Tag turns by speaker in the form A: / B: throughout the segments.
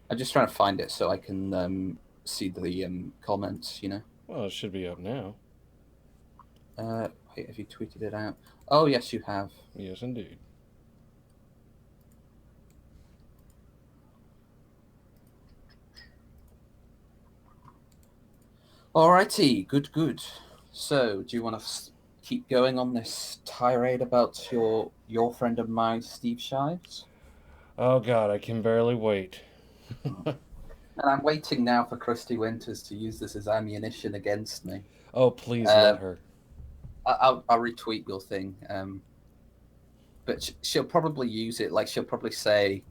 A: I'm just trying to find it so I can see the comments. You know.
B: Well, it should be up now.
A: Wait, have you tweeted it out? Oh yes, you have.
B: Yes, indeed.
A: Alrighty, good, good. So, do you want to keep going on this tirade about your friend of mine, Steve Shives?
B: Oh God, I can barely wait.
A: And I'm waiting now for Christy Winters to use this as ammunition against me.
B: Oh, please let
A: Um,
B: her.
A: I'll retweet your thing, but she'll probably use it. Like she'll probably say,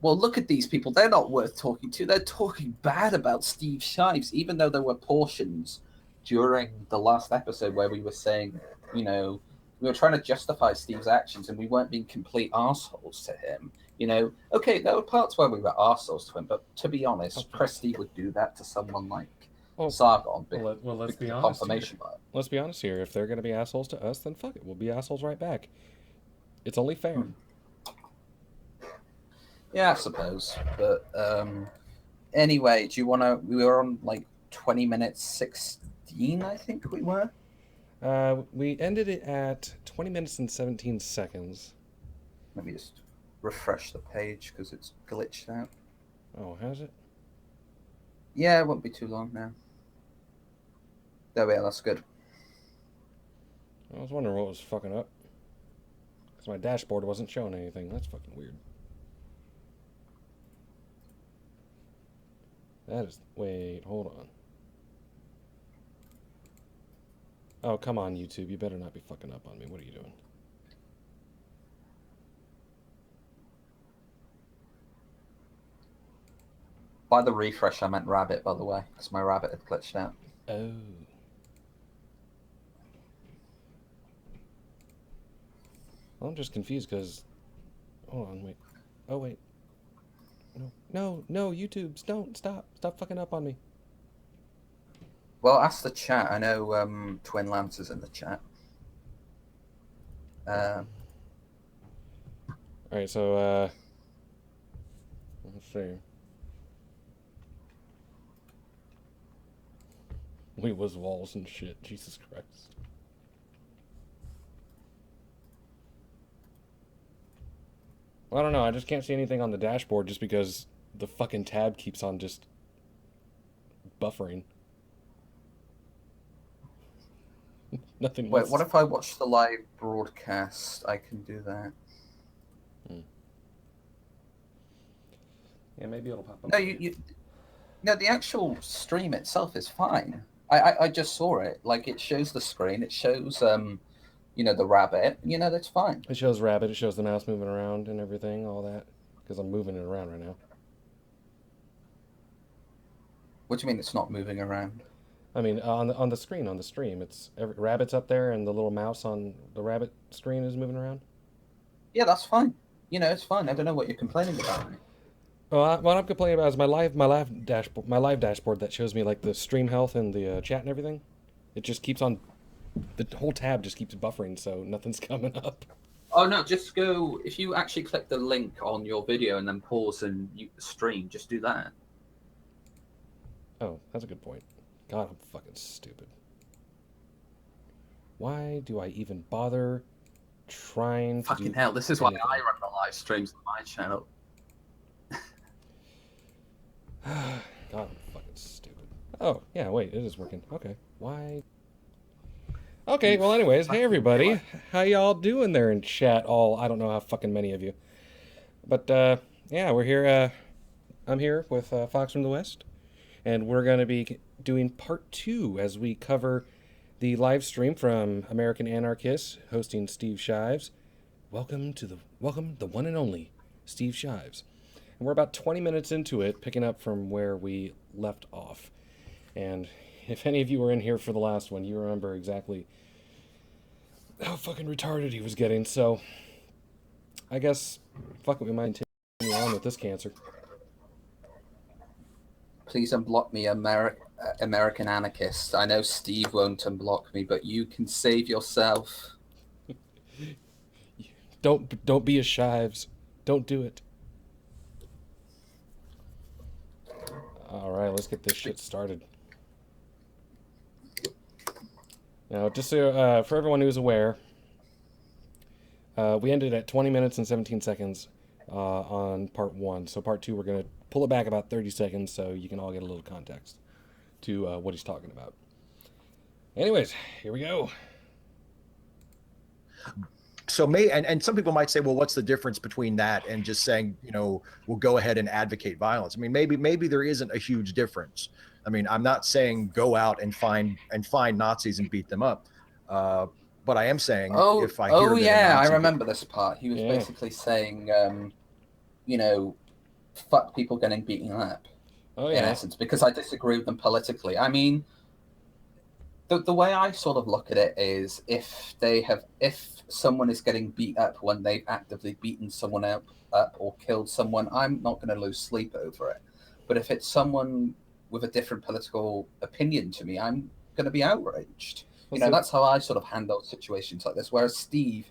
A: "Well, look at these people; they're not worth talking to. They're talking bad about Steve Shives, even though there were portions during the last episode where we were saying, you know, we were trying to justify Steve's actions, and we weren't being complete assholes to him. You know, okay, there were parts where we were assholes to him, but to be
B: Oh,
A: honest, Christy would do that to someone like
B: well,
A: Sargon
B: let's
A: because
B: be
A: of
B: honest here.
A: confirmation bias.
B: Let's be honest here. If they're gonna be assholes to us, then fuck it. We'll be assholes right back. It's only fair.
A: Hmm. Yeah, I suppose. But anyway, do you want to? We were on like 20 minutes 16, I think we were.
B: We ended it at 20 minutes and 17 seconds.
A: Let me just refresh the page because it's glitched out.
B: Oh, has it?
A: Yeah, it won't be too long now. There we are. That's good.
B: I was wondering what was fucking up. Because my dashboard wasn't showing anything. That's fucking weird. That is. Wait, hold on. Oh, come on, YouTube. You better not be fucking up on me. What are you doing?
A: By the refresh, I meant rabbit, by the way, because my rabbit had glitched out.
B: Oh. Well, I'm just confused because. Hold on, wait. Oh, wait. No, no, no, YouTubes, don't stop. Stop fucking up on me.
A: Well, ask the chat. I know Twin Lance is in the chat. Uh,
B: Alright, so, let's see. We was walls and shit. Jesus Christ. Well, I don't know. I just can't see anything on the dashboard just because the fucking tab keeps on just buffering. Nothing
A: wait,
B: wants
A: what
B: to.
A: if I watch the live broadcast? I can do that.
B: Hmm. Yeah, maybe it'll pop up.
A: No, no, the actual stream itself is fine. I just saw it. Like it shows the screen. It shows the rabbit. That's fine.
B: It shows rabbit. It shows the mouse moving around and everything, all that. Because I'm moving it around right now.
A: What do you mean it's not moving around?
B: I mean, on the screen on the stream, rabbit's up there, and the little mouse on the rabbit screen is moving around.
A: Yeah, that's fine. It's fine. I don't know what you're complaining about.
B: What I'm complaining about is my live dashboard that shows me like the stream health and the chat and everything. It just keeps on, the whole tab just keeps buffering, so nothing's coming up.
A: Oh no, just go. If you actually click the link on your video and then pause and you stream, just do that.
B: Oh, that's a good point. God, I'm fucking stupid. Why do I even bother trying to
A: Fucking
B: do
A: hell, this is why
B: anything?
A: I run the live streams on my channel.
B: God, I'm fucking stupid. Oh, yeah, wait, it is working. Okay. Why? Okay, well, anyways, hey everybody. How y'all doing there in chat? I don't know how fucking many of you. But, yeah, we're here. I'm here with Fox from the West. And we're going to be doing part 2 as we cover the live stream from American Anarchist hosting Steve Shives. Welcome, the one and only Steve Shives. And we're about 20 minutes into it, picking up from where we left off. And if any of you were in here for the last one, you remember exactly how fucking retarded he was getting. So, I guess, fuck it, we might continue on with this cancer.
A: Please unblock me, American Anarchist. I know Steve won't unblock me, but you can save yourself.
B: Don't be a Shives. Don't do it. right, let's get this shit started. Now, just so for everyone who's aware, we ended at 20 minutes and 17 seconds on part 1. So part 2, we're going to pull it back about 30 seconds so you can all get a little context to what he's talking about. Anyways, here we go.
C: So and some people might say, well, what's the difference between that and just saying, we'll go ahead and advocate violence? I mean, maybe there isn't a huge difference. I mean, I'm not saying go out and find Nazis and beat them up. But I am saying, if I hear
A: I remember this part. He was basically saying, fuck people getting beaten up. In essence, because I disagree with them politically. I mean, the way I sort of look at it is, if someone is getting beat up when they've actively beaten someone up or killed someone, I'm not going to lose sleep over it. But if it's someone with a different political opinion to me, I'm going to be outraged. That's how I sort of handle situations like this. Whereas Steve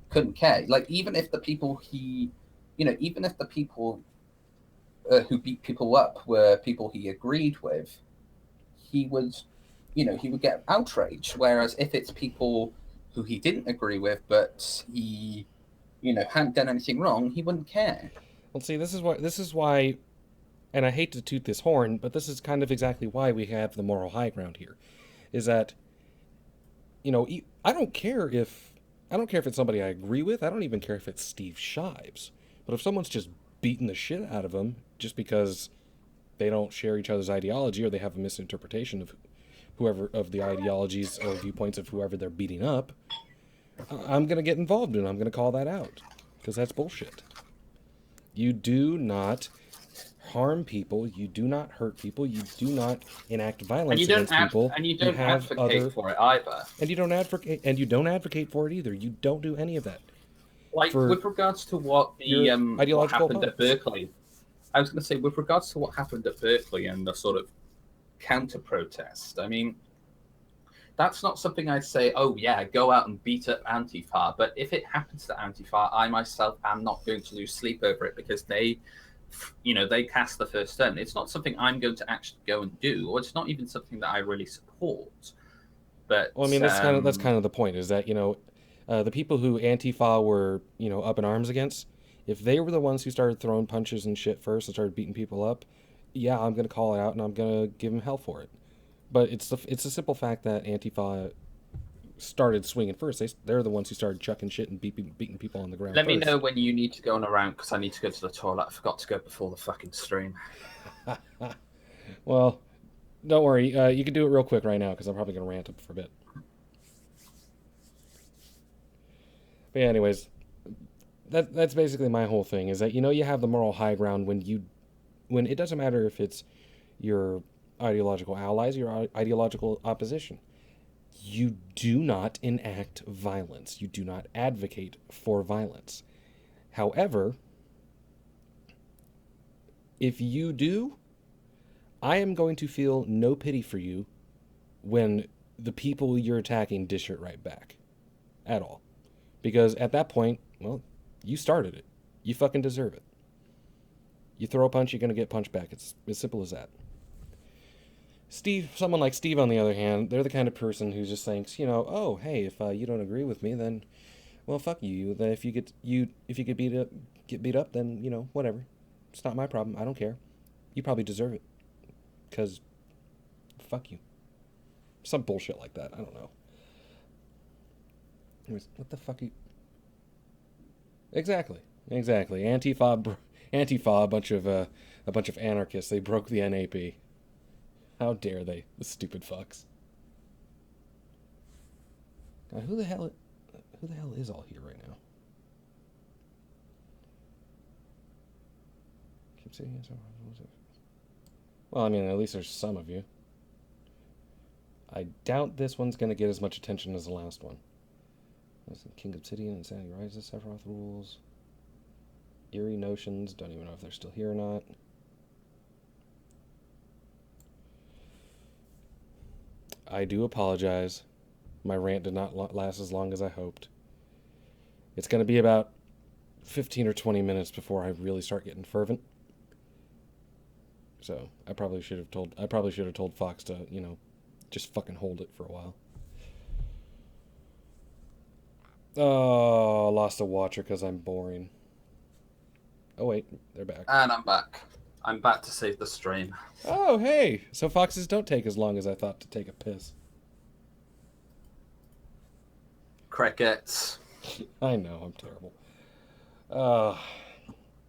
A: couldn't care. Like, even if the people who beat people up were people he agreed with, he would get outraged. Whereas if it's people who he didn't agree with, but he, hadn't done anything wrong, he wouldn't care.
B: Well, see, this is why, and I hate to toot this horn, but this is kind of exactly why we have the moral high ground here, is that, I don't care if it's somebody I agree with. I don't even care if it's Steve Shives. But if someone's just beating the shit out of them just because they don't share each other's ideology, or they have a misinterpretation of the ideologies or viewpoints of whoever they're beating up, I'm going to get involved in it. I'm going to call that out, because that's bullshit. You do not harm people. You do not hurt people. You do not enact violence against people.
A: And you don't advocate for it either.
B: And you don't advocate for it either. You don't do any of that.
A: Like, with regards to what happened at Berkeley, I was going to say, with regards to what happened at Berkeley and the sort of counter-protest, I mean, that's not something I'd say, oh yeah, go out and beat up Antifa. But if it happens to Antifa, I myself am not going to lose sleep over it, because they cast the first stone. It's not something I'm going to actually go and do, or it's not even something that I really support. But
B: well, I mean, that's kind of the point, is that the people who Antifa were up in arms against, if they were the ones who started throwing punches and shit first and started beating people up, yeah, I'm going to call it out and I'm going to give them hell for it. But it's a simple fact that Antifa started swinging first. They're the ones who started chucking shit and beating people on the ground.
A: Let me know when you need to go on a rant, because I need to go to the toilet. I forgot to go before the fucking stream.
B: Well, don't worry. You can do it real quick right now, because I'm probably going to rant up for a bit. But yeah, anyways, that's basically my whole thing, is that you have the moral high ground when it doesn't matter if it's your ideological allies, your ideological opposition. You do not enact violence. You do not advocate for violence. However, if you do, I am going to feel no pity for you when the people you're attacking dish it right back. At all. Because at that point, well, you started it. You fucking deserve it. You throw a punch, you're going to get punched back. It's as simple as that. Someone like Steve, on the other hand, they're the kind of person who just thinks, oh, hey, if you don't agree with me, then, well, fuck you. Then if you get beat up, then whatever. It's not my problem. I don't care. You probably deserve it, because fuck you. Some bullshit like that. I don't know. Anyways, what the fuck are you? Exactly. Antifa, a bunch of anarchists. They broke the NAP. How dare they, the stupid fucks. God, who the hell is all here right now? Keep saying yes. Well, I mean, at least there's some of you. I doubt this one's going to get as much attention as the last one. King Obsidian, Insanity Rises, Sephiroth Rules. Eerie Notions, don't even know if they're still here or not. I do apologize. My rant did not last as long as I hoped. It's going to be about 15 or 20 minutes before I really start getting fervent. So I probably should have told Fox to, just fucking hold it for a while. Oh, lost a watcher because I'm boring. Oh wait, they're back.
A: And I'm back. I'm back to save the stream.
B: Oh hey, so foxes don't take as long as I thought to take a piss.
A: Crickets.
B: I know, I'm terrible.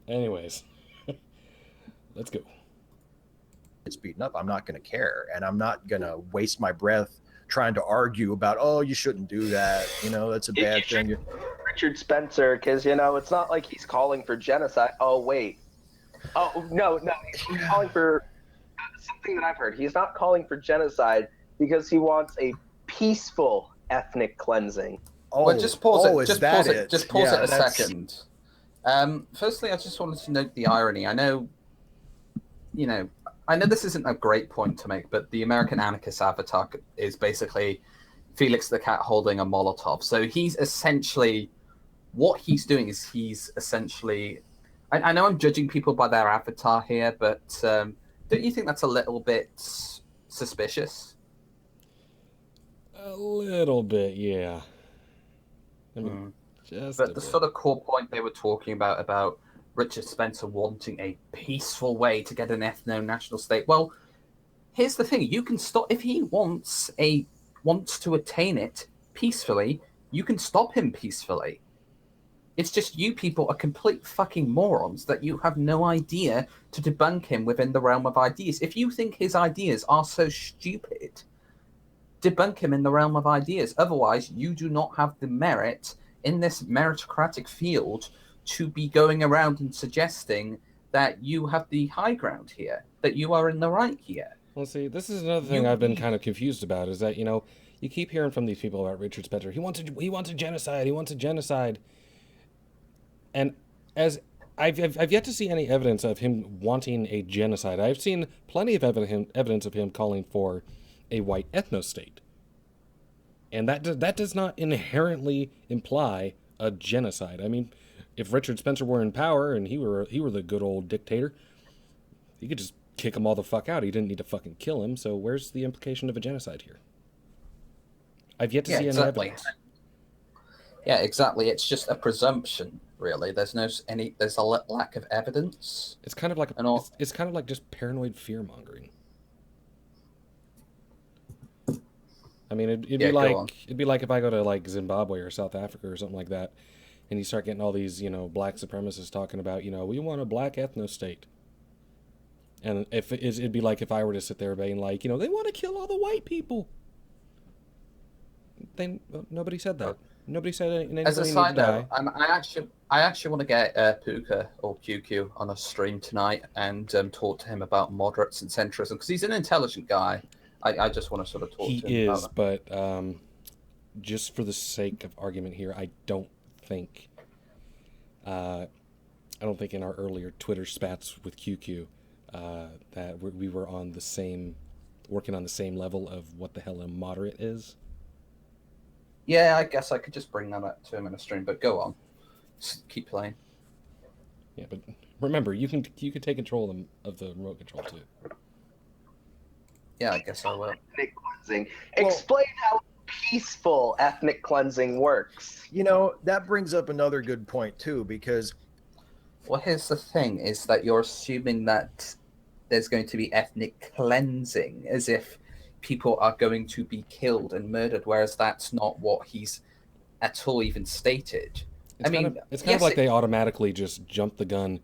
B: Anyways, let's go.
C: It's beaten up. I'm not going to care, and I'm not going to waste my breath trying to argue about, oh, you shouldn't do that. That's a bad thing.
D: Richard Spencer, because it's not like he's calling for genocide. Oh wait, no, he's calling for something that I've heard. He's not calling for genocide because he wants a peaceful ethnic cleansing.
A: Oh, well, just pause it. Just pause it. Just pause it a second. Firstly, I just wanted to note the irony. I know this isn't a great point to make, but the American Anarchist avatar is basically Felix the cat holding a Molotov. So he's essentially, what he's doing is he's essentially, I know I'm judging people by their avatar here, but don't you think that's a little bit suspicious?
B: A little bit, yeah. I mean,
A: but the sort of core point they were talking about Richard Spencer wanting a peaceful way to get an ethno-national state. Well, here's the thing: you can stop if he wants to attain it peacefully. You can stop him peacefully. It's just you people are complete fucking morons that you have no idea to debunk him within the realm of ideas. If you think his ideas are so stupid, debunk him in the realm of ideas. Otherwise, you do not have the merit in this meritocratic field to be going around and suggesting that you have the high ground here, that you are in the right here.
B: Well, see, this is another thing I've been kind of confused about, is that, you keep hearing from these people about Richard Spencer. He wants a genocide. And as I've yet to see any evidence of him wanting a genocide. I've seen plenty of evidence of him calling for a white ethno-state. And that does not inherently imply a genocide. I mean, if Richard Spencer were in power and he were the good old dictator, he could just kick them all the fuck out. He didn't need to fucking kill him. So where's the implication of a genocide here? I've yet to see any evidence.
A: Yeah, exactly. It's just a presumption, really. There's a lack of evidence.
B: It's kind of like it's kind of like just paranoid fear mongering. I mean, it'd be like if I go to like Zimbabwe or South Africa or something like that, and you start getting all these black supremacists talking about we want a black ethno state, and it'd be like if I were to sit there being like they want to kill all the white people. Then nobody said that. Nobody said anything.
A: As a side note, I actually want to get Puka or QQ on a stream tonight and talk to him about moderates and centrism because he's an intelligent guy. I just want to sort of talk to him.
B: He is, but just for the sake of argument here, I don't think in our earlier Twitter spats with QQ that we were working on the same level of what the hell a moderate is.
A: Yeah, I guess I could just bring that up to him in a stream, but go on. Just keep playing.
B: Yeah, but remember, you can take control of the remote control too.
A: Yeah, I guess I will.
D: Ethnic cleansing. Explain how peaceful ethnic cleansing works.
C: That brings up another good point too, because
A: well, here's the thing: is that you're assuming that there's going to be ethnic cleansing, as if people are going to be killed and murdered, whereas that's not what he's at all even stated.
B: It's kind of like they automatically just jump the gun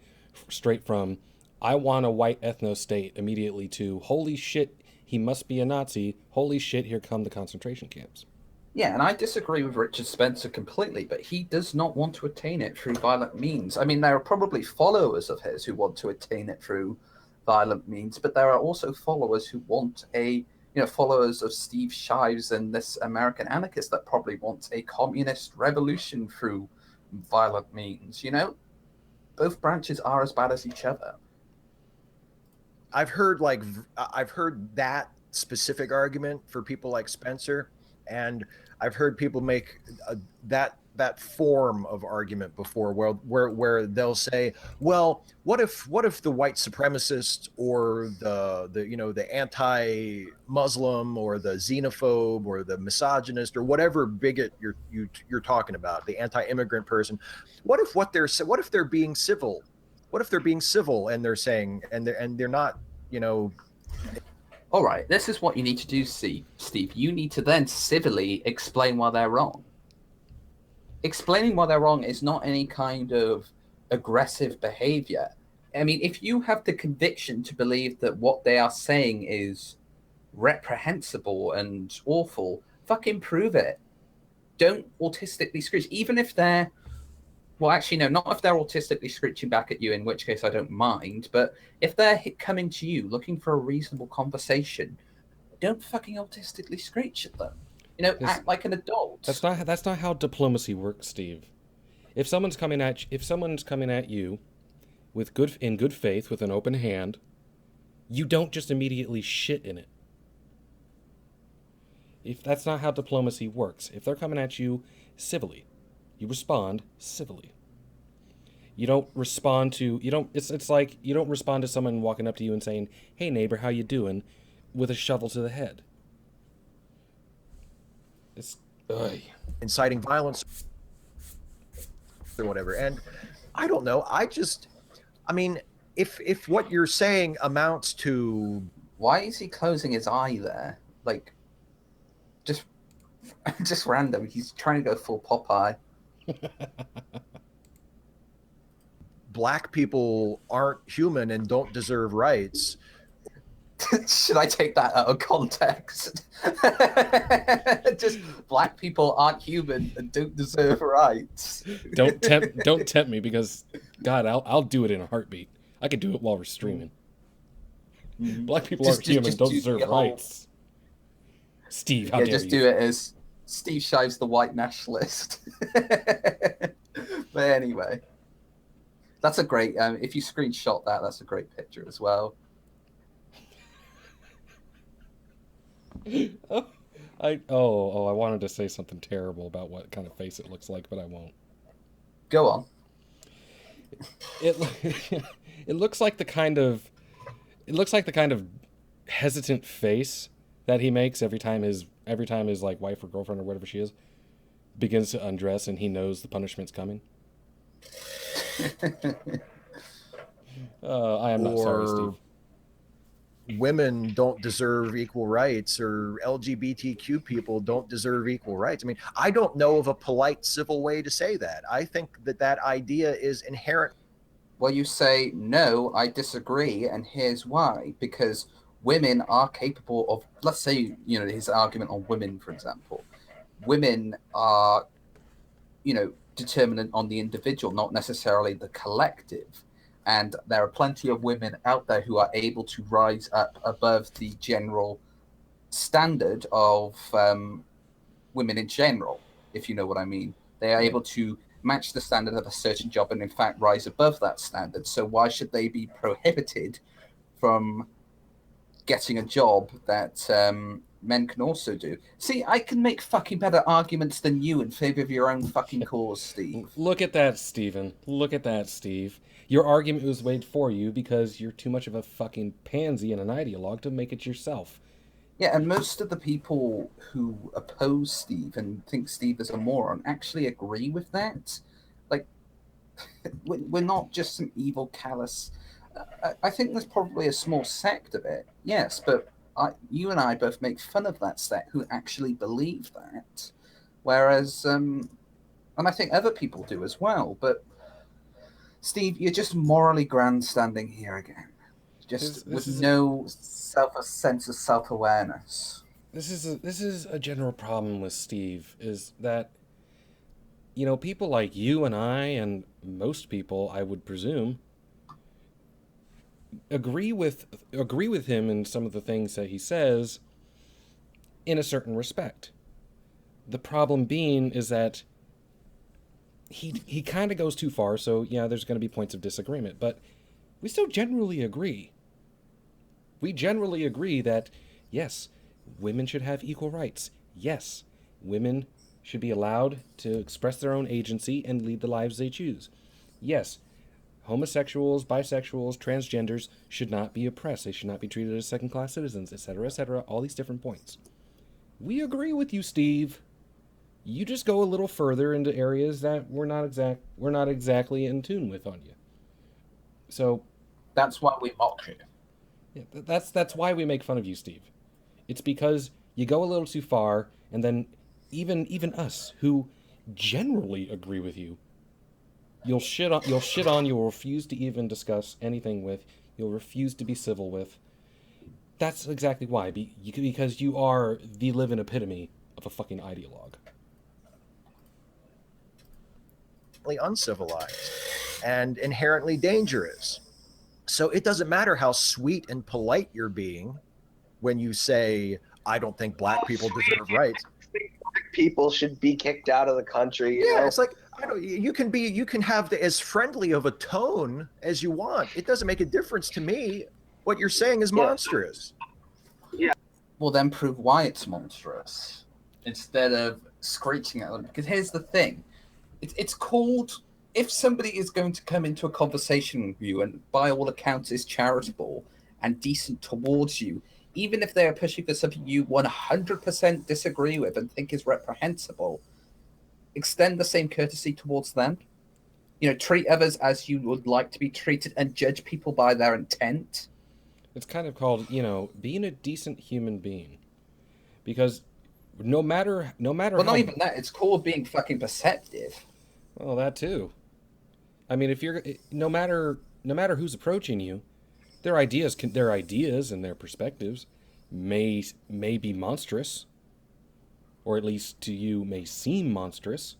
B: straight from I want a white ethno state immediately to holy shit, he must be a Nazi, holy shit, here come the concentration camps.
A: Yeah, and I disagree with Richard Spencer completely, but he does not want to attain it through violent means. I mean, there are probably followers of his who want to attain it through violent means, but there are also followers who want followers of Steve Shives and this American Anarchist that probably wants a communist revolution through violent means. Both branches are as bad as each other.
C: I've heard that specific argument for people like Spencer, and I've heard people make that that form of argument before, where they'll say, well, what if the white supremacist or the anti-Muslim or the xenophobe or the misogynist or whatever bigot you're talking about, the anti-immigrant person, what if they're being civil? What if they're being civil and they're saying and they're not,
A: All right, this is what you need to do, Steve. You need to then civilly explain why they're wrong. Explaining why they're wrong is not any kind of aggressive behavior. I mean, if you have the conviction to believe that what they are saying is reprehensible and awful, fucking prove it. Don't autistically screech, even if they're... Well, actually, no, not if they're autistically screeching back at you, in which case I don't mind. But if they're coming to you looking for a reasonable conversation, don't fucking autistically screech at them. Act like an adult.
B: That's not how diplomacy works, Steve. If someone's coming at you in good faith with an open hand, you don't just immediately shit in it. If that's not how diplomacy works, if they're coming at you civilly, you respond civilly. You don't respond to it's like you don't respond to someone walking up to you and saying, "Hey neighbor, how you doing?" with a shovel to the head. It's
C: inciting violence or whatever. And I don't know. I mean, if what you're saying amounts to...
A: Why is he closing his eye there? Like, just random. He's trying to go full Popeye.
C: Black people aren't human and don't deserve rights.
A: Should I take that out of context? Just black people aren't human and don't deserve rights.
B: Don't tempt me, because God, I'll do it in a heartbeat. I could do it while we're streaming. Mm-hmm. Black people aren't human, don't deserve rights. Steve, how dare you?
A: Just do it as Steve Shives the white nationalist. But anyway, that's a great. If you screenshot that, that's a great picture as well.
B: I wanted to say something terrible about what kind of face it looks like, but I won't.
A: Go on.
B: It looks like the kind of hesitant face that he makes every time his like wife or girlfriend or whatever she is begins to undress and he knows the punishment's coming. I am not sorry, Steve.
C: Women don't deserve equal rights, or LGBTQ people don't deserve equal rights. I mean, I don't know of a polite, civil way to say that. I think that idea is inherent.
A: Well, you say, no, I disagree, and here's why. Because women are capable of, let's say, his argument on women, for example. Women are, determinant on the individual, not necessarily the collective. And there are plenty of women out there who are able to rise up above the general standard of women in general, if you know what I mean. They are able to match the standard of a certain job and, in fact, rise above that standard. So why should they be prohibited from getting a job that men can also do? See, I can make fucking better arguments than you in favor of your own fucking cause, Steve.
B: Look at that, Steven. Look at that, Steve. Your argument was made for you because you're too much of a fucking pansy and an ideologue to make it yourself.
A: Yeah, and most of the people who oppose Steve and think Steve is a moron actually agree with that. Like, we're not just some evil, callous... I think there's probably a small sect of it, yes, but you and I both make fun of that sect who actually believe that. Whereas, and I think other people do as well, but Steve, you're just morally grandstanding here again. No sense of self-awareness.
B: This is a general problem with Steve, is that, people like you and I and most people, I would presume, agree with him in some of the things that he says in a certain respect. The problem being is that he kind of goes too far, so yeah, there's going to be points of disagreement, but we still generally agree. We generally agree that, yes, women should have equal rights. Yes, women should be allowed to express their own agency and lead the lives they choose. Yes, homosexuals, bisexuals, transgenders should not be oppressed. They should not be treated as second-class citizens, etc., all these different points. We agree with you, Steve. You just go a little further into areas that we're not exactly in tune with on you. So
A: That's why we mock you.
B: yeah, that's why we make fun of you, Steve. It's because you go a little too far, and then even us who generally agree with you, you'll shit on, you'll refuse to even discuss anything with, you'll refuse to be civil with. That's exactly why, because you are the living epitome of a fucking ideologue.
C: Uncivilized and inherently dangerous. So it doesn't matter how sweet and polite you're being when you say, I don't think black people deserve rights.
D: People should be kicked out of the country. You know?
C: It's like, you can have as friendly of a tone as you want. It doesn't make a difference to me. What you're saying is monstrous.
A: Well, then prove why it's monstrous instead of screeching at them. Because here's the thing. It's called, if somebody is going to come into a conversation with you and by all accounts is charitable and decent towards you, even if they are pushing for something you 100% disagree with and think is reprehensible, extend the same courtesy towards them. You know, treat others as you would like to be treated and judge people by their intent.
B: It's kind of called, being a decent human being. Because no matter
A: Well,
B: how...
A: not even that. It's called being fucking perceptive.
B: Well, that too. I mean, if you're no matter who's approaching you, their ideas and their perspectives may be monstrous, or at least to you may seem monstrous,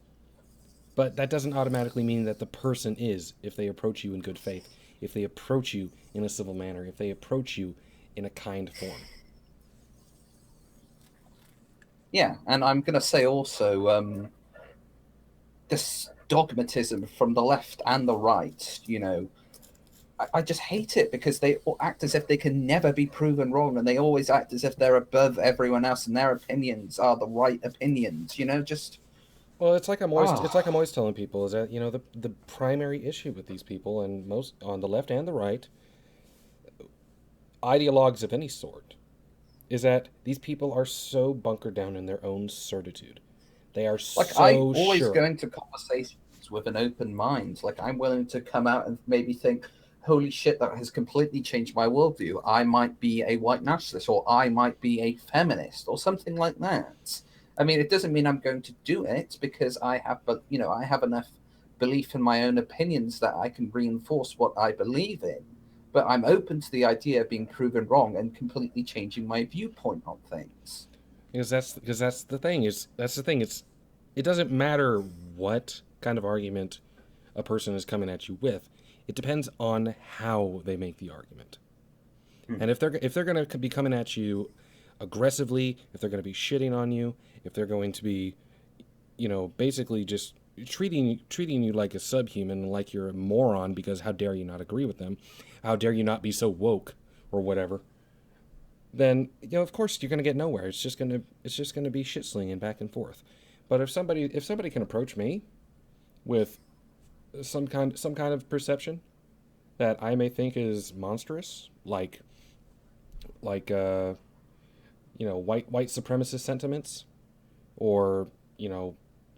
B: but that doesn't automatically mean that the person is, if they approach you in good faith, if they approach you in a civil manner, if they approach you in a kind form.
A: Yeah, and I'm going to say also, this dogmatism from the left and the right, I just hate it because they all act as if they can never be proven wrong, and they always act as if they're above everyone else and their opinions are the right opinions, just...
B: Well, it's like I'm always telling people is that, the primary issue with these people, and most on the left and the right, ideologues of any sort, is that these people are so bunkered down in their own certitude. They are
A: I'm always
B: sure.
A: going to conversations with an open mind. Like, I'm willing to come out and maybe think, holy shit, that has completely changed my worldview. I might be a white nationalist, or I might be a feminist, or something like that. I mean, it doesn't mean I'm going to do it because I have enough belief in my own opinions that I can reinforce what I believe in. But I'm open to the idea of being proven wrong and completely changing my viewpoint on things.
B: Because that's the thing. It doesn't matter what kind of argument a person is coming at you with. It depends on how they make the argument. And if they're going to be coming at you aggressively, if they're going to be shitting on you, if they're going to be, basically just treating you like a subhuman, like you're a moron because how dare you not agree with them, how dare you not be so woke or whatever, then of course you're going to get nowhere. It's just going to be shit slinging back and forth. But if somebody can approach me with some kind of perception that I may think is monstrous, like white supremacist sentiments, or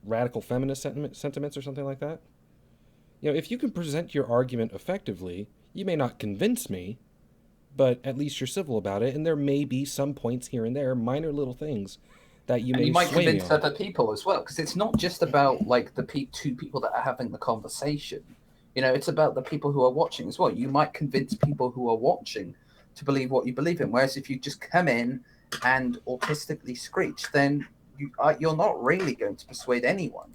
B: radical feminist sentiments or something like that. If you can present your argument effectively, you may not convince me, but at least you're civil about it, and there may be some points here and there, minor little things, that you
A: might
B: sway
A: convince
B: me on.
A: other people as well, because it's not just about like the two people that are having the conversation. It's about the people who are watching as well. You might convince people who are watching to believe what you believe in, whereas if you just come in and autistically screech, then you're not really going to persuade anyone.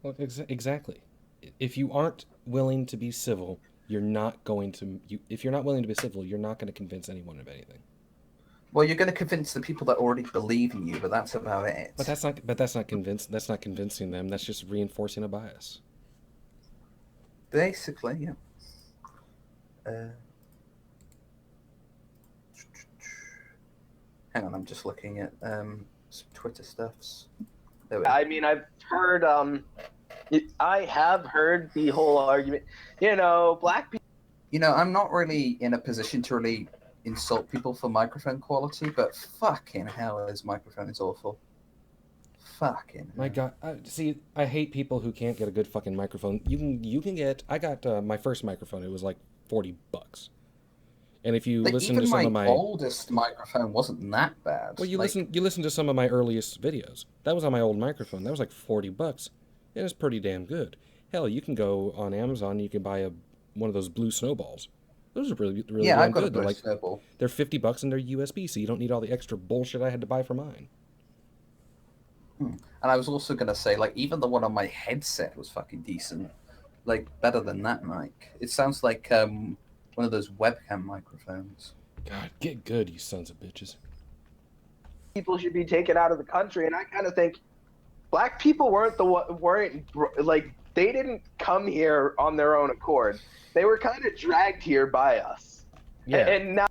B: Well, exactly. If you aren't willing to be civil, you're not going to. If you're not willing to be civil, you're not going to convince anyone of anything.
A: Well, you're going to convince the people that already believe in you, but that's about it.
B: But that's not convincing them. That's just reinforcing a bias.
A: Basically, yeah. Hang on, I'm just looking at some Twitter stuffs. There we go.
D: I mean, I have heard the whole argument. Black people.
A: I'm not really in a position to really insult people for microphone quality, but fucking hell, his microphone is awful. Fucking
B: My God, see, I hate people who can't get a good fucking microphone. You can get. I got my first microphone. It was like $40, and if you listen to some of my
A: oldest microphone wasn't that bad.
B: Well, you listen to some of my earliest videos. That was on my old microphone. That was like $40, and it's pretty damn good. Hell, you can go on Amazon. You can buy one of those blue snowballs. Those are really
A: yeah,
B: damn
A: I've got
B: good.
A: A blue snowball.
B: They're $50 and they're USB, so you don't need all the extra bullshit I had to buy for mine.
A: And I was also going to say, like, even the one on my headset was fucking decent. Like, better than that mic. It sounds like one of those webcam microphones.
B: God, get good, you sons of bitches.
D: People should be taken out of the country, and I kind of think black people they didn't come here on their own accord. They were kind of dragged here by us.
C: Yeah.
D: And now...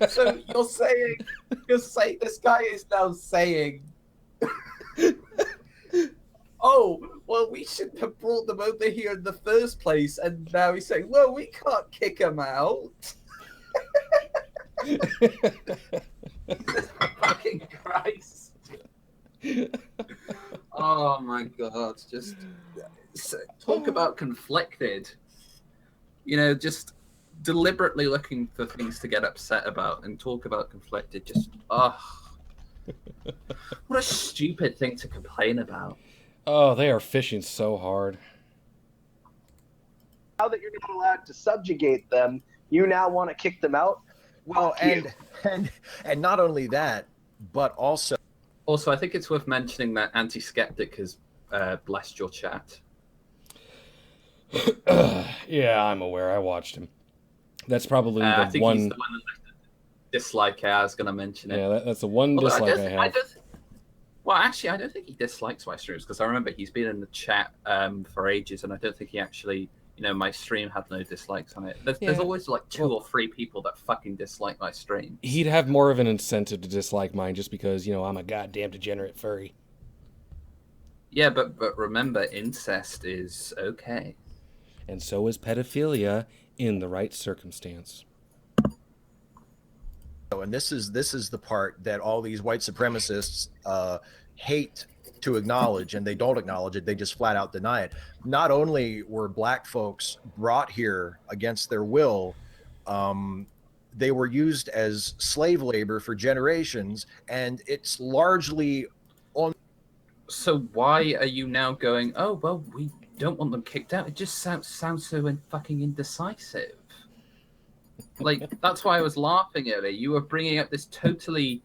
A: So you're saying this guy is now saying, oh, well, we shouldn't have brought them over here in the first place, and now he's saying, well, we can't kick them out. Fucking Christ. Oh my God, just talk about conflicted. Just deliberately looking for things to get upset about and talk about conflicted. Just what a stupid thing to complain about.
B: Oh, they are fishing so hard.
D: Now that you're not allowed to subjugate them, you now want to kick them out.
C: Well, and not only that, but also
A: I think it's worth mentioning that Anti-Skeptic has blessed your chat.
B: Yeah, I'm aware. I watched him. That's probably
A: I
B: the
A: think
B: one.
A: He's the one that dislike. I was going to mention it.
B: Yeah, that's the one dislike I have.
A: Well, actually, I don't think he dislikes my streams, because I remember he's been in the chat for ages, and I don't think he actually, my stream had no dislikes on it. There's always like two or three people that fucking dislike my stream.
B: He'd have more of an incentive to dislike mine just because, I'm a goddamn degenerate furry.
A: Yeah, but remember, incest is okay.
B: And so is pedophilia in the right circumstance.
C: and this is the part that all these white supremacists hate to acknowledge, and they don't acknowledge it. They just flat out deny it. Not only were black folks brought here against their will, they were used as slave labor for generations, and it's largely on.
A: So why are you now going, oh, well, we don't want them kicked out? It just sounds so fucking indecisive. Like, that's why I was laughing earlier. You were bringing up this totally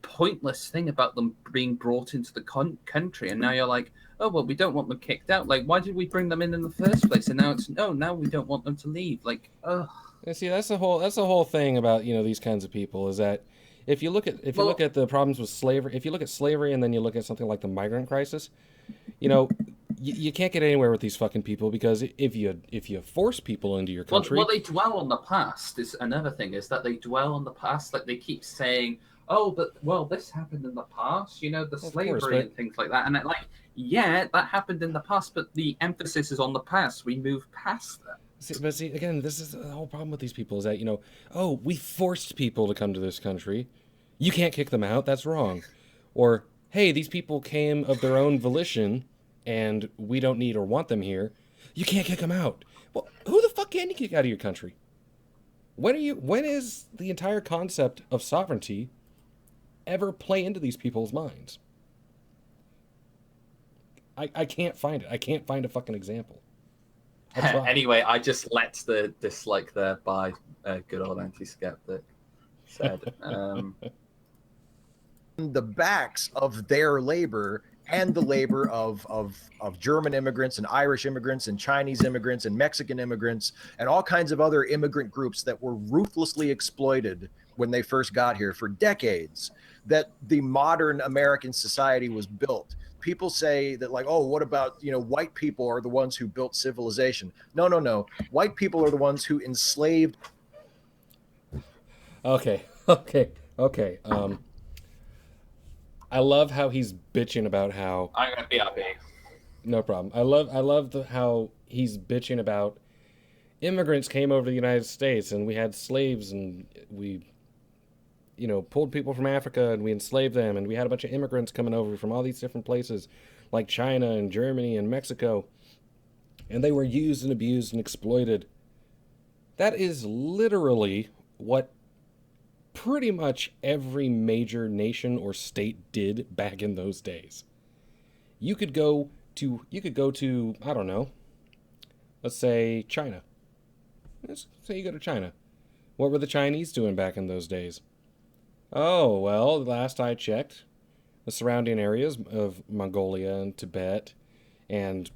A: pointless thing about them being brought into the country, and now you're like, oh, well, we don't want them kicked out. Like, why did we bring them in the first place? And now it's, no, now we don't want them to leave. Like, ugh.
B: See, that's the whole thing about, these kinds of people, is that if you look at the problems with slavery, if you look at slavery and then you look at something like the migrant crisis, you can't get anywhere with these fucking people, because if you force people into your country,
A: well, they dwell on the past. Is another thing, is that they dwell on the past. Like, they keep saying, oh, but this happened in the past, the slavery and things like that. And that happened in the past, but the emphasis is on the past. We move past that.
B: See, again, this is the whole problem with these people, is that, oh, we forced people to come to this country. You can't kick them out. That's wrong. Or, hey, these people came of their own volition, and we don't need or want them here. You can't kick them out. Well, who the fuck can you kick out of your country? When is the entire concept of sovereignty ever play into these people's minds? I can't find it. I can't find a fucking example.
A: Anyway, I just let the dislike there by good old Anti-Skeptic said.
C: The backs of their labor and the labor of German immigrants and Irish immigrants and Chinese immigrants and Mexican immigrants and all kinds of other immigrant groups that were ruthlessly exploited when they first got here for decades, that the modern American society was built. people say that, like, oh, what about, white people are the ones who built civilization? No, no, no. White people are the ones who enslaved.
B: Okay, okay, okay. I love how he's bitching about how.
A: I'm gonna be up here.
B: No problem. I love how he's bitching about immigrants came over to the United States and we had slaves and we, pulled people from Africa and we enslaved them and we had a bunch of immigrants coming over from all these different places like China and Germany and Mexico, and they were used and abused and exploited. That is literally what pretty much every major nation or state did back in those days. You could go to, I don't know, let's say China. Let's say you go to China. What were the Chinese doing back in those days? Oh, well, last I checked, the surrounding areas of Mongolia and Tibet and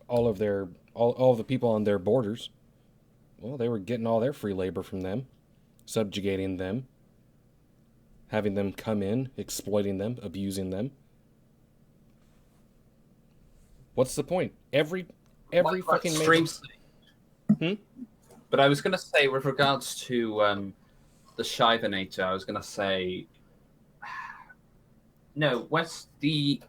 B: all of the people on their borders, well, they were getting all their free labor from them, subjugating them, having them come in, exploiting them, abusing them. What's the point? Every fucking major...
A: But I was going to say, with regards to the Shivanator, I was going to say, no, the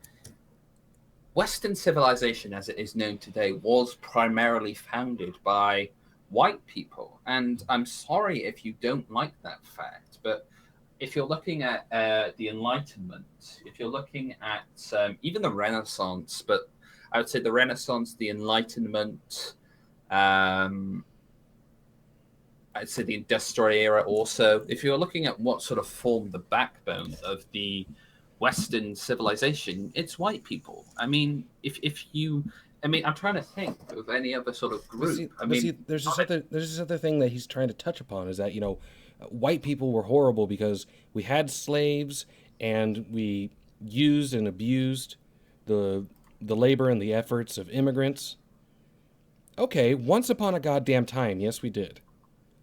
A: Western civilization, as it is known today, was primarily founded by white people. And I'm sorry if you don't like that fact, but if you're looking at the Enlightenment, if you're looking at even the Renaissance, but I would say the Renaissance, the Enlightenment, I'd say the Industrial era also. If you're looking at what sort of formed the backbone of the Western civilization, it's white people. I mean, I'm trying to think of any other sort of group.
B: There's this other thing that he's trying to touch upon is that, white people were horrible because we had slaves and we used and abused the labor and the efforts of immigrants. Okay, once upon a goddamn time, yes, we did.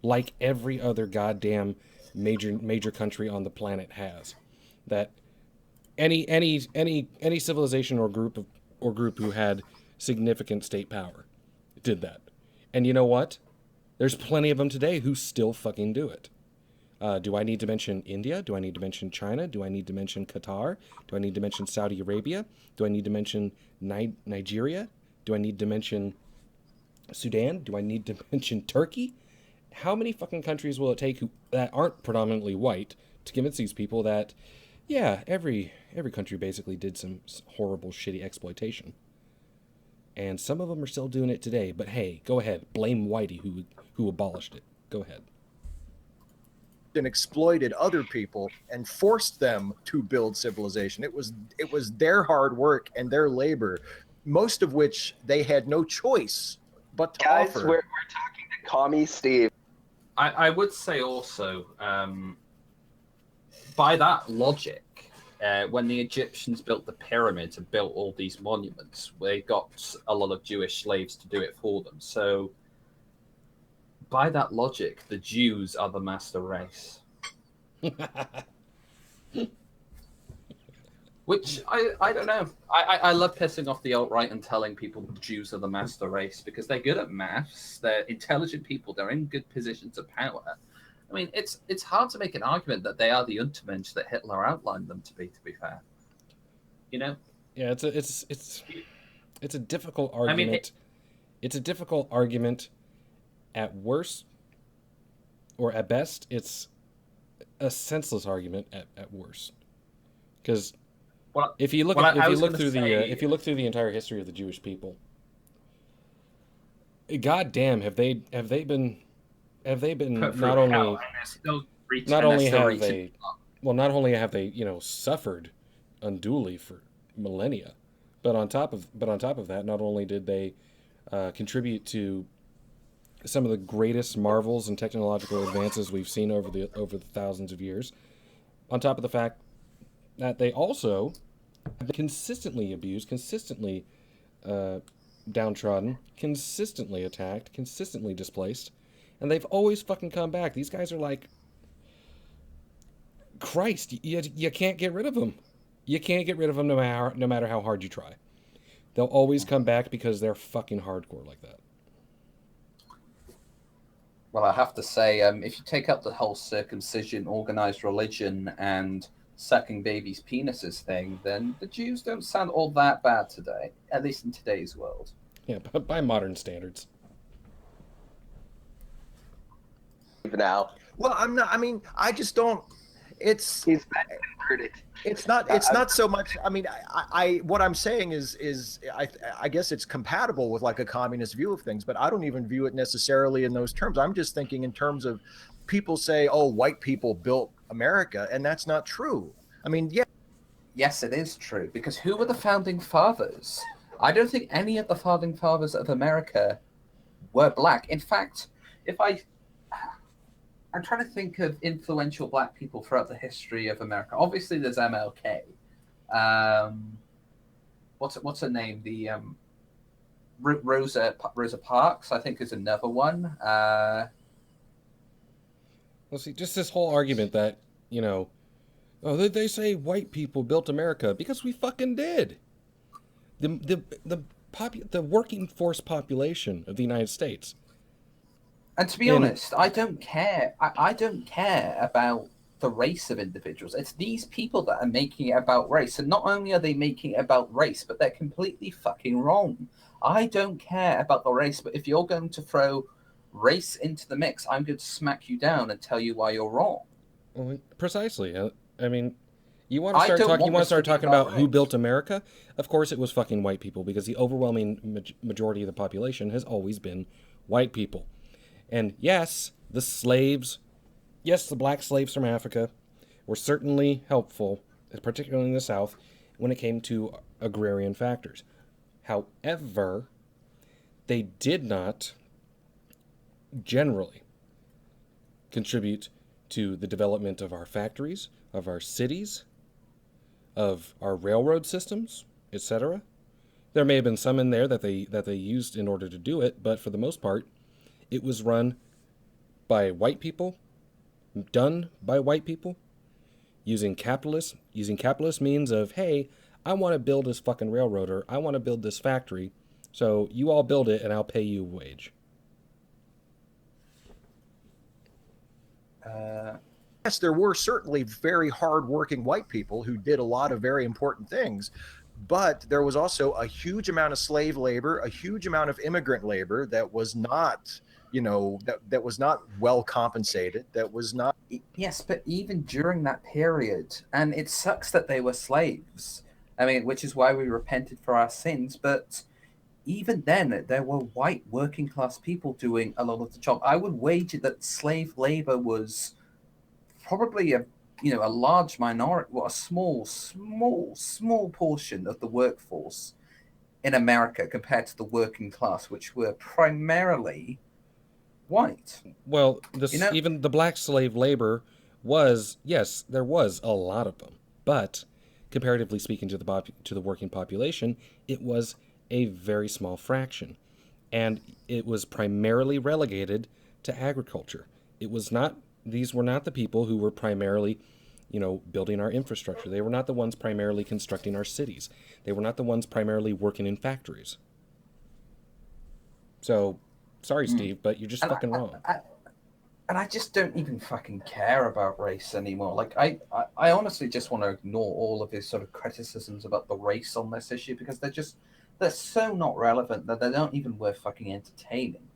B: Like every other goddamn major country on the planet has. That any civilization or group who had significant state power did that. And you know what? There's plenty of them today who still fucking do it. Do I need to mention India? Do I need to mention China? Do I need to mention Qatar? Do I need to mention Saudi Arabia? Do I need to mention Nigeria? Do I need to mention Sudan? Do I need to mention Turkey? How many fucking countries will it take that aren't predominantly white to convince these people that, yeah, every country basically did some horrible, shitty exploitation, and some of them are still doing it today. But hey, go ahead, blame Whitey who abolished it. Go ahead.
C: And exploited other people and forced them to build civilization. It was their hard work and their labor, most of which they had no choice but to offer.
D: Guys, we're talking to Commie Steve.
A: I would say also, by that logic, when the Egyptians built the pyramids and built all these monuments, they got a lot of Jewish slaves to do it for them. So, by that logic, the Jews are the master race. Which, I don't know. I love pissing off the alt-right and telling people the Jews are the master race because they're good at maths, they're intelligent people, they're in good positions of power. I mean, it's hard to make an argument that they are the Untermensch that Hitler outlined them to be fair. Yeah,
B: it's a difficult argument. I mean, it's a difficult argument at worst, or at best, it's a senseless argument at worst. Because if you look through the entire history of the Jewish people, god damn, have they been not only have they suffered unduly for millennia, but on top of that, not only did they contribute to some of the greatest marvels and technological advances we've seen over the thousands of years, on top of the fact that they also have been consistently abused, consistently downtrodden, consistently attacked, consistently displaced, and they've always fucking come back. These guys are like, Christ, you can't get rid of them. You can't get rid of them no matter how hard you try. They'll always come back because they're fucking hardcore like that.
A: Well, I have to say, if you take out the whole circumcision, organized religion, and sucking babies' penises thing, then the Jews don't sound all that bad today, at least in today's world.
B: Yeah, but by modern standards.
D: Now,
C: Well, I'm not. I mean, I just don't. It's
D: he's been converted.
C: it's not so much. I mean, I what I'm saying is I guess it's compatible with like a communist view of things, but I don't even view it necessarily in those terms. I'm just thinking in terms of people say, oh, white people built America, and that's not true. I mean, yeah.
A: Yes, it is true, because who were the founding fathers? I don't think any of the founding fathers of America were black. In fact, I'm trying to think of influential black people throughout the history of America. Obviously, there's MLK. What's her name? The Rosa Parks, I think, is another one.
B: Well, see, just this whole argument that, oh, they say white people built America because we fucking did. The working force population of the United States.
A: And to be honest, I don't care. I don't care about the race of individuals. It's these people that are making it about race. And not only are they making it about race, but they're completely fucking wrong. I don't care about the race, but if you're going to throw race into the mix, I'm going to smack you down and tell you why you're wrong.
B: Well, precisely. I mean, you want to start talking about who built America? Of course it was fucking white people, because the overwhelming majority of the population has always been white people. And yes, the black slaves from Africa were certainly helpful, particularly in the South, when it came to agrarian factors. However, they did not generally contribute to the development of our factories, of our cities, of our railroad systems, etc. There may have been some in there that they used in order to do it, but for the most part, it was run by white people, done by white people, using capitalist means of, hey, I want to build this fucking railroad, or I want to build this factory, so you all build it and I'll pay you a wage.
C: Yes, there were certainly very hardworking white people who did a lot of very important things, but there was also a huge amount of slave labor, a huge amount of immigrant labor that was not, that was not well compensated, that was not.
A: Yes, but even during that period, and it sucks that they were slaves. I mean, which is why we repented for our sins, but even then, there were white working class people doing a lot of the job. I would wager that slave labor was probably a large minority, a small portion of the workforce in America compared to the working class, which were primarily white.
B: Well, even the black slave labor was, yes, there was a lot of them, but comparatively speaking to the working population, it was a very small fraction, and it was primarily relegated to agriculture. These were not the people who were primarily, building our infrastructure. They were not the ones primarily constructing our cities. They were not the ones primarily working in factories. So, sorry, Steve, but you're just fucking wrong.
A: And I just don't even fucking care about race anymore. Like, I honestly just want to ignore all of his sort of criticisms about the race on this issue, because they're so not relevant that they're not even worth fucking entertaining.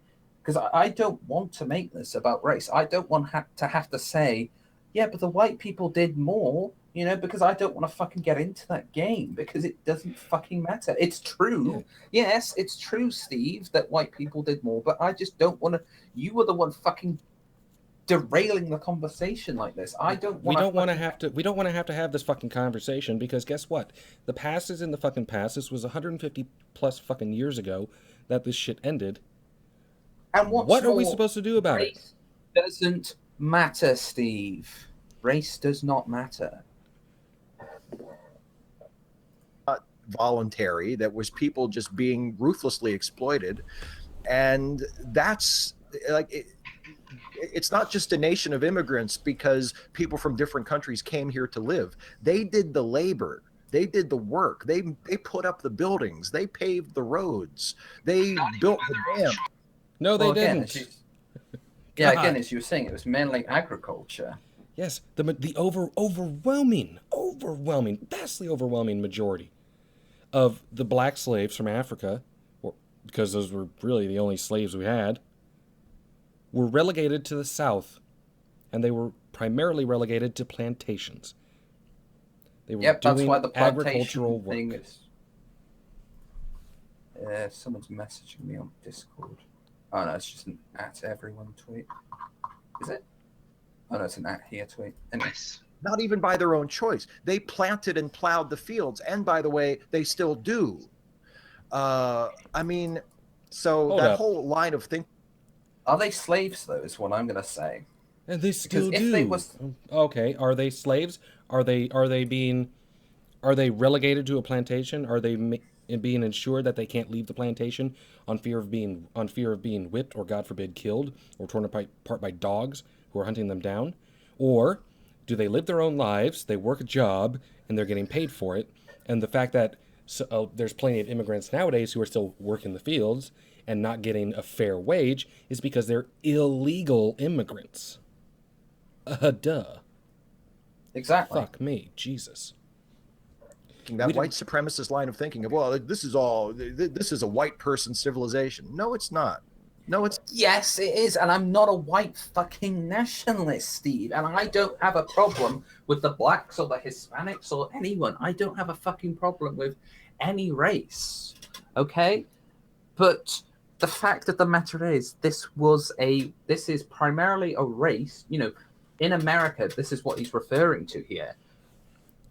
A: Because I don't want to make this about race. I don't want to have to say, yeah, but the white people did more, because I don't want to fucking get into that game, because it doesn't fucking matter. It's true. Yeah. Yes, it's true, Steve, that white people did more, but I just don't want to. You were the one fucking derailing the conversation like this. We don't want to have to have this fucking conversation, because guess what? The past is in the fucking past. This was 150 plus fucking years ago that this shit ended. And
B: what are we supposed to do about it?
A: Race doesn't matter, Steve. Race does not matter.
C: Voluntary, that was people just being ruthlessly exploited, and that's like it's not just a nation of immigrants because people from different countries came here to live. They did the labor. They did the work. They put up the buildings. They paved the roads. They built the dam.
B: No, they
A: again,
B: didn't.
A: again, as you were saying, it was mainly agriculture.
B: Yes, the overwhelming, vastly overwhelming majority of the black slaves from Africa, because those were really the only slaves we had, were relegated to the south, and they were primarily relegated to plantations. They were
A: Yep, that's
B: doing
A: why the
B: agricultural
A: plantation
B: work.
A: thing is. Someone's messaging me on Discord. Oh no, it's just an at everyone tweet. Is it? Oh no, it's an at here tweet. Anyway.
C: Not even by their own choice. They planted and plowed the fields, and by the way, they still do. I mean, so
B: Hold
C: that
B: up.
C: whole line of thinking.
A: Are they slaves though? Is what I'm gonna say.
B: And they still
A: Because if
B: do.
A: they was-
B: Okay, are they slaves? Are they relegated to a plantation? Are they being ensured that they can't leave the plantation on fear of being whipped or, God forbid, killed or torn apart by dogs who are hunting them down? Or do they live their own lives? They work a job and they're getting paid for it. And the fact that there's plenty of immigrants nowadays who are still working the fields and not getting a fair wage is because they're illegal immigrants. Duh.
A: Exactly.
B: Fuck me, Jesus.
C: That white supremacist line of thinking of, well, this is a white person civilization. No, it's not. No, it's
A: Yes, it is, and I'm not a white fucking nationalist, Steve, and I don't have a problem with the blacks or the Hispanics or anyone. I don't have a fucking problem with any race, okay? But the fact of the matter is, this is primarily a race, in America, this is what he's referring to here.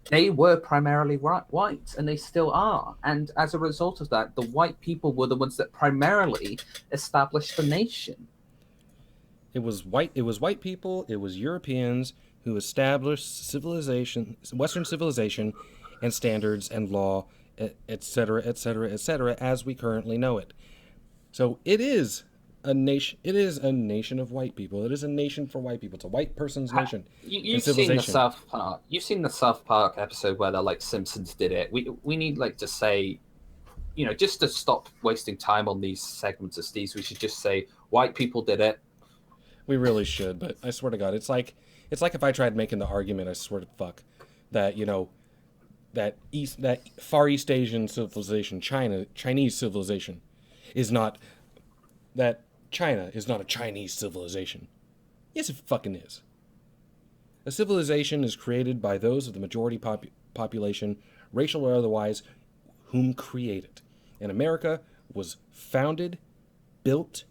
A: They were primarily white, and they still are. And as a result of that, the white people were the ones that primarily established the nation.
B: It was white people, it was Europeans who established civilization, Western civilization, and standards and law, etc., etc., etc., as we currently know it. So it is a nation. It is a nation of white people. It is a nation for white people. It's a white person's nation.
A: You've seen the South Park. You've seen the South Park episode where they're like Simpsons did it. We need to say, just to stop wasting time on these segments of Steve's, we should just say white people did it.
B: We really should, but I swear to God, it's like if I tried making the argument, I swear to fuck, that that Far East Asian civilization, Chinese civilization, is not that. China is not a Chinese civilization. Yes, it fucking is. A civilization is created by those of the majority population, racial or otherwise, whom create it. And America was founded, built,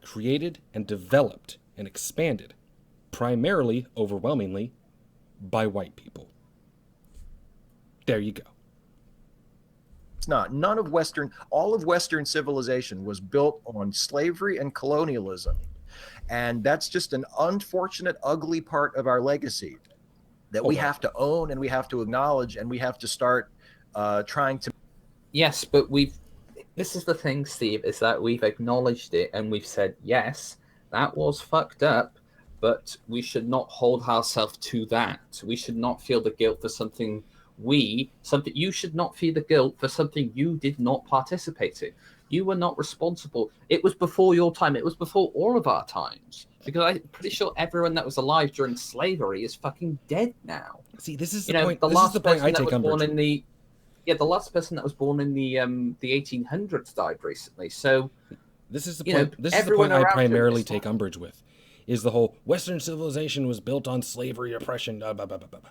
B: created, and developed and expanded, primarily, overwhelmingly, by white people. There you go.
C: not. All of Western civilization was built on slavery and colonialism. And that's just an unfortunate, ugly part of our legacy that we have to own and we have to acknowledge, and we have to start trying to.
A: Yes, but this is the thing, Steve, is that we've acknowledged it and we've said, yes, that was fucked up, but we should not hold ourselves to that. We should not feel the guilt for something you should not feel the guilt for something you did not participate in. You were not responsible. It was before your time. It was before all of our times. Because I'm pretty sure everyone that was alive during slavery is fucking dead now.
B: See, this is the point. This is the point I take umbrage with.
A: The last person that was born in the 1800s died recently. So
B: this is the point. This is the point I primarily take umbrage with, is the whole Western civilization was built on slavery, oppression. Blah, blah, blah, blah, blah.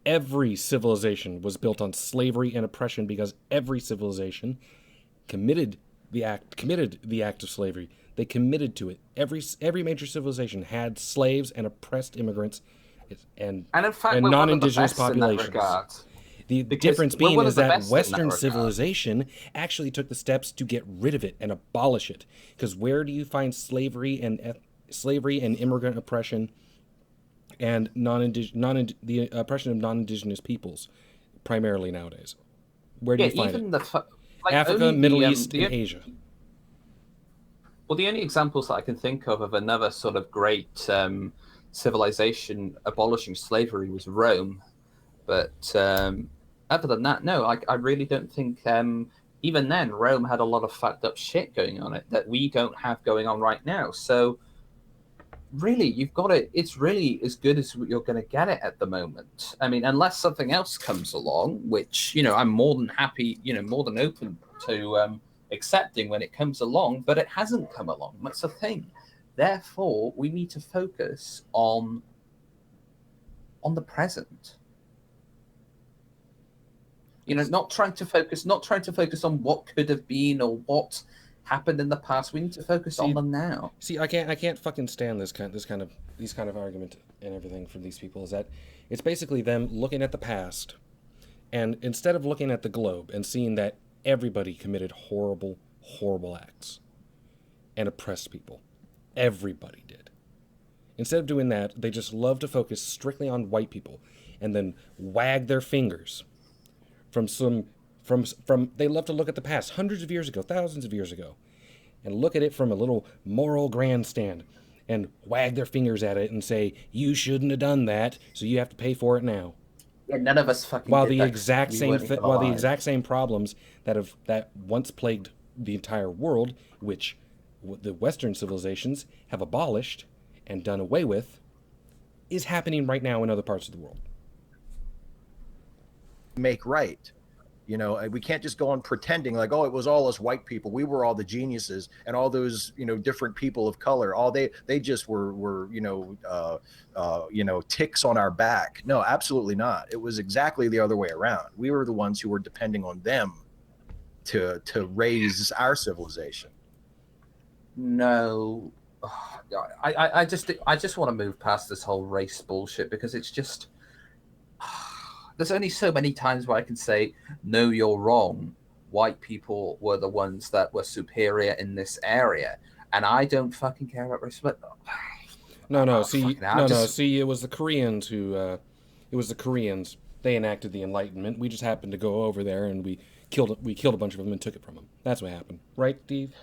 B: Every civilization was built on slavery and oppression because every civilization committed the act of slavery. They committed to it. Every major civilization had slaves and oppressed immigrants and
A: in fact,
B: non-indigenous populations. The difference being is that Western civilization actually took the steps to get rid of it and abolish it. Because where do you find slavery and immigrant oppression and the oppression of non-indigenous peoples primarily nowadays? Where do you find it? Africa, Middle East, and Asia.
A: Well, the only examples that I can think of another sort of great civilization abolishing slavery was Rome. But other than that, no, I really don't think. Even then, Rome had a lot of fucked up shit going on it that we don't have going on right now. So really, you've got it. It's really as good as you're going to get it at the moment. I mean, unless something else comes along, which I'm more than happy, more than open to accepting when it comes along. But it hasn't come along. That's the thing. Therefore, we need to focus on the present. Not trying to focus on what could have been or what happened in the past. We need to focus on the now.
B: See, I can't fucking stand these kind of argument and everything from these people. Is that it's basically them looking at the past, and instead of looking at the globe and seeing that everybody committed horrible, horrible acts and oppressed people, everybody did. Instead of doing that, they just love to focus strictly on white people, and then wag their fingers. They love to look at the past, hundreds of years ago, thousands of years ago, and look at it from a little moral grandstand and wag their fingers at it and say, you shouldn't have done that, so you have to pay for it now.
A: Yeah, none of us fucking
B: while
A: did
B: the
A: that.
B: exact same while the exact same problems that once plagued the entire world, which the Western civilizations have abolished and done away with, is happening right now in other parts of the world.
C: Make right. We can't just go on pretending like, oh, it was all us white people. We were all the geniuses, and all those, different people of color. All they just were ticks on our back. No, absolutely not. It was exactly the other way around. We were the ones who were depending on them to raise our civilization.
A: No, I just want to move past this whole race bullshit, because it's just. There's only so many times where I can say, no, you're wrong. White people were the ones that were superior in this area. And I don't fucking care about race. But
B: See, it was the Koreans They enacted the Enlightenment. We just happened to go over there and we killed a bunch of them and took it from them. That's what happened. Right, Steve?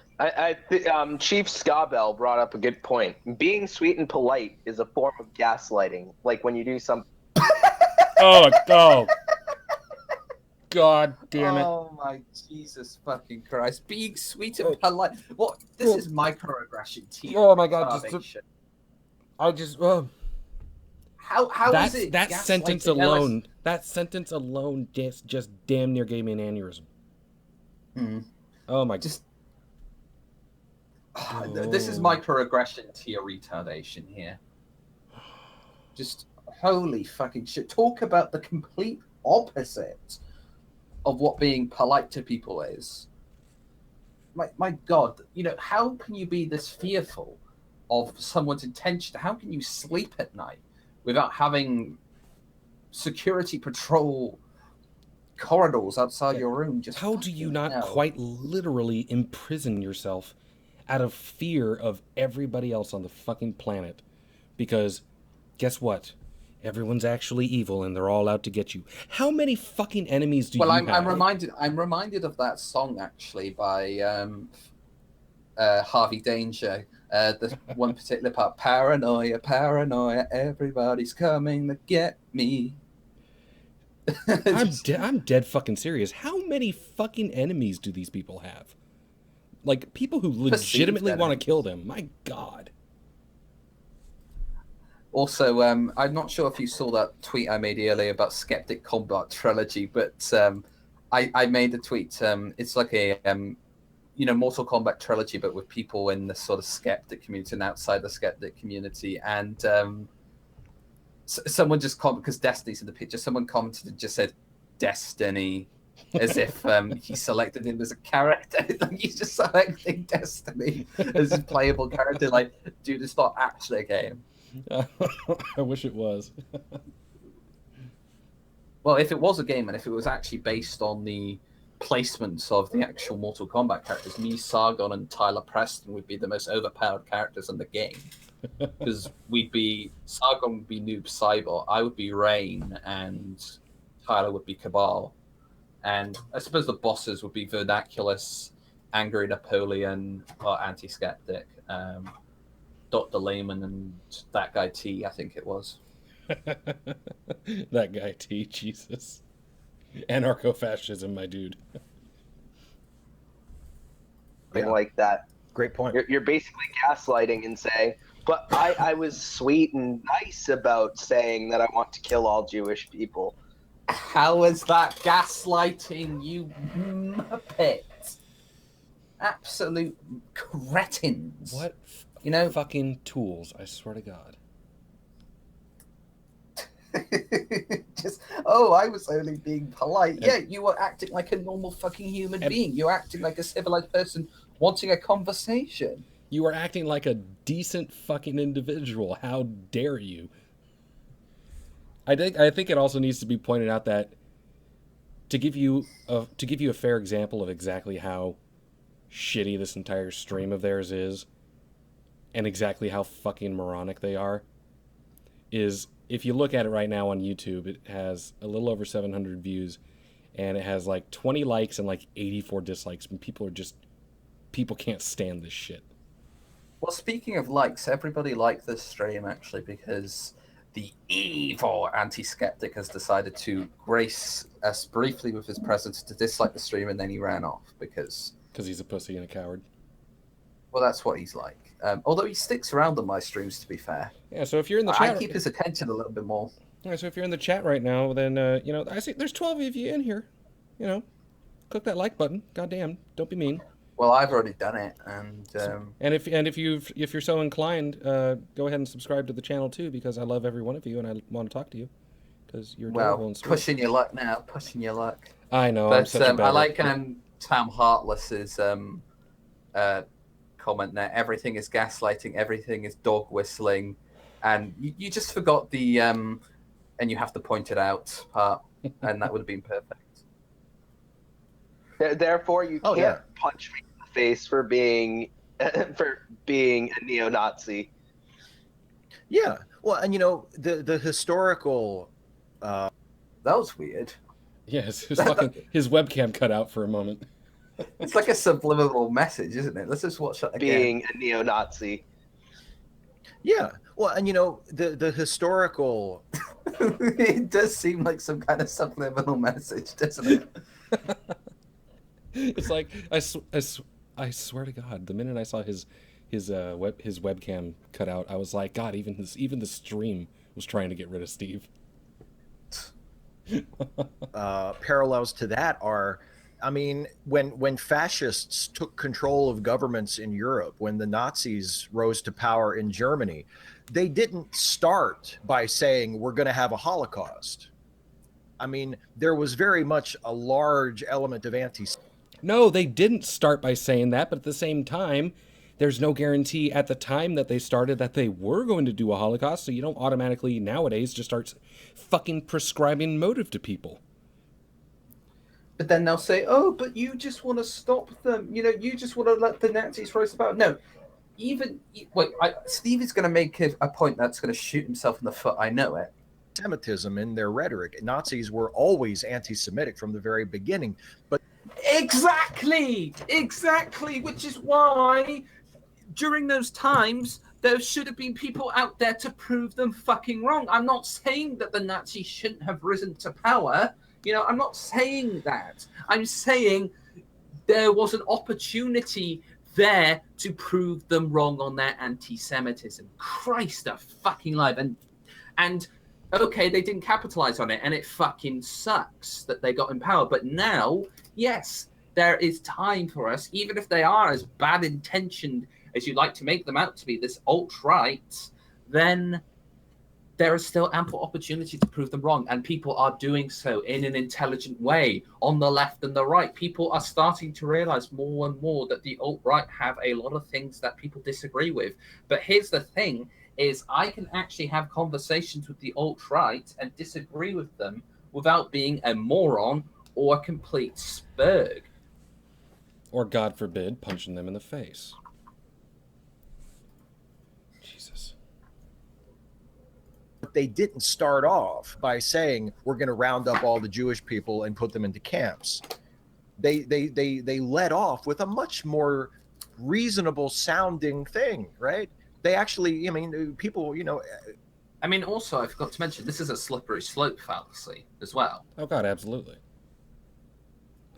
D: Chief Scabell brought up a good point. Being sweet and polite is a form of gaslighting. Like when you do something.
B: Oh, God damn it.
A: Oh my Jesus fucking Christ. Being sweet and polite. What? This is microaggression to you.
B: Oh my God.
A: How is it?
B: That sentence alone. That sentence alone just damn near gave me an aneurysm. Oh my.
A: This is microaggression to your retardation here. Just holy fucking shit. Talk about the complete opposite of what being polite to people is. My God, how can you be this fearful of someone's intention? How can you sleep at night without having security patrol corridors outside your room?
B: How do you not quite literally imprison yourself out of fear of everybody else on the fucking planet? Because guess what? Everyone's actually evil and they're all out to get you. How many fucking enemies do you have?
A: I'm reminded of that song actually by Harvey Danger. The one particular part, paranoia, paranoia, everybody's coming to get me.
B: I'm dead fucking serious. How many fucking enemies do these people have? Like, people who legitimately want to kill them. My God.
A: Also, I'm not sure if you saw that tweet I made earlier about Skeptic Combat Trilogy, but I made a tweet. It's like a Mortal Kombat Trilogy, but with people in the sort of skeptic community and outside the skeptic community. And someone just commented, because Destiny's in the picture, someone commented and just said, Destiny, as if he selected him as a character. Like, he's just selecting Destiny as a playable character. Like, dude, it's not actually a game.
B: I wish it was.
A: Well, if it was a game and if it was actually based on the placements of the actual Mortal Kombat characters, me, Sargon, and Tyler Preston would be the most overpowered characters in the game. Because Sargon would be Noob Saibot, I would be Rain, and Tyler would be Cabal. And I suppose the bosses would be Vernaculus, Angry Napoleon, or Anti-Skeptic. Dr. Layman and that guy T, I think it was.
B: That guy T, Jesus. Anarcho-fascism, my dude.
D: Something like that.
C: Great point.
D: You're basically gaslighting and saying, but I was sweet and nice about saying that I want to kill all Jewish people.
A: How is that gaslighting, you muppet? Absolute cretins.
B: What fucking tools, I swear to God.
A: Just, I was only being polite. Yeah, you were acting like a normal fucking human being. You're acting like a civilized person wanting a conversation.
B: You are acting like a decent fucking individual. How dare you? I think it also needs to be pointed out that to give you a fair example of exactly how shitty this entire stream of theirs is, and exactly how fucking moronic they are, is if you look at it right now on YouTube, it has a little over 700 views, and it has like 20 likes and like 84 dislikes, and people can't stand this shit.
A: Well, speaking of likes, everybody liked this stream actually because the evil anti-skeptic has decided to grace us briefly with his presence to dislike the stream, and then he ran off because
B: he's a pussy and a coward.
A: Well, that's what he's like. Although he sticks around on my streams, to be fair.
B: Yeah, so if you're in the chat...
A: I keep his attention a little bit more.
B: Yeah, so if you're in the chat right now, then, I see there's 12 of you in here. Click that like button. Goddamn, don't be mean.
A: Well, I've already done it, and
B: if you're so inclined, go ahead and subscribe to the channel too, because I love every one of you and I want to talk to you, because you're adorable and sweet.
A: Pushing your luck now, pushing your luck.
B: I know.
A: But
B: I'm such a bad
A: I like Tom Heartless's comment there. Everything is gaslighting. Everything is dog whistling, and you just forgot the and you have to point it out part, and that would have been perfect.
D: Therefore, you can't punch me in the face for being a neo-Nazi.
C: Yeah, well, and the historical.
A: That was weird.
B: Yeah, his webcam cut out for a moment.
A: It's like a subliminal message, isn't it? Let's just watch that again.
D: Being a neo-Nazi.
C: Yeah, well, and the historical.
A: It does seem like some kind of subliminal message, doesn't it?
B: It's like I swear to God, the minute I saw his webcam cut out, I was like, God, even the stream was trying to get rid of Steve.
C: Parallels to that are, I mean, when fascists took control of governments in Europe, when the Nazis rose to power in Germany, they didn't start by saying we're going to have a Holocaust. I mean, there was very much a large element of
B: No, they didn't start by saying that, but at the same time, there's no guarantee at the time that they started that they were going to do a Holocaust, so you don't automatically nowadays just start fucking prescribing motive to people.
A: But then they'll say, oh, but you just want to stop them. You just want to let the Nazis rise to power. No, Steve is going to make a point that's going to shoot himself in the foot. I know it.
C: Anti-Semitism in their rhetoric. Nazis were always anti-Semitic from the very beginning. But
A: Exactly, which is why during those times there should have been people out there to prove them fucking wrong. I'm not saying that the Nazis shouldn't have risen to power. I'm not saying that. I'm saying there was an opportunity there to prove them wrong on their anti-Semitism. Christ a fucking alive. And okay, they didn't capitalize on it, and it fucking sucks that they got in power. But now, yes, there is time for us, even if they are as bad intentioned as you like to make them out to be, this alt-right, then there is still ample opportunity to prove them wrong. And people are doing so in an intelligent way on the left and the right. People are starting to realize more and more that the alt-right have a lot of things that people disagree with. But here's the thing, is I can actually have conversations with the alt-right and disagree with them without being a moron or a complete spurg.
B: Or, God forbid, punching them in the face. Jesus.
C: But they didn't start off by saying, we're going to round up all the Jewish people and put them into camps. They led off with a much more reasonable sounding thing, right? They actually, people,
A: I mean, also, I forgot to mention, this is a slippery slope fallacy as well.
B: Oh, God, absolutely.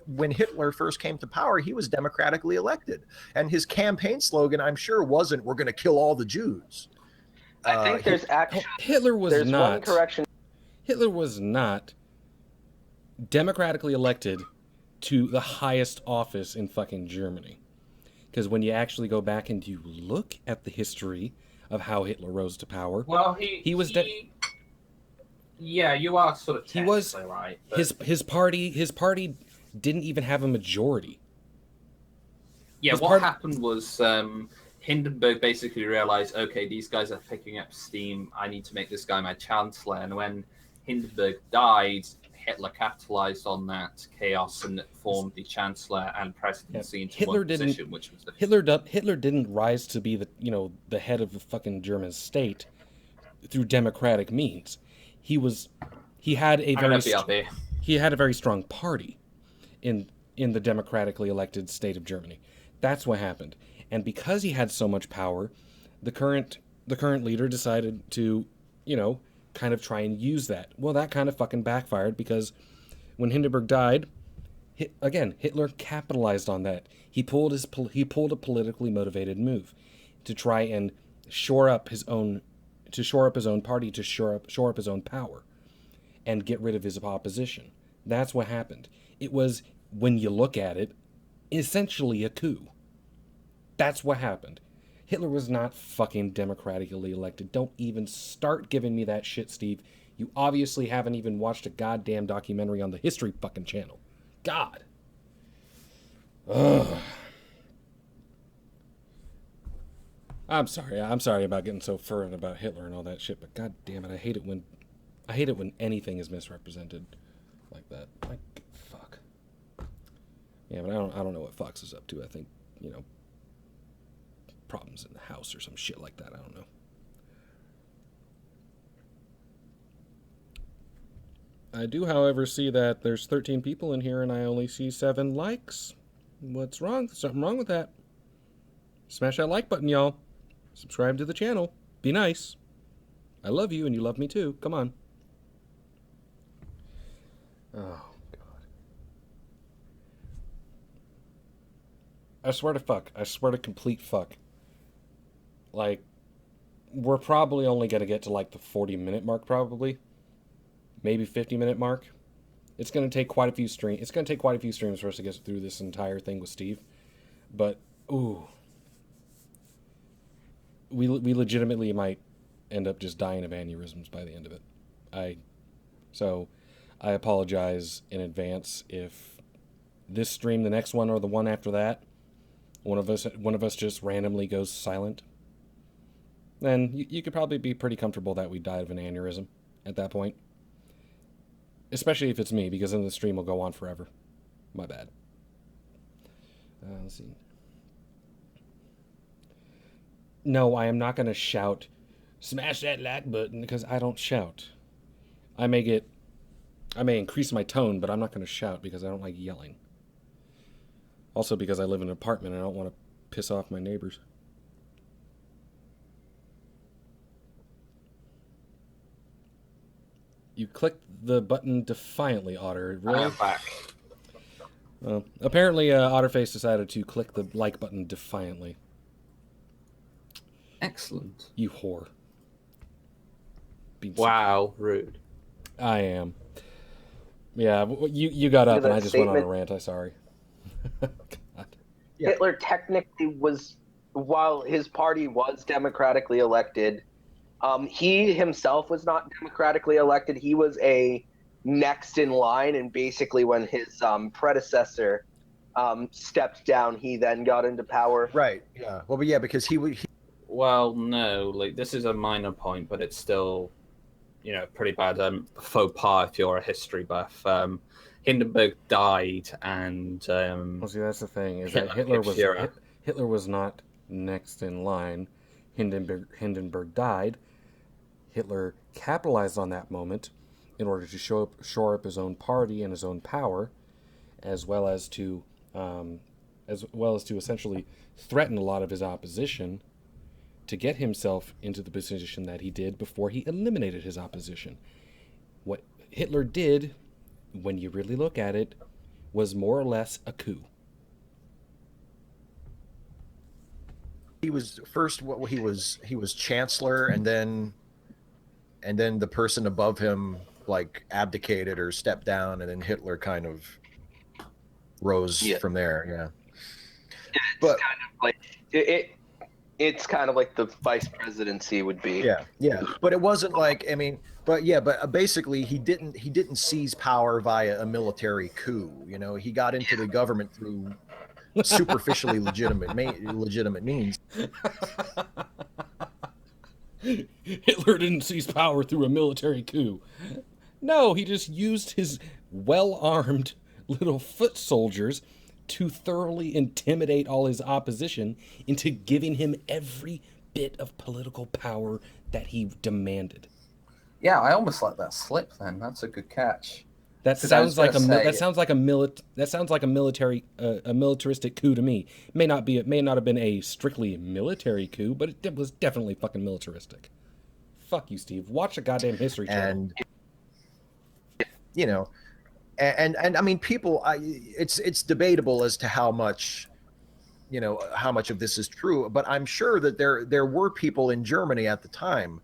C: when Hitler first came to power, he was democratically elected, and his campaign slogan, I'm sure, wasn't "We're going to kill all the Jews."
D: I think there's actually
B: Hitler was
D: there's
B: not.
D: one correction.
B: Hitler was not democratically elected to the highest office in fucking Germany. Because when you actually go back and you look at the history of how Hitler rose to power,
E: Well, yeah, you are sort of technically right. But...
B: His party didn't even have a majority.
A: Yeah, what happened was Hindenburg basically realized, okay, these guys are picking up steam. I need to make this guy my chancellor. And when Hindenburg died, Hitler capitalized on that chaos and formed the chancellor and presidency into one position, which was
B: Hitler didn't rise to be the head of the fucking German state through democratic means. He had a very strong party in the democratically elected state of Germany. That's what happened. And because he had so much power, the current leader decided to, kind of try and use that. Well, that kind of fucking backfired, because when Hindenburg died, Hitler capitalized on that. He pulled a politically motivated move to try and shore up his own party, to shore up his own power, and get rid of his opposition. That's what happened. It was, when you look at it, essentially a coup. That's what happened. Hitler was not fucking democratically elected. Don't even start giving me that shit, Steve. You obviously haven't even watched a goddamn documentary on the History fucking Channel. God. Ugh. I'm sorry about getting so fervent about Hitler and all that shit, but god damn it, I hate it when anything is misrepresented like that. Like, fuck. Yeah, but I don't know what Fox is up to. I think, problems in the house or some shit like that. I don't know. I do, however, see that there's 13 people in here and I only see 7 likes. What's wrong? There's something wrong with that. Smash that like button, y'all. Subscribe to the channel. Be nice. I love you and you love me too. Come on. Oh, God. I swear to fuck. I swear to complete fuck. Like, we're probably only going to get to like the 40-minute mark, probably. Maybe 50-minute mark. It's going to take quite a few streams. It's going to take quite a few streams for us to get through this entire thing with Steve. But, ooh. We legitimately might end up just dying of aneurysms by the end of it. So I apologize in advance if this stream, the next one, or the one after that, one of us just randomly goes silent. Then you could probably be pretty comfortable that we died of an aneurysm at that point. Especially if it's me, because then the stream will go on forever. My bad. Let's see. No, I am not going to shout, smash that like button, because I don't shout. I may increase my tone, but I'm not going to shout because I don't like yelling. Also because I live in an apartment and I don't want to piss off my neighbors. You clicked the button defiantly, Otter. Really?
E: I'm back.
B: Apparently, Otterface decided to click the like button defiantly.
A: Excellent.
B: You whore.
A: Wow, rude.
B: I am. Yeah, you got up and I just went on a rant. I'm sorry. God.
C: Yeah.
D: Hitler technically was, while his party was democratically elected, he himself was not democratically elected. He was a next in line, and basically when his predecessor stepped down, he then got into power.
C: Right. Yeah. Well, but yeah, because he
A: Well, no, like, this is a minor point, but it's still, pretty bad faux pas if you're a history buff. Hindenburg died, and
B: well, see, that's the thing, is that Hitler was not next in line. Hindenburg died. Hitler capitalized on that moment in order to shore up his own party and his own power, as well as to essentially threaten a lot of his opposition to get himself into the position that he did before he eliminated his opposition. What Hitler did, when you really look at it, was more or less a coup.
C: He was first. What he was chancellor, and then the person above him like abdicated or stepped down, and then Hitler kind of rose from there. Yeah.
D: But kind of like it's kind of like the vice presidency would be.
C: Yeah. But it wasn't like, I mean, but basically he didn't seize power via a military coup. You know, he got into the government through superficially legitimate means.
B: Hitler didn't seize power through a military coup. No, he just used his well-armed little foot soldiers to thoroughly intimidate all his opposition into giving him every bit of political power that he demanded.
A: Yeah, I almost let that slip then. That's a good catch.
B: That sounds like a militaristic coup to me. It may not have been a strictly military coup, but it was definitely fucking militaristic. Fuck you, Steve. Watch a goddamn History Channel.
C: And you know, and I mean, people, it's debatable as to how much of this is true, but I'm sure that there were people in Germany at the time,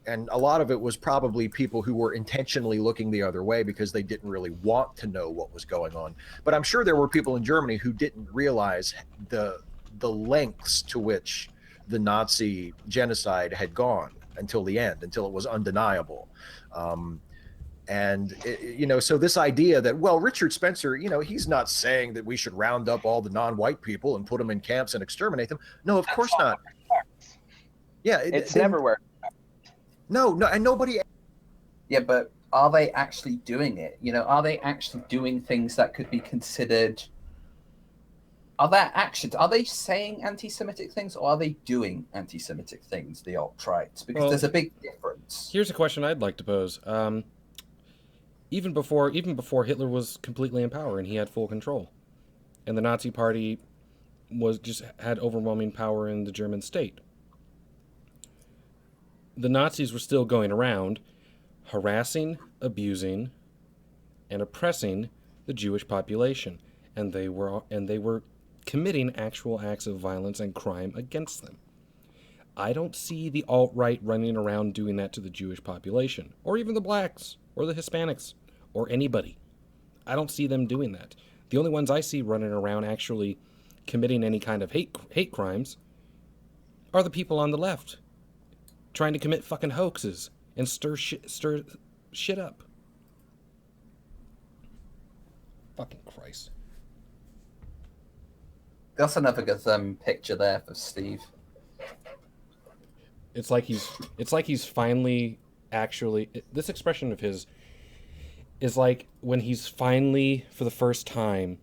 C: and a lot of it was probably people who were intentionally looking the other way because they didn't really want to know what was going on. But I'm sure there were people in Germany who didn't realize the lengths to which the Nazi genocide had gone until the end, until it was undeniable. And, so this idea that, well, Richard Spencer, he's not saying that we should round up all the non-white people and put them in camps and exterminate them. No, of course not. Yeah.
D: It's never worked.
C: No, and nobody.
A: Yeah, but are they actually doing it? Are they actually doing things that could be considered? Are there actions? Are they saying anti-Semitic things, or are they doing anti-Semitic things? The alt-rights, because there's a big difference.
B: Here's a question I'd like to pose. Even before Hitler was completely in power and he had full control, and the Nazi Party had overwhelming power in the German state, the Nazis were still going around harassing, abusing, and oppressing the Jewish population, and they were committing actual acts of violence and crime against them. I don't see the alt-right running around doing that to the Jewish population, or even the blacks, or the Hispanics, or anybody. I don't see them doing that. The only ones I see running around actually committing any kind of hate crimes are the people on the left, trying to commit fucking hoaxes and stir shit up. Fucking Christ.
A: That's another good picture there for Steve.
B: It's like he's finally actually. This expression of his is like when he's finally, for the first time,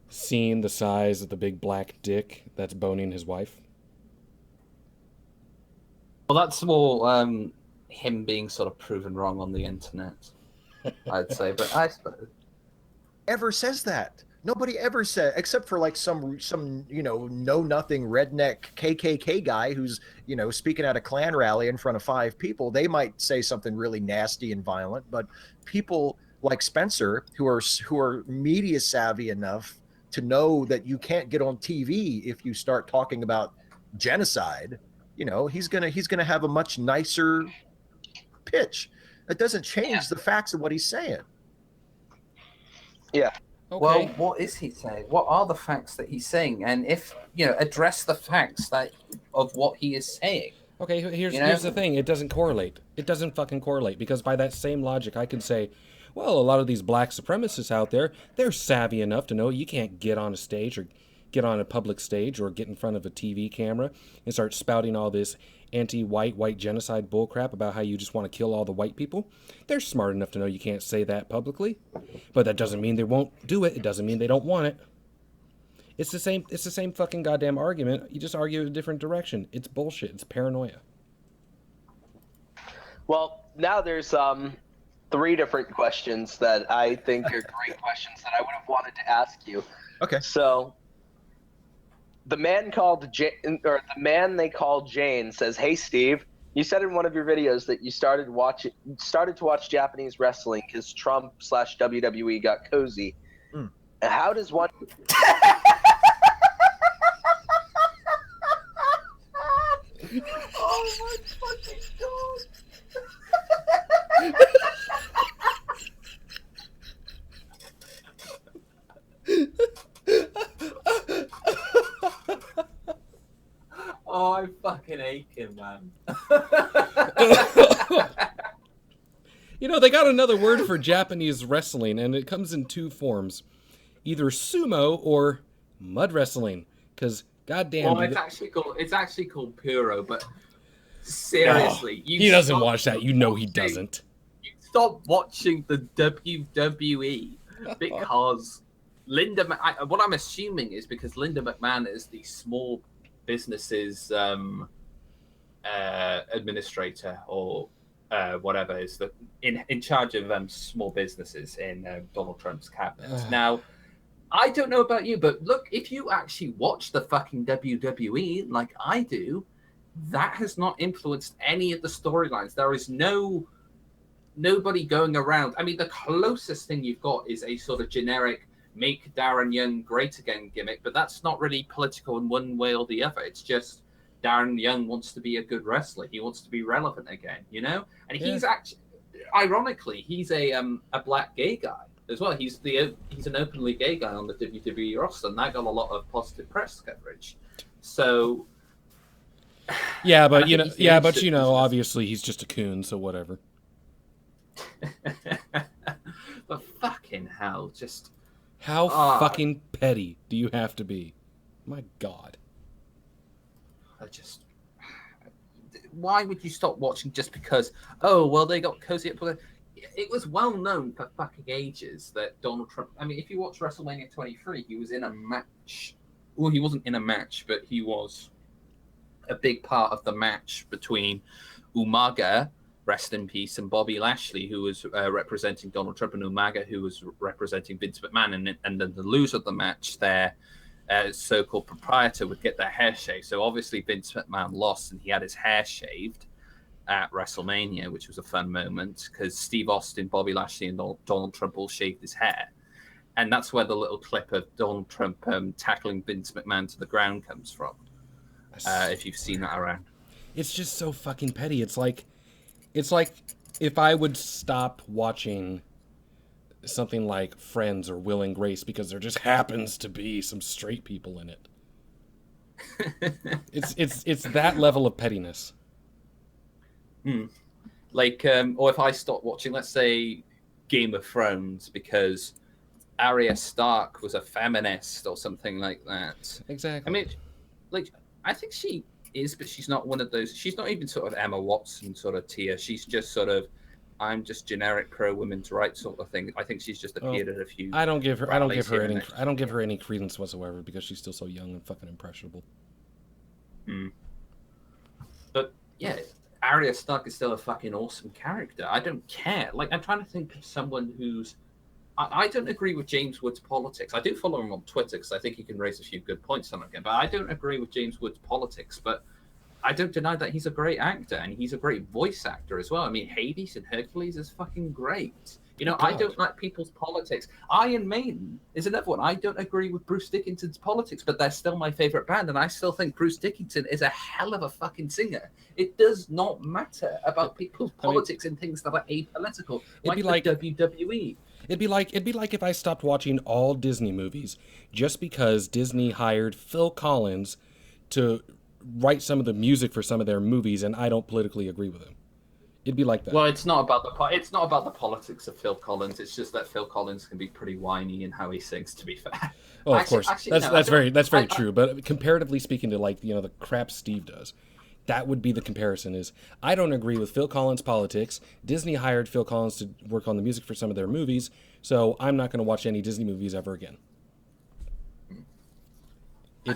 B: seen the size of the big black dick that's boning his wife.
A: Well, that's more him being sort of proven wrong on the internet, I'd say. But I suppose
C: ever says that. Nobody ever said, except for like some know nothing redneck KKK guy who's speaking at a Klan rally in front of 5 people. They might say something really nasty and violent, but people like Spencer who are media savvy enough to know that you can't get on TV if you start talking about genocide. He's gonna have a much nicer pitch. That doesn't change the facts of what he's saying.
D: Yeah.
B: Okay.
A: Well, what is he saying? What are the facts that he's saying? And if address the facts of what he is saying.
B: Okay, here's the thing. It doesn't correlate. It doesn't fucking correlate, because by that same logic, I could say, well, a lot of these black supremacists out there, they're savvy enough to know you can't get on a stage or get on a public stage or get in front of a TV camera and start spouting all this white genocide bullcrap about how you just want to kill all the white people. They're smart enough to know you can't say that publicly, but that doesn't mean they won't do it. It doesn't mean they don't want it. It's the same fucking goddamn argument. You just argue a different direction. It's bullshit. It's paranoia.
D: Well, now there's 3 different questions that I think are great questions that I would have wanted to ask you.
C: Okay.
D: So the man they call Jane says, "Hey Steve, you said in one of your videos that you started to watch Japanese wrestling because Trump/WWE got cozy. How does one?
A: Oh my fucking god! Oh, I'm fucking aching, man.
B: You know, they got another word for Japanese wrestling, and it comes in two forms. Either sumo or mud wrestling. Because, goddamn...
A: Well, it's actually called Puro, but seriously...
B: No, he doesn't watch that. You know he doesn't.
A: You stop watching the WWE because what I'm assuming is because Linda McMahon is the small businesses administrator or whatever is in charge of small businesses in Donald Trump's cabinet. Now, I don't know about you, but look, if you actually watch the fucking WWE like I do, that has not influenced any of the storylines. There is nobody going around. I mean, the closest thing you've got is a sort of generic make Darren Young great again gimmick, but that's not really political in one way or the other. It's just Darren Young wants to be a good wrestler. He wants to be relevant again, you know? And he's actually, ironically, he's a black gay guy as well. He's an openly gay guy on the WWE roster, and that got a lot of positive press coverage. So
B: yeah, but you know, obviously he's just a coon, so whatever.
A: But fucking hell, just
B: how fucking petty do you have to be? My God.
A: Why would you stop watching just because? Oh well, they got cozy up. It was well known for fucking ages that Donald Trump. I mean, if you watch WrestleMania 23, he was in a match. Well, he wasn't in a match, but he was a big part of the match between Umaga, rest in peace, and Bobby Lashley, who was representing Donald Trump, and Umaga, who was representing Vince McMahon. And then the loser of the match, their so-called proprietor, would get their hair shaved. So obviously Vince McMahon lost, and he had his hair shaved at WrestleMania, which was a fun moment because Steve Austin, Bobby Lashley, and Donald Trump all shaved his hair. And that's where the little clip of Donald Trump tackling Vince McMahon to the ground comes from. If you've seen that around.
B: It's just so fucking petty. It's like if I would stop watching something like Friends or Will and Grace because there just happens to be some straight people in it. It's that level of pettiness.
A: Like, or if I stop watching, let's say, Game of Thrones because Arya Stark was a feminist or something like that.
B: Exactly.
A: I mean, like, I think she is, but she's not one of those. She's not even sort of Emma Watson sort of tier. She's just sort of, I'm just generic pro women's rights sort of thing. I think she's just appeared at a few.
B: I don't give her any credence whatsoever because she's still so young and fucking impressionable.
A: But yeah, Arya Stark is still a fucking awesome character. I don't care. Like, I'm trying to think of someone who's. I don't agree with James Wood's politics. I do follow him on Twitter because I think he can raise a few good points on it again. But I don't agree with James Wood's politics. But I don't deny that he's a great actor and he's a great voice actor as well. I mean, Hades in Hercules is fucking great. You know, I don't like people's politics. Iron Maiden is another one. I don't agree with Bruce Dickinson's politics, but they're still my favorite band. And I still think Bruce Dickinson is a hell of a fucking singer. It does not matter about people's politics and things that are apolitical. It'd be like WWE.
B: It'd be like if I stopped watching all Disney movies just because Disney hired Phil Collins to write some of the music for some of their movies, and I don't politically agree with him. It'd be like that.
A: Well, it's not about the politics of Phil Collins. It's just that Phil Collins can be pretty whiny in how he sings. To be fair.
B: Oh, of course, that's very true. But comparatively speaking to the crap Steve does, that would be the comparison. Is I don't agree with Phil Collins' politics. Disney hired Phil Collins to work on the music for some of their movies, so I'm not going to watch any Disney movies ever again.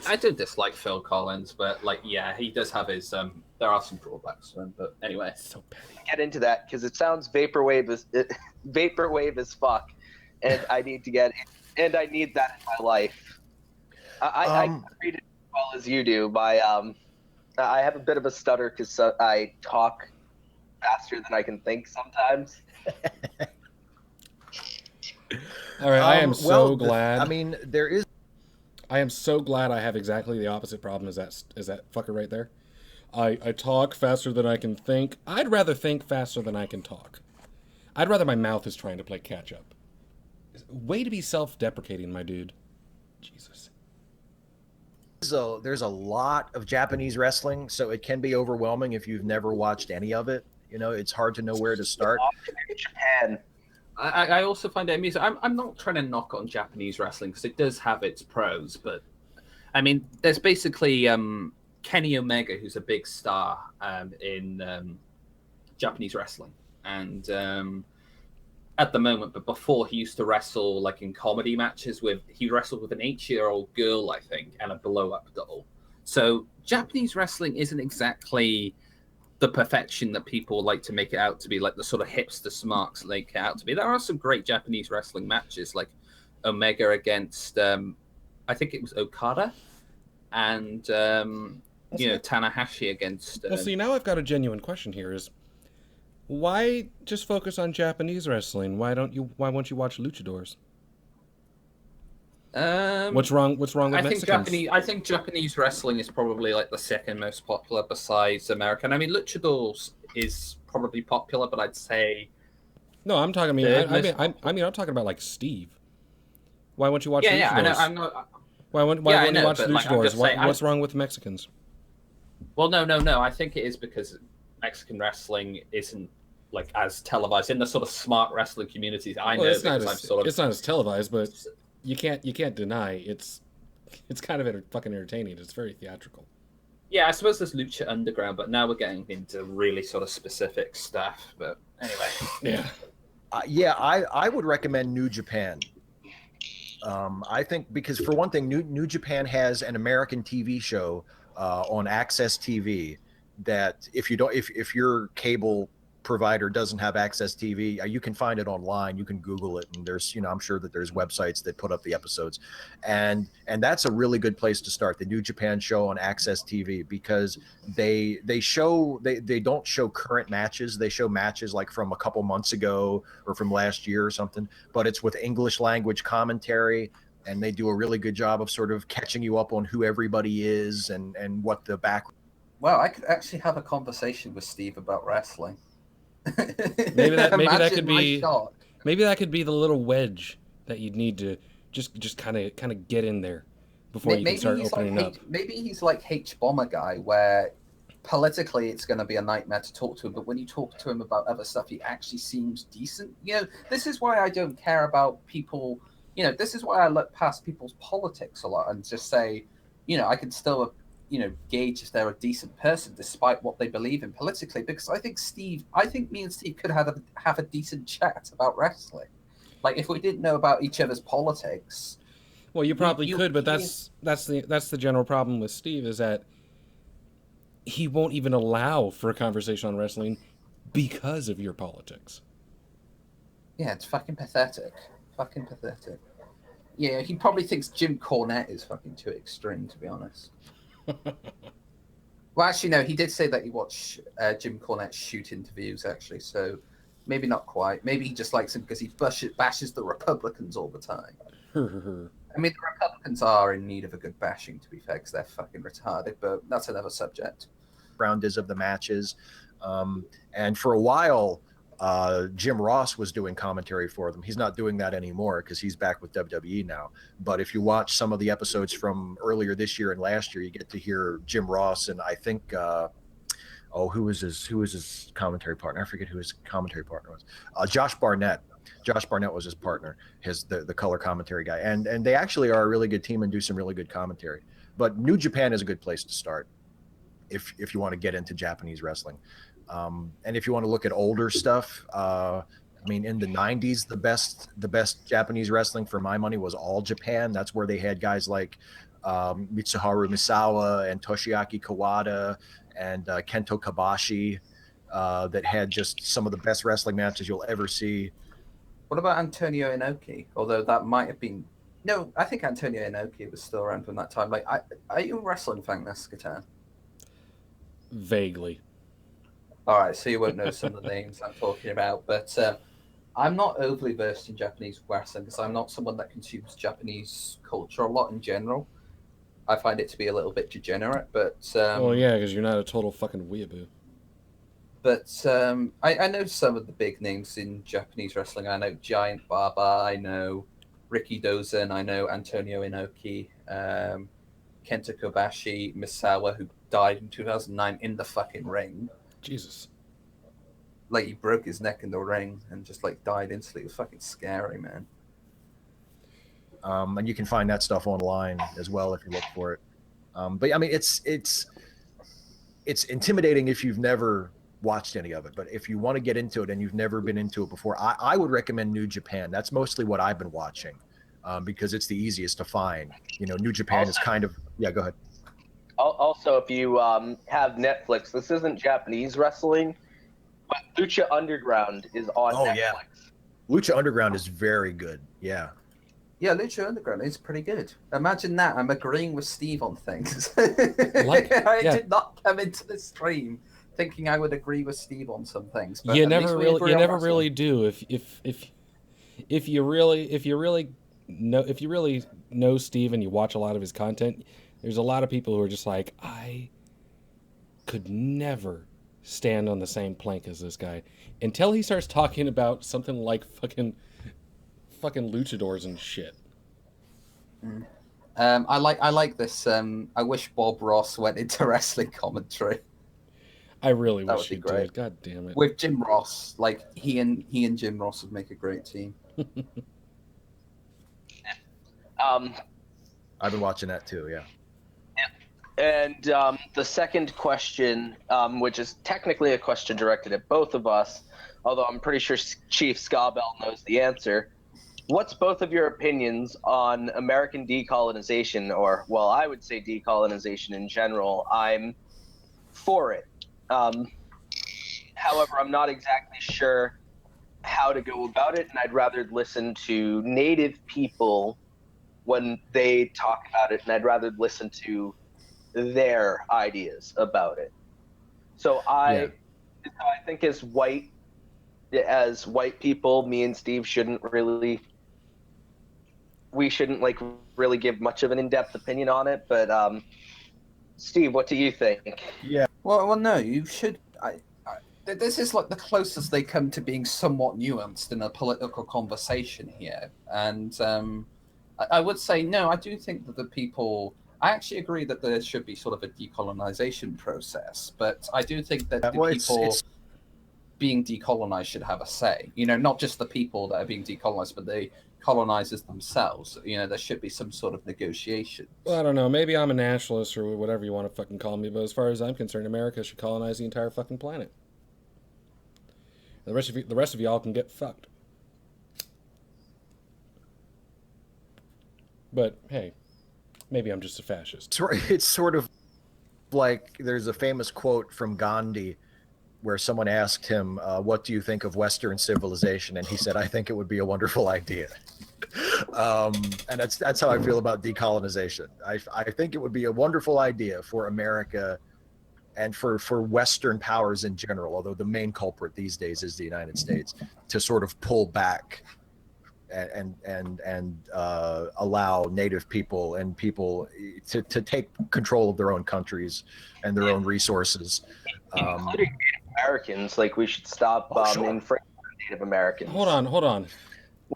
A: I do dislike Phil Collins, but he does have his. There are some drawbacks to him, but anyway.
B: So petty.
D: Get into that because it sounds vaporwave as fuck, and I need to get it, and I need that in my life. I read it as well as you do. I have a bit of a stutter because I talk faster than I can think sometimes.
B: All right, I am so glad.
C: I mean, there is.
B: I am so glad I have exactly the opposite problem as that fucker right there. I talk faster than I can think. I'd rather think faster than I can talk. I'd rather my mouth is trying to play catch up. Way to be self-deprecating, my dude. Jesus.
C: So there's a lot of Japanese wrestling, so it can be overwhelming if you've never watched any of it. You know, it's hard to know where to start.
D: Japan.
E: I also find it amusing. I'm not trying to knock on Japanese wrestling because it does have its pros, but I mean, there's basically Kenny Omega, who's a big star in Japanese wrestling, and at the moment, but before he used to wrestle like in comedy matches he wrestled with an 8-year-old girl, I think, and a blow-up doll. So Japanese wrestling isn't exactly the perfection that people like to make it out to be, like the sort of hipster smarks make it out to be. There are some great Japanese wrestling matches, like Omega against I think it was Okada, and Tanahashi against.
B: Well, see, now I've got a genuine question here: is why just focus on Japanese wrestling? Why won't you watch luchadors? What's wrong with Mexicans?
E: I think Japanese wrestling is probably like the second most popular besides American. I mean, luchadors is probably popular, but I'd say
B: no. I'm talking. I'm talking about like Steve. Why won't you watch luchadors?
E: I know. I'm not.
B: Why won't you watch luchadors? What's wrong with Mexicans?
E: Well, no. I think it is because Mexican wrestling isn't like as televised in the sort of smart wrestling communities.
B: It's not as televised, but you can't deny it's kind of fucking entertaining. It's very theatrical.
E: Yeah, I suppose there's Lucha Underground, but now we're getting into really sort of specific stuff. But anyway,
C: I would recommend New Japan. I think because for one thing, New Japan has an American TV show on Access TV that if your cable provider doesn't have Access TV, you can find it online. You can Google it, and there's I'm sure that there's websites that put up the episodes, and that's a really good place to start. The New Japan show on Access TV, because they don't show current matches. They show matches like from a couple months ago or from last year or something, but it's with English language commentary. And they do a really good job of sort of catching you up on who everybody is and what the back.
A: Well, I could actually have a conversation with Steve about wrestling.
B: Maybe that could be the little wedge that you'd need to just kind of get in there before you can start opening up.
A: Maybe he's like H-Bomber guy, where politically it's going to be a nightmare to talk to him, but when you talk to him about other stuff, he actually seems decent. This is why I don't care about people. This is why I look past people's politics a lot and just say, I can still gauge if they're a decent person despite what they believe in politically, because I think me and Steve could have a decent chat about wrestling. Like if we didn't know about each other's politics.
B: Well, you probably could, but that's the general problem with Steve, is that he won't even allow for a conversation on wrestling because of your politics.
A: Yeah, it's fucking pathetic. Fucking pathetic. Yeah, he probably thinks Jim Cornette is fucking too extreme, to be honest. Well, actually, no, he did say that he watched Jim Cornette's shoot interviews, actually, so maybe not quite. Maybe he just likes him because he bashes the Republicans all the time. I mean, the Republicans are in need of a good bashing, to be fair, because they're fucking retarded, but that's another subject.
C: Round is of the matches. And for a while, Jim Ross was doing commentary for them. He's not doing that anymore because he's back with WWE now. But if you watch some of the episodes from earlier this year and last year, you get to hear Jim Ross and I think who was his commentary partner? I forget who his commentary partner was. Josh Barnett. Josh Barnett was his partner, the color commentary guy. And they actually are a really good team and do some really good commentary. But New Japan is a good place to start if you want to get into Japanese wrestling. And if you want to look at older stuff, I mean, in the 90s, the best Japanese wrestling for my money was All Japan. That's where they had guys like Mitsuharu Misawa and Toshiaki Kawada and Kento Kobashi that had just some of the best wrestling matches you'll ever see.
A: What about Antonio Inoki? Although that might have been... No, I think Antonio Inoki was still around from that time. Like, are you a wrestling fan, Nescatan?
B: Vaguely.
A: All right, so you won't know some of the names I'm talking about, but I'm not overly versed in Japanese wrestling because I'm not someone that consumes Japanese culture a lot in general. I find it to be a little bit degenerate, but
B: Well, yeah, because you're not a total fucking weeaboo.
A: I know some of the big names in Japanese wrestling. I know Giant Baba, I know Ricky Dozen, I know Antonio Inoki, Kenta Kobashi, Misawa, who died in 2009 in the fucking ring.
B: Jesus.
A: Like, he broke his neck in the ring and just, like, died instantly. It was fucking scary, man.
C: And you can find that stuff online as well if you look for it. But I mean, it's intimidating if you've never watched any of it. But if you want to get into it and you've never been into it before, I would recommend New Japan. That's mostly what I've been watching because it's the easiest to find. You know, New Japan is kind of go ahead.
D: Also, if you have Netflix, this isn't Japanese wrestling, but Lucha Underground is on Netflix.
C: Yeah. Lucha Underground is very good. Yeah.
A: Yeah, Lucha Underground is pretty good. Imagine that. I'm agreeing with Steve on things. I did not come into the stream thinking I would agree with Steve on some things. But
B: You never really do. If you really know Steve and you watch a lot of his content, there's a lot of people who are just like, I could never stand on the same plank as this guy until he starts talking about something like fucking luchadors and shit.
A: I like this. I wish Bob Ross went into wrestling commentary.
B: I really
A: That
B: wish
A: would be
B: he'd
A: great.
B: do it. God damn it.
A: With Jim Ross, like he and Jim Ross would make a great team.
C: I've been watching that too. Yeah.
D: And the second question, which is technically a question directed at both of us, although I'm pretty sure Chief Scabell knows the answer. What's both of your opinions on American decolonization, or, well, I would say decolonization in general? I'm for it. However, I'm not exactly sure how to go about it, and I'd rather listen to native people when they talk about it, and I'd rather listen to their ideas about it. So I think as white people, me and Steve shouldn't really give much of an in-depth opinion on it. But Steve, what do you think?
C: Yeah.
A: Well, no, you should. This is like the closest they come to being somewhat nuanced in a political conversation here, and I would say no. I do think that the people. I actually agree that there should be sort of a decolonization process, but I do think that the people being decolonized should have a say. You know, not just the people that are being decolonized, but the colonizers themselves. You know, there should be some sort of negotiation.
B: Well, I don't know. Maybe I'm a nationalist or whatever you want to fucking call me, but as far as I'm concerned, America should colonize the entire fucking planet. The rest of y'all can get fucked. But hey, maybe I'm just a fascist.
C: It's sort of like there's a famous quote from Gandhi where someone asked him, what do you think of Western civilization? And he said, I think it would be a wonderful idea. And that's how I feel about decolonization. I think it would be a wonderful idea for America and for Western powers in general, although the main culprit these days is the United States, to sort of pull back and allow native people and people to take control of their own countries and their own resources.
D: Including Native Americans, like we should stop infringing Native Americans.
B: Hold on.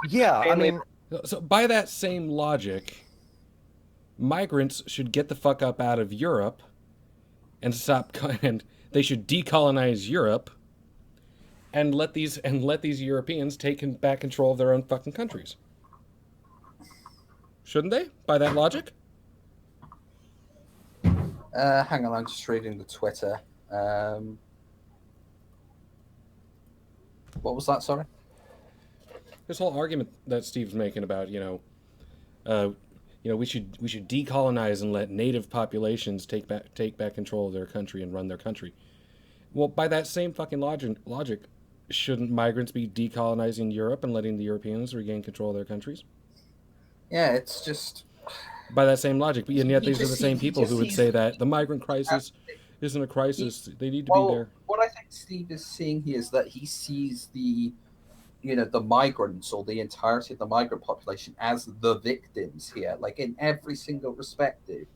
C: Yeah, I mean,
B: so by that same logic, migrants should get the fuck up out of Europe and and they should decolonize Europe and let these Europeans take back control of their own fucking countries. Shouldn't they? By that logic?
A: Hang on, I'm just reading the Twitter. What was that? Sorry.
B: This whole argument that Steve's making about we should decolonize and let native populations take back control of their country and run their country. Well, by that same fucking logic, shouldn't migrants be decolonizing Europe and letting the Europeans regain control of their countries?
A: Yeah, it's just
B: by that same logic, and yet these are the same people who would say that the migrant crisis isn't a crisis. They need to be there.
A: What I think Steve is seeing here is that he sees the the migrants or the entirety of the migrant population as the victims here. Like in every single perspective,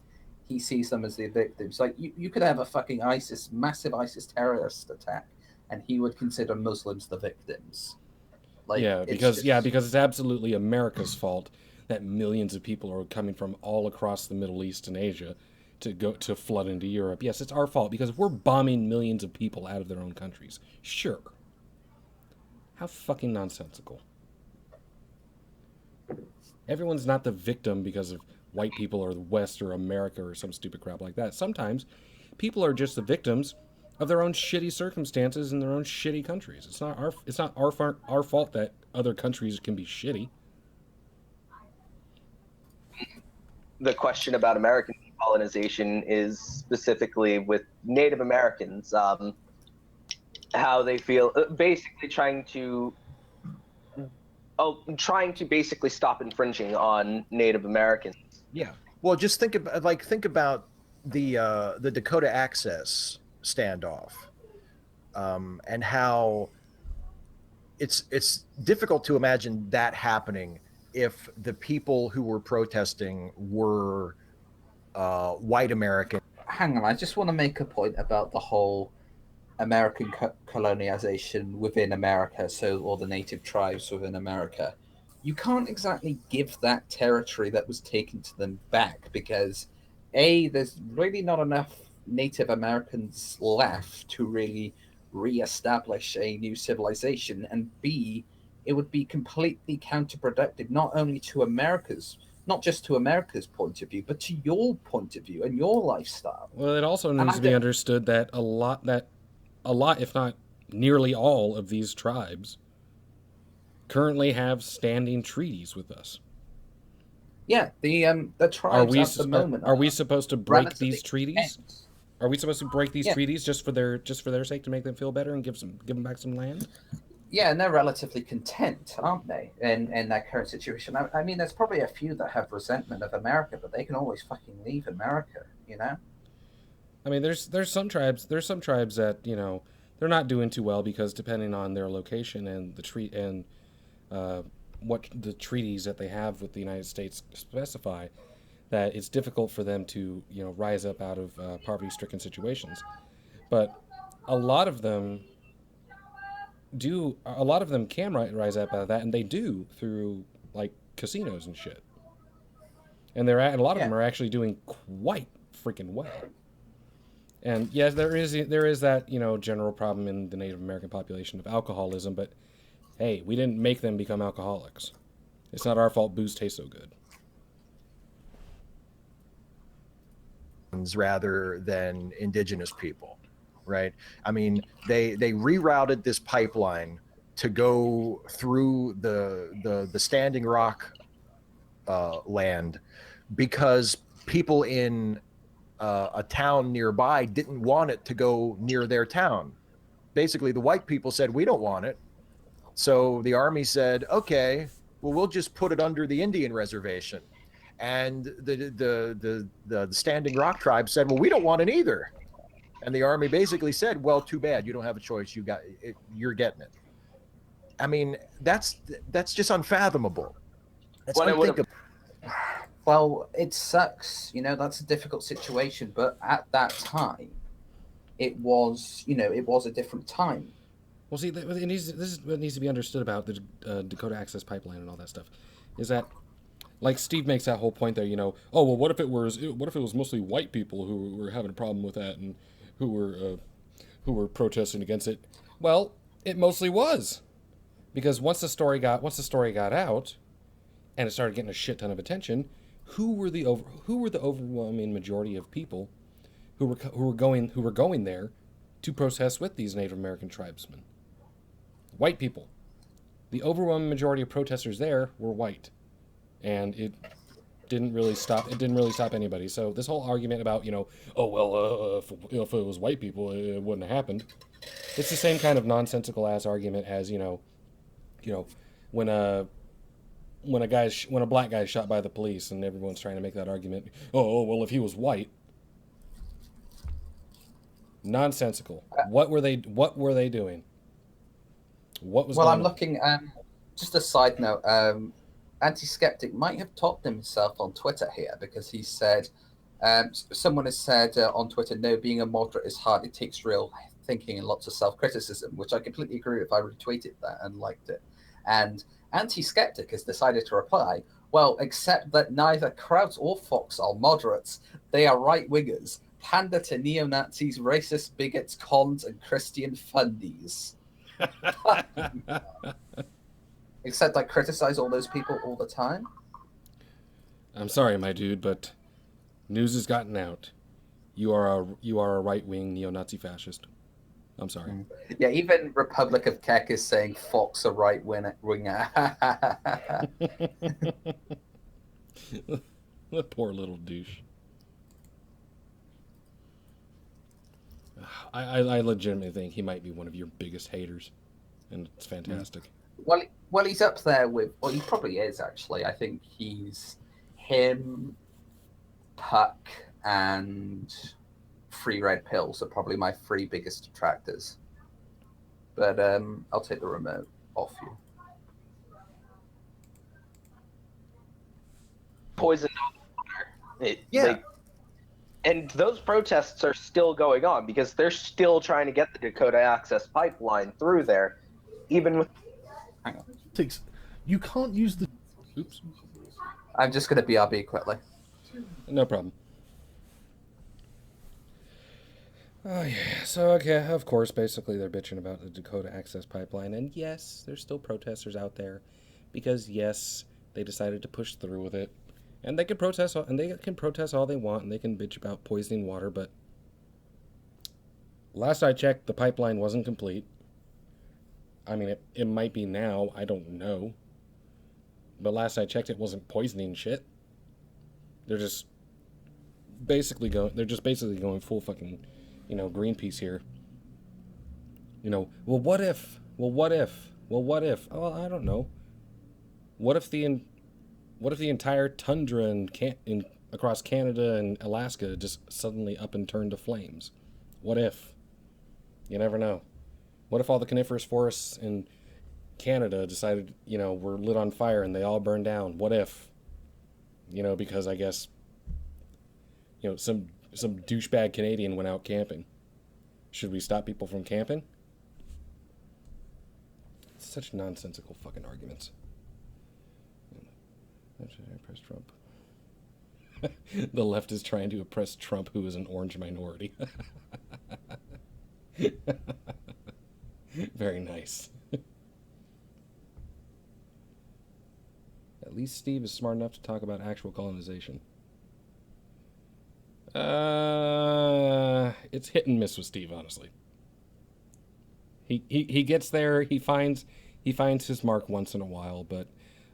A: he sees them as the victims. Like you could have a fucking massive ISIS terrorist attack, and he would consider Muslims the victims. Like,
B: because it's absolutely America's fault that millions of people are coming from all across the Middle East and Asia to flood into Europe. Yes, it's our fault because we're bombing millions of people out of their own countries. Sure. How fucking nonsensical. Everyone's not the victim because of white people or the West or America or some stupid crap like that. Sometimes people are just the victims of their own shitty circumstances in their own shitty countries. It's not our fault that other countries can be shitty.
D: The question about American colonization is specifically with Native Americans, how they feel, basically trying to basically stop infringing on Native Americans.
C: Yeah. Well, just think about the Dakota Access standoff, and how it's difficult to imagine that happening if the people who were protesting were white American.
A: Hang on, I just want to make a point about the whole American colonization within America, all the native tribes within America. You can't exactly give that territory that was taken to them back because A, there's really not enough Native Americans left to really re-establish a new civilization, and B, it would be completely counterproductive not just to America's point of view, but to your point of view and your lifestyle.
B: Well, it also needs to be understood that a lot, if not nearly all, of these tribes currently have standing treaties with us.
A: Yeah, the tribes at the moment.
B: Are we supposed to break these treaties?
A: Tense.
B: Are we supposed to break these treaties just for their sake to make them feel better and give them back some land?
A: Yeah, and they're relatively content, aren't they, in their current situation? I mean, there's probably a few that have resentment of America, but they can always fucking leave America,
B: I mean, there's some tribes that they're not doing too well because depending on their location and what the treaties that they have with the United States specify, that it's difficult for them to rise up out of poverty-stricken situations. But a lot of them can rise up out of that, and they do through like casinos and shit. And a lot of them are actually doing quite freaking well. And yes, there is that general problem in the Native American population of alcoholism, but hey, we didn't make them become alcoholics. It's not our fault booze tastes so good.
C: Rather than indigenous people, right? I mean, they rerouted this pipeline to go through the Standing Rock land because people in a town nearby didn't want it to go near their town. Basically, the white people said, we don't want it. So the army said, okay, well, we'll just put it under the Indian reservation. And the Standing Rock tribe said, well, we don't want it either. And the army basically said, well, too bad. You don't have a choice. You're getting it. I mean, that's just unfathomable. That's unthinkable.
A: Well, it sucks. That's a difficult situation. But at that time, it was a different time.
B: Well, see, this is what needs to be understood about the Dakota Access Pipeline and all that stuff, is that, like Steve makes that whole point there, oh, well, what if it was mostly white people who were having a problem with that and who were protesting against it? Well, it mostly was, because once the story got out, and it started getting a shit ton of attention, who were the overwhelming majority of people who were going there to protest with these Native American tribesmen? White people. The overwhelming majority of protesters there were white, and it didn't really stop anybody. So this whole argument about if it was white people, it wouldn't have happened. It's the same kind of nonsensical ass argument as when a black guy is shot by the police, and everyone's trying to make that argument. Oh well, if he was white. Nonsensical. What were they doing? What was
A: Well,
B: going
A: I'm
B: on?
A: looking. Just a side note. Anti-skeptic might have topped himself on Twitter here because he said, someone has said on Twitter, no, being a moderate is hard. It takes real thinking and lots of self-criticism, which I completely agree with. I retweeted that and liked it. And Anti-skeptic has decided to reply, well, except that neither Kraut or Fox are moderates. They are right-wingers. Pander to neo-Nazis, racist bigots, cons, and Christian fundies. Except I criticize all those people all the time.
B: I'm sorry, my dude, but news has gotten out. You are a right-wing neo-Nazi fascist. I'm sorry.
A: Yeah, even Republic of Keck is saying Fox a right winger.
B: The poor little douche. I legitimately think he might be one of your biggest haters, and it's fantastic.
A: Well, he's up there with. Well, he probably is actually. I think he's him, Puck, and Free Red Pills are probably my three biggest detractors. But I'll take the remote off you.
D: Poisoned water.
A: Yeah.
D: And those protests are still going on because they're still trying to get the Dakota Access Pipeline through there, even with.
A: Hang on.
F: You can't use the.
B: Oops.
A: I'm just going to BRB quickly.
B: No problem. Oh, yeah. So, okay, of course, basically they're bitching about the Dakota Access Pipeline. And yes, there's still protesters out there because, yes, they decided to push through with it. And they can protest, all they want, and they can bitch about poisoning water, but last I checked, the pipeline wasn't complete. I mean, it might be now, I don't know. But last I checked, it wasn't poisoning shit. They're just basically going full fucking, Greenpeace here. Well, what if? Oh, I don't know. What if the entire tundra across Canada and Alaska just suddenly up and turned to flames? What if? You never know. What if all the coniferous forests in Canada decided, were lit on fire and they all burned down? What if? Because I guess, some douchebag Canadian went out camping. Should we stop people from camping? It's such nonsensical fucking arguments. Press Trump. The left is trying to oppress Trump, who is an orange minority. Very nice. At least Steve is smart enough to talk about actual colonization. It's hit and miss with Steve, honestly. He gets there, he finds his mark once in a while, but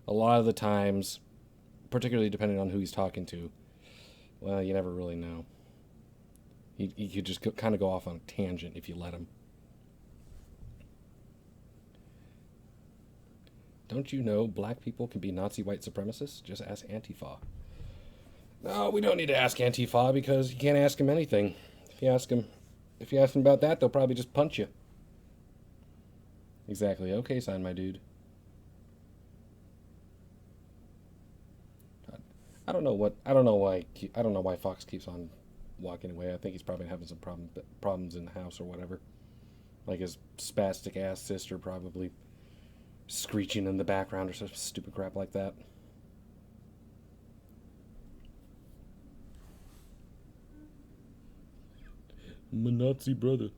B: a lot of the times, particularly depending on who he's talking to, well, you never really know. He could just kind of go off on a tangent if you let him. Don't you know black people can be Nazi white supremacists? Just ask Antifa. No, we don't need to ask Antifa because you can't ask him anything. If you ask him about that, they'll probably just punch you. Exactly. Okay, sign, my dude. I don't know why Fox keeps on walking away. I think he's probably having some problems in the house or whatever. Like his spastic ass sister probably screeching in the background or some stupid crap like that. My Nazi brother.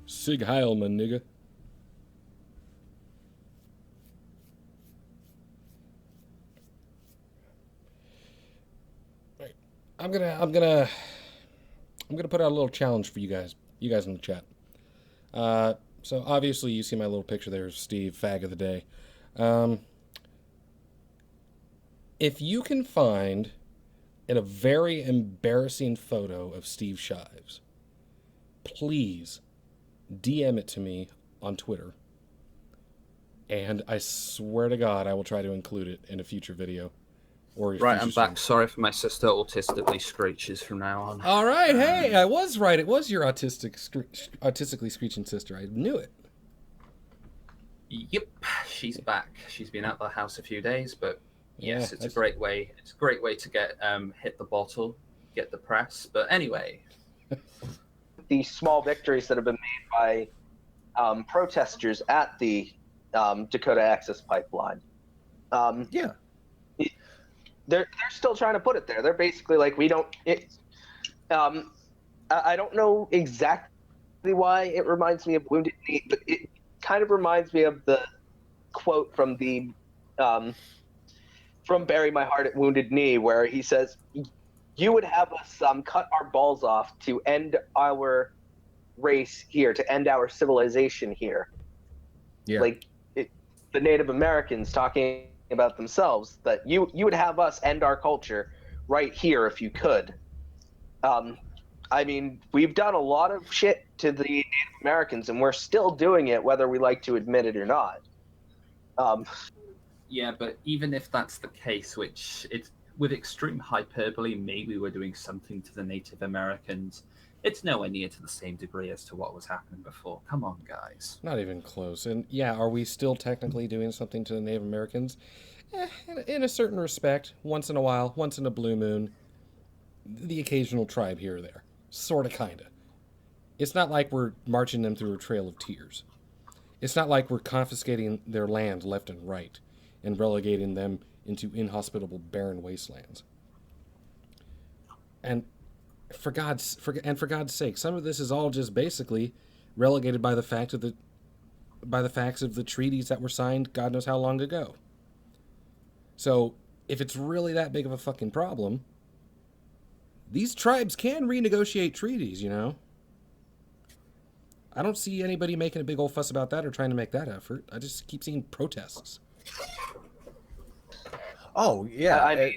B: Sig Heil, my nigga. Right. I'm gonna put out a little challenge for you guys in the chat. So obviously you see my little picture there of Steve, fag of the day. If you can find a very embarrassing photo of Steve Shives, please DM it to me on Twitter. And I swear to God, I will try to include it in a future video.
E: Right, I'm back. Sorry for my sister autistically screeches from now on.
B: All right, hey, I was right. It was your autistically screeching sister. I knew it.
E: Yep, she's back. She's been out of the house a few days, but yes,
B: Yeah,
E: it's a great way. It's a great way to get hit the bottle, get the press. But anyway,
D: The small victories that have been made by protesters at the Dakota Access Pipeline.
C: Yeah.
D: They're still trying to put it there. They're basically like, we don't. I don't know exactly why it reminds me of Wounded Knee, but it kind of reminds me of the quote from the from Bury My Heart at Wounded Knee, where he says, "You would have us cut our balls off to end our race here, to end our civilization here."
C: Yeah.
D: Like the Native Americans talking about themselves, that you would have us end our culture right here if you could. I mean, we've done a lot of shit to the Native Americans, and we're still doing it, whether we like to admit it or not.
E: yeah, but even if that's the case, which it's with extreme hyperbole, maybe we're doing something to the Native Americans. It's nowhere near to the same degree as to what was happening before. Come on, guys.
B: Not even close. And yeah, are we still technically doing something to the Native Americans? In a certain respect, once in a while, once in a blue moon, the occasional tribe here or there. Sort of, kind of. It's not like we're marching them through a trail of tears. It's not like we're confiscating their land left and right and relegating them into inhospitable, barren wastelands. And for God's sake, some of this is all just basically relegated by the facts of the treaties that were signed God knows how long ago. So if it's really that big of a fucking problem, these tribes can renegotiate treaties, you know? I don't see anybody making a big old fuss about that or trying to make that effort. I just keep seeing protests.
C: Oh, yeah.
D: I mean,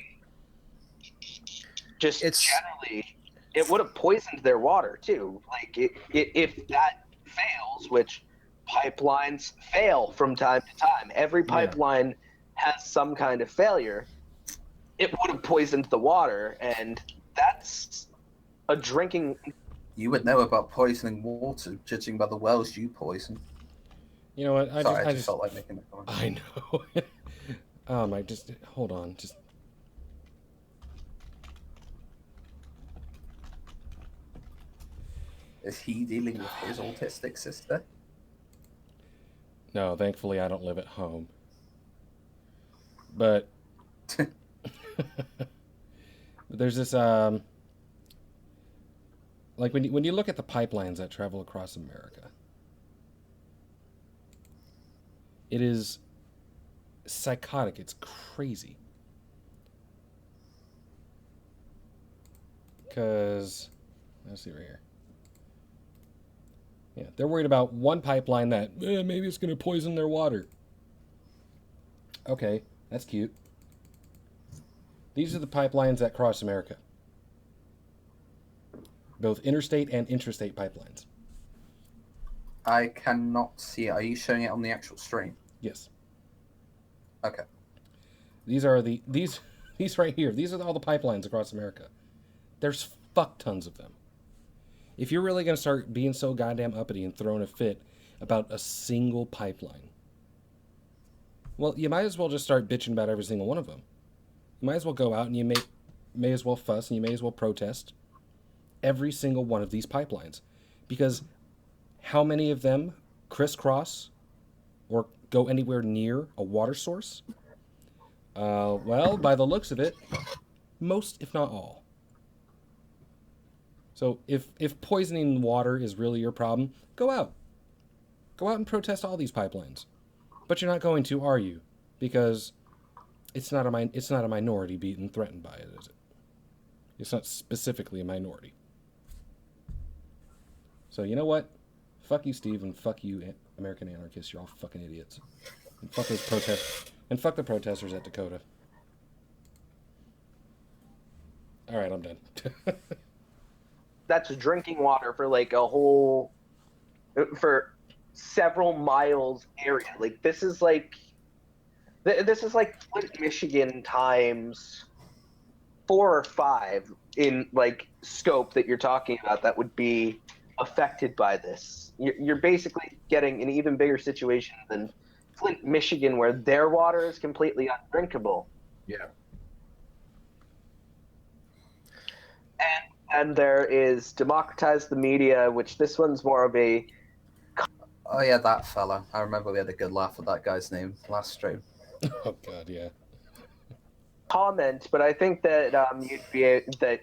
D: generally, it would have poisoned their water too. Like, if that fails, which pipelines fail from time to time, every pipeline has some kind of failure, it would have poisoned the water, and that's a drinking.
A: You would know about poisoning water, judging by the wells you poison.
B: You know what?
A: I just felt like making that comment.
B: I know. Hold on.
A: Is he dealing with his autistic sister?
B: No, thankfully I don't live at home. But there's this like when you look at the pipelines that travel across America, it is psychotic. It's crazy. Because let's see right here. Yeah, they're worried about one pipeline that maybe it's going to poison their water. Okay, that's cute. These are the pipelines that cross America. Both interstate and intrastate pipelines.
A: I cannot see it. Are you showing it on the actual stream?
B: Yes.
A: Okay.
B: These right here. These are all the pipelines across America. There's fuck tons of them. If you're really going to start being so goddamn uppity and throwing a fit about a single pipeline, well, you might as well just start bitching about every single one of them. You might as well go out and you may as well fuss and you may as well protest every single one of these pipelines. Because how many of them crisscross or go anywhere near a water source? Well, by the looks of it, most, if not all. So if poisoning water is really your problem, go out. Go out and protest all these pipelines. But you're not going to, are you? Because it's not a minority being threatened by it, is it? It's not specifically a minority. So you know what? Fuck you, Steve, and fuck you, American Anarchists. You're all fucking idiots. And fuck those protests. And fuck the protesters at Dakota. All right, I'm done.
D: That's drinking water for like for several miles area. Like this is like Flint, Michigan times 4 or 5 in like scope that you're talking about that would be affected by this. You're basically getting an even bigger situation than Flint, Michigan, where their water is completely undrinkable.
C: Yeah.
D: And there is democratize the media, which this one's more of a
A: Oh yeah, that fella. I remember we had a good laugh at that guy's name last stream.
B: Oh God, yeah.
D: comment, but I think that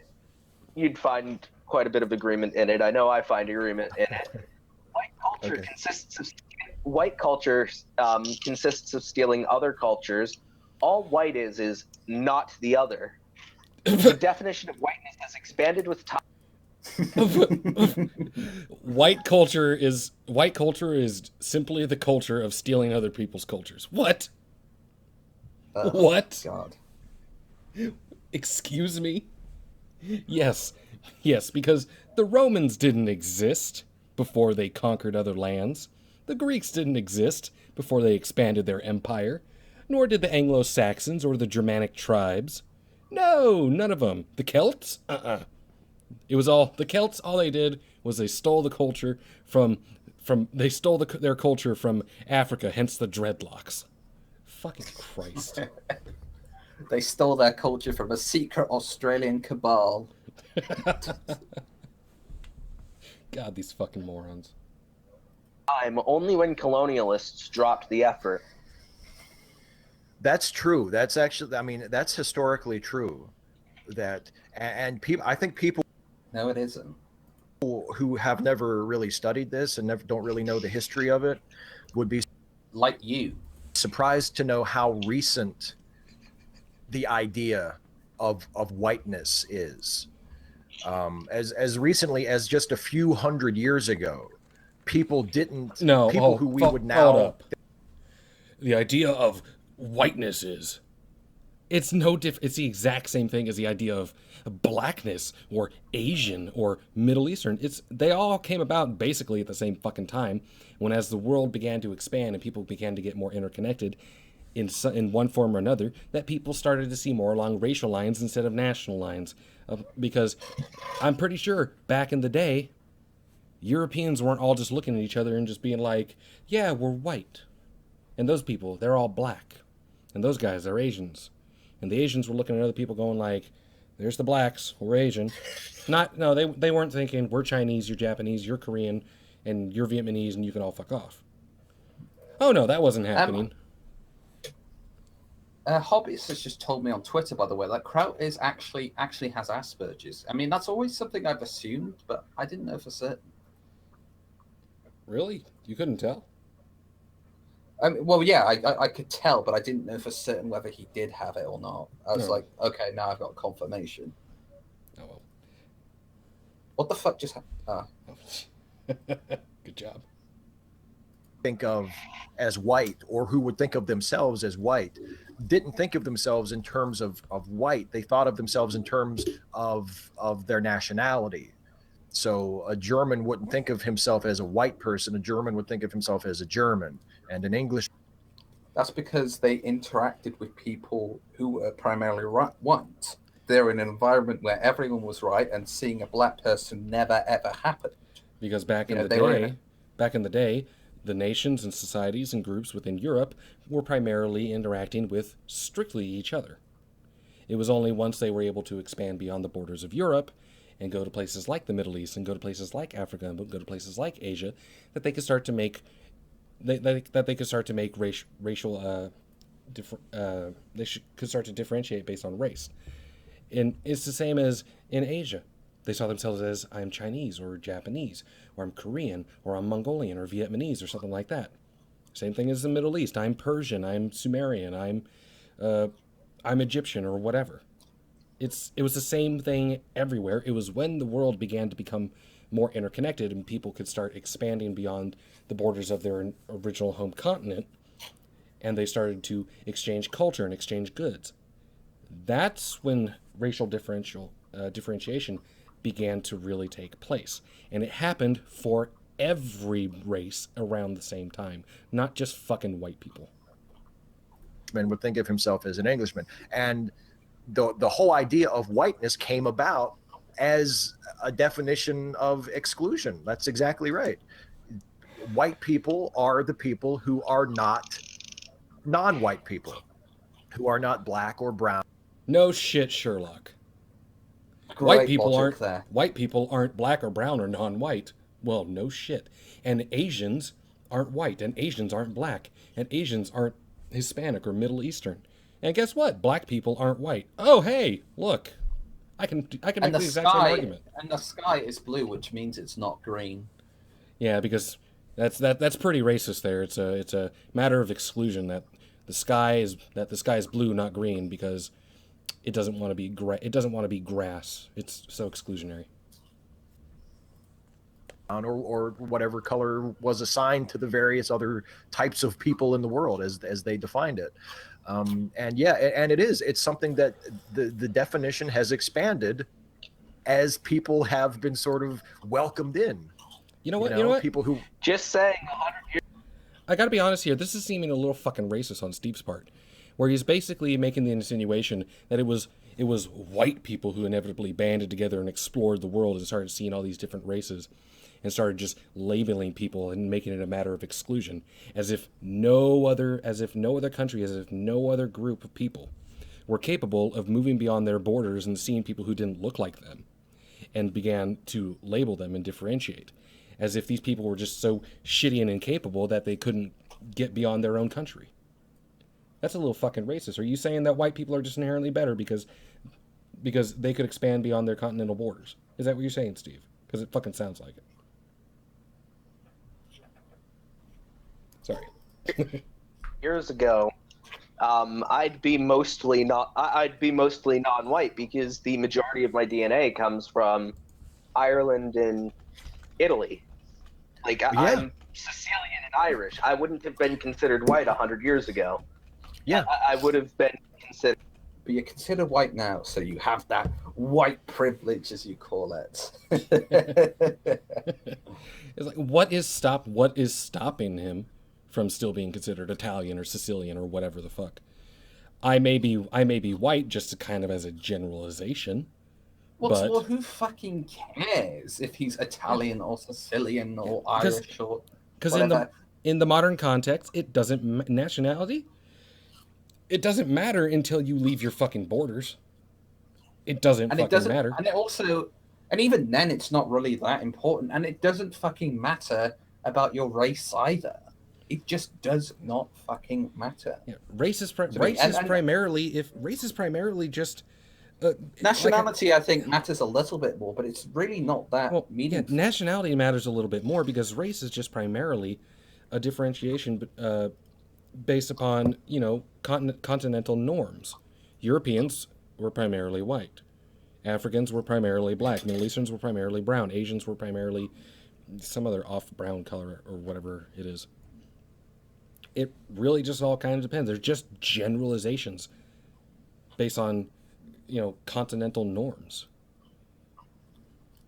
D: you'd find quite a bit of agreement in it. I know I find agreement in it. White culture consists of stealing other cultures. All white is not the other. The definition of whiteness has expanded with time.
B: White culture is simply the culture of stealing other people's cultures. What? What?
A: God.
B: Excuse me? Yes, because the Romans didn't exist before they conquered other lands. The Greeks didn't exist before they expanded their empire. Nor did the Anglo-Saxons or the Germanic tribes. No, none of them. The Celts? It was all the Celts. All they did was they stole the culture from their culture from Africa. Hence the dreadlocks. Fucking Christ.
A: They stole their culture from a secret Australian cabal.
B: God, these fucking morons.
D: Time only when colonialists dropped the effort.
C: That's true. That's actually, I mean, that's historically true. That, and people, I think people
A: No, it isn't.
C: who have never really studied this and don't really know the history of it would be
A: Like you.
C: surprised to know how recent the idea of whiteness is. As recently as just a few hundred years ago, people didn't.
B: No,
C: people who we would now.
B: Hold up. The idea of whiteness is. It's no diff. It's the exact same thing as the idea of blackness or Asian or Middle Eastern. They all came about basically at the same fucking time. When as the world began to expand and people began to get more interconnected, in one form or another, that people started to see more along racial lines instead of national lines. Because I'm pretty sure back in the day, Europeans weren't all just looking at each other and just being like, yeah, we're white. And those people, they're all black. And those guys, they're Asians. And the Asians were looking at other people going like, there's the blacks, we're Asian. They weren't thinking, we're Chinese, you're Japanese, you're Korean, and you're Vietnamese, and you can all fuck off. Oh no, that wasn't happening.
A: Hobbyist has just told me on Twitter, by the way, that Kraut is actually has Asperger's. I mean, that's always something I've assumed, but I didn't know for certain.
B: Really? You couldn't tell?
A: I mean, well, yeah, I could tell, but I didn't know for certain whether he did have it or not. I was like, okay, now I've got confirmation.
B: Oh well.
A: What the fuck just happened?
B: Good job.
C: Think of as white, or who would think of themselves as white, didn't think of themselves in terms of white. They thought of themselves in terms of their nationality. So a German wouldn't think of himself as a white person. A German would think of himself as a German, and an English.
A: That's because they interacted with people who were primarily white. They're in an environment where everyone was right, and seeing a black person never ever happened.
B: Because back in the day, the nations and societies and groups within Europe were primarily interacting with strictly each other. It was only once they were able to expand beyond the borders of Europe and go to places like the Middle East and go to places like Africa and go to places like Asia that they could start to make racial could start to differentiate based on race. And it's the same as in Asia. They saw themselves as, I'm Chinese or Japanese, or I'm Korean, or I'm Mongolian or Vietnamese or something like that. Same thing as the Middle East. I'm Persian, I'm Sumerian, I'm Egyptian or whatever. It was the same thing everywhere. It was when the world began to become more interconnected and people could start expanding beyond the borders of their original home continent, and they started to exchange culture and exchange goods. That's when racial differentiation began to really take place. And it happened for every race around the same time, not just fucking white people.
C: Man would think of himself as an Englishman. And the whole idea of whiteness came about as a definition of exclusion. That's exactly right. White people are the people who are not non-white people who are not black or brown.
B: No shit, Sherlock.
A: Great logic there.
B: White people aren't black or brown or non-white. Well, no shit. And Asians aren't white, and Asians aren't black, and Asians aren't Hispanic or Middle Eastern. And guess what? Black people aren't white. Oh, hey, look. I can make the exact same argument.
A: And the sky is blue, which means it's not green.
B: Yeah, because that's pretty racist there. It's a matter of exclusion that the sky is blue, not green, because it doesn't want to be grass. It's so exclusionary.
C: Or whatever color was assigned to the various other types of people in the world as they defined it. And yeah, and it's something that the definition has expanded as people have been sort of welcomed in.
B: You know what?
C: People who
D: just saying 100 years.
B: I got to be honest here. This is seeming a little fucking racist on Steve's part, where he's basically making the insinuation that it was white people who inevitably banded together and explored the world and started seeing all these different races and started just labeling people and making it a matter of exclusion, as if no other country, as if no other group of people were capable of moving beyond their borders and seeing people who didn't look like them and began to label them and differentiate, as if these people were just so shitty and incapable that they couldn't get beyond their own country. That's a little fucking racist. Are you saying that white people are just inherently better because they could expand beyond their continental borders? Is that what you're saying, Steve? Because it fucking sounds like it. Sorry.
D: Years ago, I'd be mostly non-white because the majority of my DNA comes from Ireland and Italy. Like I'm Sicilian and Irish. I wouldn't have been considered white 100 years ago.
C: Yeah,
D: I would have been considered.
A: But you're considered white now, so you have that white privilege, as you call it.
B: It's like, what is stopping him from still being considered Italian or Sicilian or whatever the fuck? I may be white just kind of as a generalization.
A: Well, who fucking cares if he's Italian or Sicilian or Irish or
B: because
A: whatever?
B: in the modern context, it doesn't nationality. It doesn't matter until you leave your fucking borders. It doesn't matter.
A: And it also, and even then, it's not really that important. And it doesn't fucking matter about your race either. It just does not fucking matter.
B: Yeah, race is primarily just
A: nationality. I think matters a little bit more, but it's really not that meaningful.
B: Yeah, nationality matters a little bit more because race is just primarily a differentiation based upon continental norms. Europeans were primarily white. Africans were primarily black. Middle Easterns were primarily brown. Asians were primarily some other off-brown color or whatever it is. It really just all kind of depends. There's just generalizations based on, continental norms.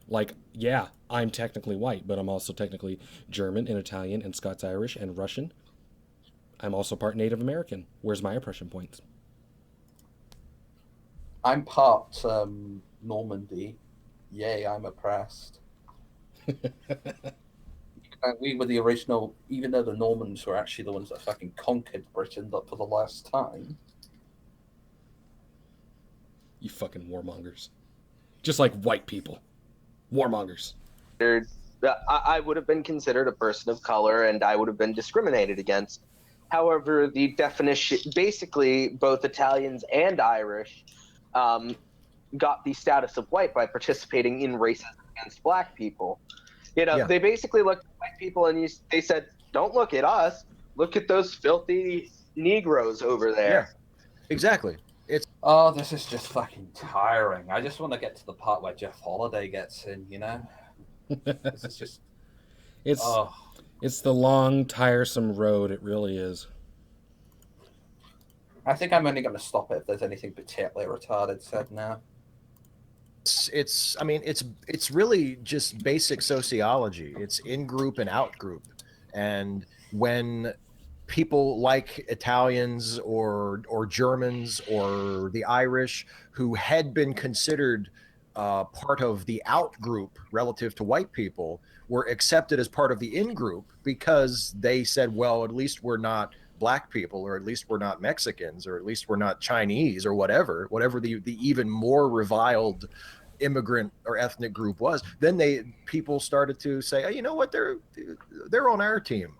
B: Like, yeah, I'm technically white, but I'm also technically German and Italian and Scots-Irish and Russian. I'm also part Native American. Where's my oppression points?
A: I'm part Normandy. Yay, I'm oppressed. We were the original, even though the Normans were actually the ones that fucking conquered Britain for the last time.
B: You fucking warmongers. Just like white people. Warmongers.
D: I would have been considered a person of color and I would have been discriminated against. However, the definition, basically both Italians and Irish got the status of white by participating in racism against black people. They basically looked at white people and they said, don't look at us, look at those filthy Negroes over there.
C: Yeah, exactly.
A: This is just fucking tiring. I just want to get to the part where Jeff Holiday gets in, This is just...
B: It's the long, tiresome road. It really is.
A: I think I'm only going to stop it if there's anything particularly retarded said now.
C: It's really just basic sociology. It's in-group and out-group. And when people like Italians or Germans or the Irish who had been considered part of the out-group relative to white people were accepted as part of the in-group because they said, well, at least we're not black people, or at least we're not Mexicans, or at least we're not Chinese, or whatever the even more reviled immigrant or ethnic group was, then people started to say, oh, you know what, they're on our team.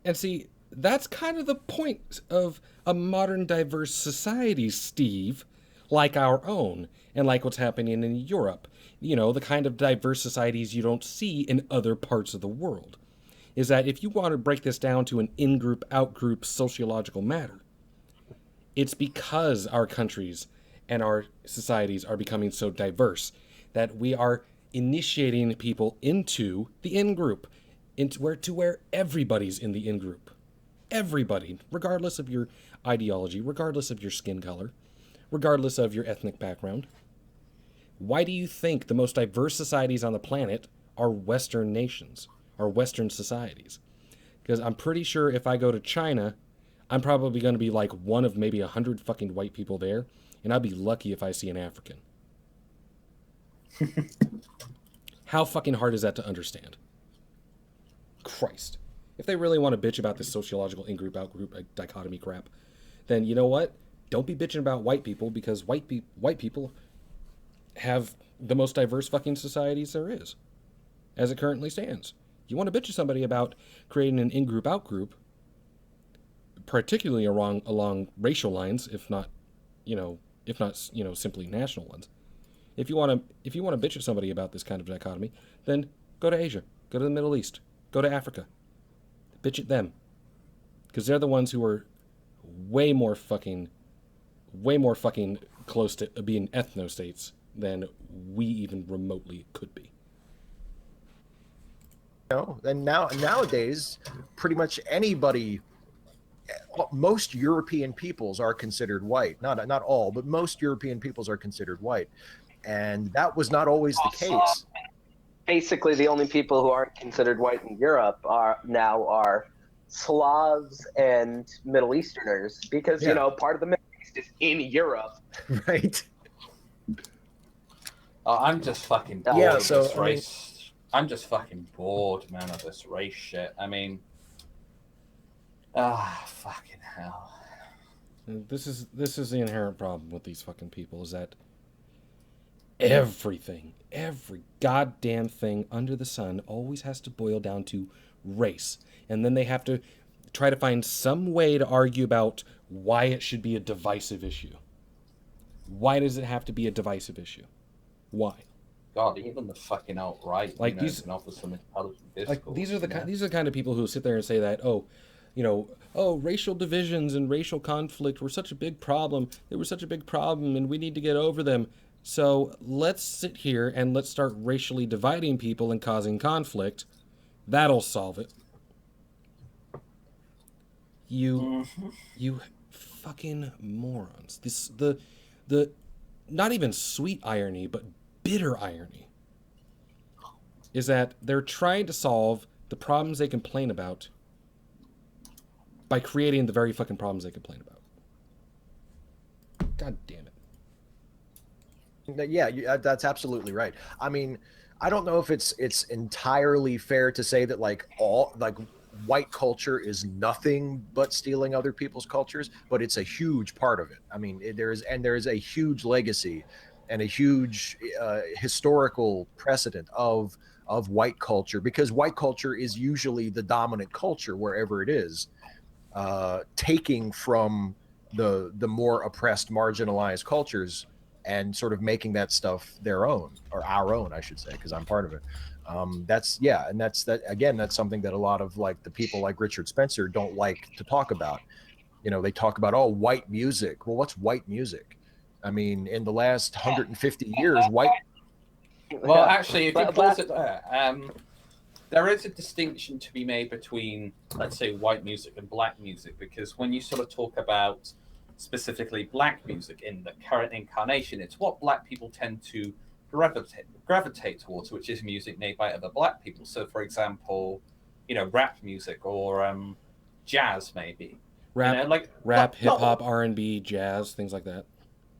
B: And see, that's kind of the point of a modern diverse society, Steve, like our own, and like what's happening in Europe. You know, the kind of diverse societies you don't see in other parts of the world. Is that if you want to break this down to an in-group, out-group sociological matter, it's because our countries and our societies are becoming so diverse that we are initiating people into the in-group, to where everybody's in the in-group. Everybody, regardless of your ideology, regardless of your skin color, regardless of your ethnic background. Why do you think the most diverse societies on the planet are Western nations, are Western societies? Because I'm pretty sure if I go to China, I'm probably going to be like one of maybe 100 fucking white people there, and I'd be lucky if I see an African. How fucking hard is that to understand? Christ. If they really want to bitch about this sociological in-group, out-group dichotomy crap, then you know what? Don't be bitching about white people, because white people have the most diverse fucking societies there is, as it currently stands. You want to bitch to somebody about creating an in-group, out-group, particularly along racial lines, if not simply national ones. If you want to bitch at somebody about this kind of dichotomy, then go to Asia, go to the Middle East, go to Africa, bitch at them, because they're the ones who are way more fucking close to being ethno-states than we even remotely could be.
C: And nowadays, pretty much anybody, most European peoples are considered white. Not all, but most European peoples are considered white, and that was not always the case.
D: Basically, the only people who aren't considered white in Europe are Slavs and Middle Easterners, because part of the Middle East is in Europe.
C: Right.
E: Oh, I'm just fucking bored of this race. I'm just fucking bored, man, of this race shit. I mean, fucking hell.
B: This is the inherent problem with these fucking people, is that every goddamn thing under the sun always has to boil down to race. And then they have to try to find some way to argue about why it should be a divisive issue. Why does it have to be a divisive issue? Why?
E: God, even the fucking alt-right,
B: like these,
E: can offer some intelligent discourse.
B: Like these are the kind of people who sit there and say that, racial divisions and racial conflict were such a big problem. They were such a big problem, and we need to get over them. So let's sit here and let's start racially dividing people and causing conflict. That'll solve it. You fucking morons. The not even sweet irony, but bitter irony is that they're trying to solve the problems they complain about by creating the very fucking problems they complain about. God damn it.
C: Yeah, that's absolutely right. I mean, I don't know if it's entirely fair to say that white culture is nothing but stealing other people's cultures, but it's a huge part of it. I mean, there is a huge legacy and a huge historical precedent of white culture, because white culture is usually the dominant culture wherever it is, taking from the more oppressed, marginalized cultures and sort of making that stuff their own, or our own, I should say, because I'm part of it. That's something that a lot of the people like Richard Spencer don't like to talk about. They talk about, white music. Well, what's white music? I mean, in the last 150 years, white.
E: Well, actually, if you pause it there is a distinction to be made between, let's say, white music and black music, because when you sort of talk about specifically black music in the current incarnation, it's what black people tend to gravitate towards, which is music made by other black people. So, for example, rap music or jazz, maybe.
B: Rap, hip hop, R&B, jazz, things like that.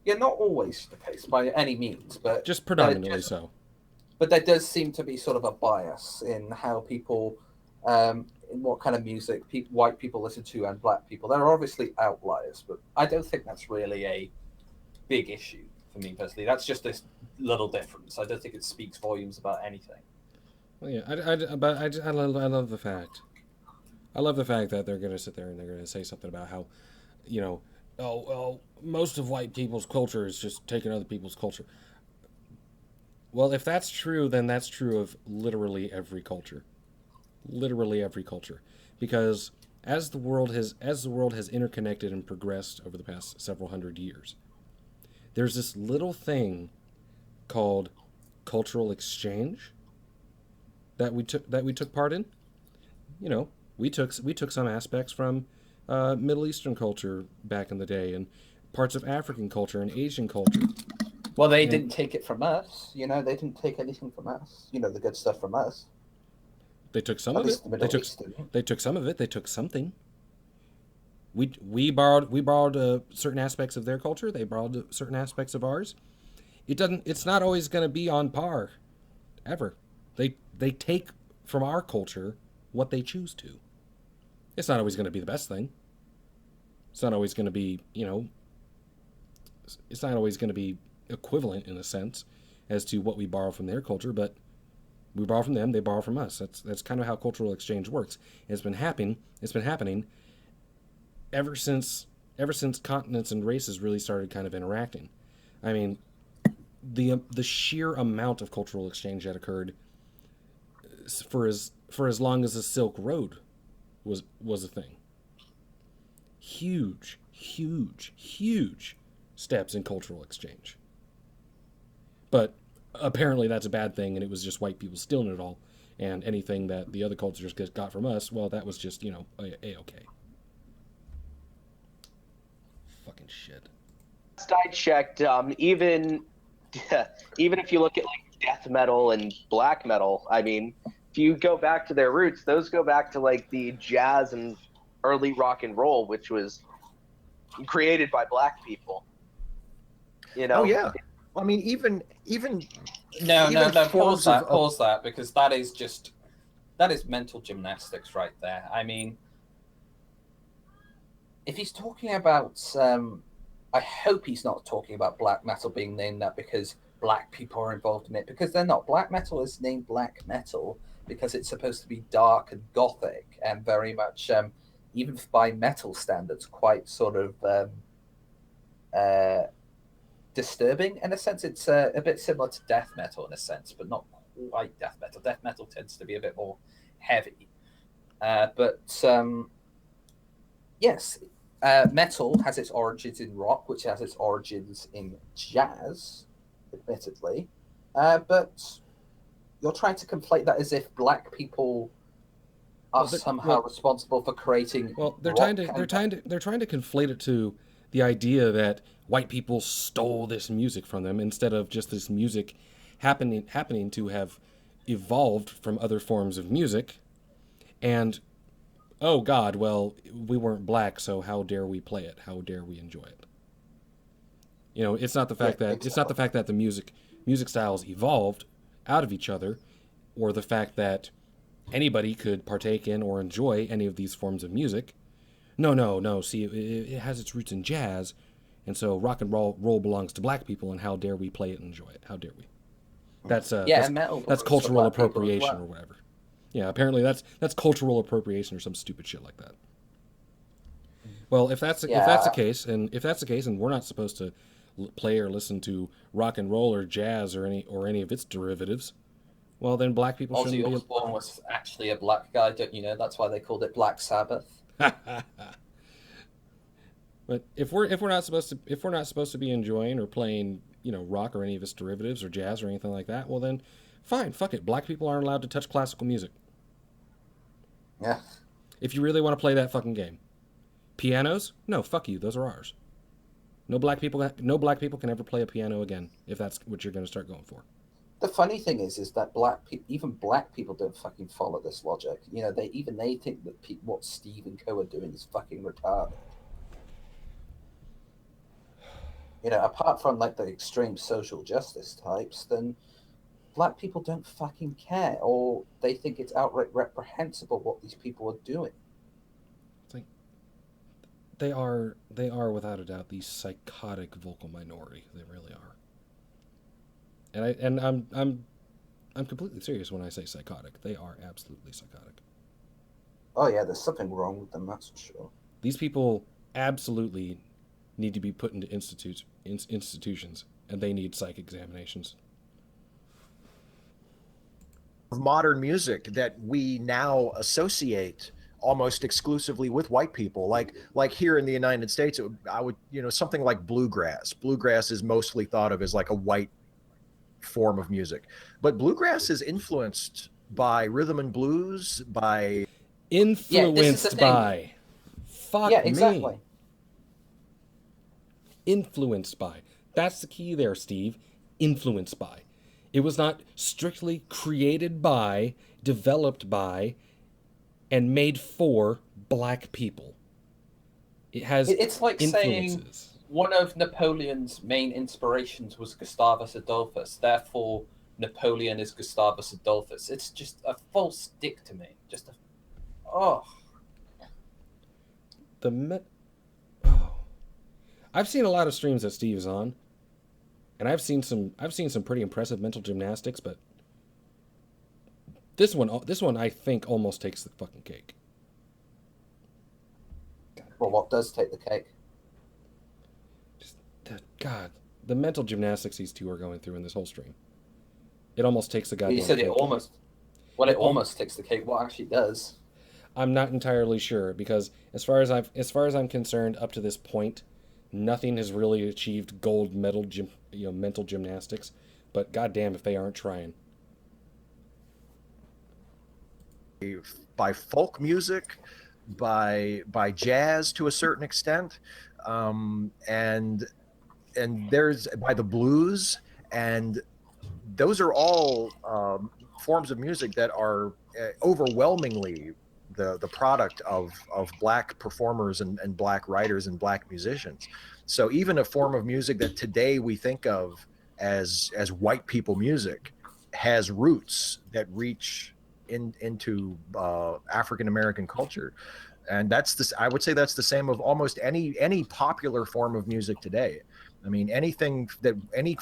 E: Yeah, not always the case by any means, but
B: just predominantly so.
E: But there does seem to be sort of a bias in how people
A: in what kind of music white people listen to and black people. There are obviously outliers, but I don't think that's really a big issue for me personally. That's just this little difference. I don't think it speaks volumes about anything.
B: Well, yeah, I love the fact. I love the fact that they're going to sit there and they're going to say something about how, you know, oh, well, most of white people's culture is just taking other people's culture. Well, if that's true, then that's true of literally every culture. Literally every culture. Because as the world has interconnected and progressed over the past several hundred years, there's this little thing called cultural exchange that we took part in. You know, we took some aspects from Middle Eastern culture back in the day, and parts of African culture and Asian culture.
A: Well, they didn't take it from us. You know, they didn't take anything from us. You know, the good stuff from us.
B: They took some of it. They took some of it. They took something. We borrowed certain aspects of their culture. They borrowed certain aspects of ours. It's not always going to be on par, ever. They take from our culture what they choose to. It's not always going to be the best thing. It's not always going to be, you know, it's not always going to be equivalent in a sense as to what we borrow from their culture, but we borrow from them, they borrow from us. That's kind of how cultural exchange works. It's been happening ever since continents and races really started kind of interacting. I mean, the sheer amount of cultural exchange that occurred for as long as the Silk Road was a thing. Huge steps in cultural exchange. But apparently that's a bad thing, and it was just white people stealing it all, and anything that the other cultures got from us, well, that was just, you know, a-okay. Fucking shit.
D: Last I checked, even if you look at like death metal and black metal, I mean, if you go back to their roots, those go back to like the jazz and early rock and roll, which was created by black people. You know?
C: Oh yeah. I mean, even
A: No, pause
C: forms
A: that, because that is mental gymnastics right there. I mean, if he's talking about, I hope he's not talking about black metal being named that because black people are involved in it, because they're not. Black metal is named black metal because it's supposed to be dark and gothic and very much, even by metal standards, quite sort of disturbing in a sense. It's a bit similar to death metal in a sense, but not quite death metal. Death metal tends to be a bit more heavy. But yes, metal has its origins in rock, which has its origins in jazz, admittedly. But you're trying to conflate that as if black people are somehow responsible for creating.
B: Well, they're trying to conflate it to the idea that white people stole this music from them, instead of just this music happening to have evolved from other forms of music. And oh God, well, we weren't black, so how dare we play it? How dare we enjoy it? You know, it's not the fact that the music styles evolved out of each other, or the fact that anybody could partake in or enjoy any of these forms of music. No. See, it has its roots in jazz, and so rock and roll belongs to black people, and how dare we play it and enjoy it? How dare we? That's cultural appropriation or whatever. Yeah, apparently that's cultural appropriation or some stupid shit like that. Well, if that's the case, and we're not supposed to play or listen to rock and roll or jazz or any of its derivatives, well, then black people shouldn't be.
A: Ozzy Osbourne was actually a black guy, don't you know? That's why they called it Black Sabbath.
B: But if we're not supposed to be enjoying or playing, you know, rock or any of its derivatives or jazz or anything like that, well then, fine, fuck it. Black people aren't allowed to touch classical music.
A: Yeah.
B: If you really want to play that fucking game. Pianos? No, fuck you. Those are ours. No black people can ever play a piano again if that's what you're going to start going for.
A: The funny thing is that even black people don't fucking follow this logic. You know, they think that what Steve and Co are doing is fucking retarded. You know, apart from like the extreme social justice types, then black people don't fucking care, or they think it's outright reprehensible what these people are doing.
B: It's like they are without a doubt the psychotic vocal minority. They really are. And I'm completely serious when I say psychotic. They are absolutely psychotic.
A: Oh yeah, there's something wrong with them, that's for sure.
B: These people absolutely need to be put into institutions, and they need psych examinations.
C: Of modern music that we now associate almost exclusively with white people, like here in the United States, I would, something like bluegrass. Bluegrass is mostly thought of as like a white form of music, but bluegrass is influenced by rhythm and blues, by
B: influenced by. Fuck
A: yeah, exactly.
B: me. Influenced by. That's the key there, Steve. Influenced by. It was not strictly created by, developed by, and made for black people. It has
A: It's like
B: influences.
A: saying one of Napoleon's main inspirations was Gustavus Adolphus. Therefore, Napoleon is Gustavus Adolphus. It's just a false dick to me. Just a... Oh.
B: I've seen a lot of streams that Steve's on, and I've seen some pretty impressive mental gymnastics, but this one I think almost takes the fucking cake.
A: Well, what does take the cake?
B: God, the mental gymnastics these two are going through in this whole stream. It almost takes the goddamn
A: You said
B: cake.
A: it almost... Well, it almost takes the cake. What actually does?
B: I'm not entirely sure, because as far as I'm concerned, up to this point, nothing has really achieved gold medal mental gymnastics. But goddamn if they aren't trying.
C: By folk music, by jazz to a certain extent, and there's by the blues, and those are all forms of music that are overwhelmingly the product of black performers and black writers and black musicians. So even a form of music that today we think of as white people music has roots that reach into African American culture. And I would say that's the same of almost any popular form of music today. I mean, any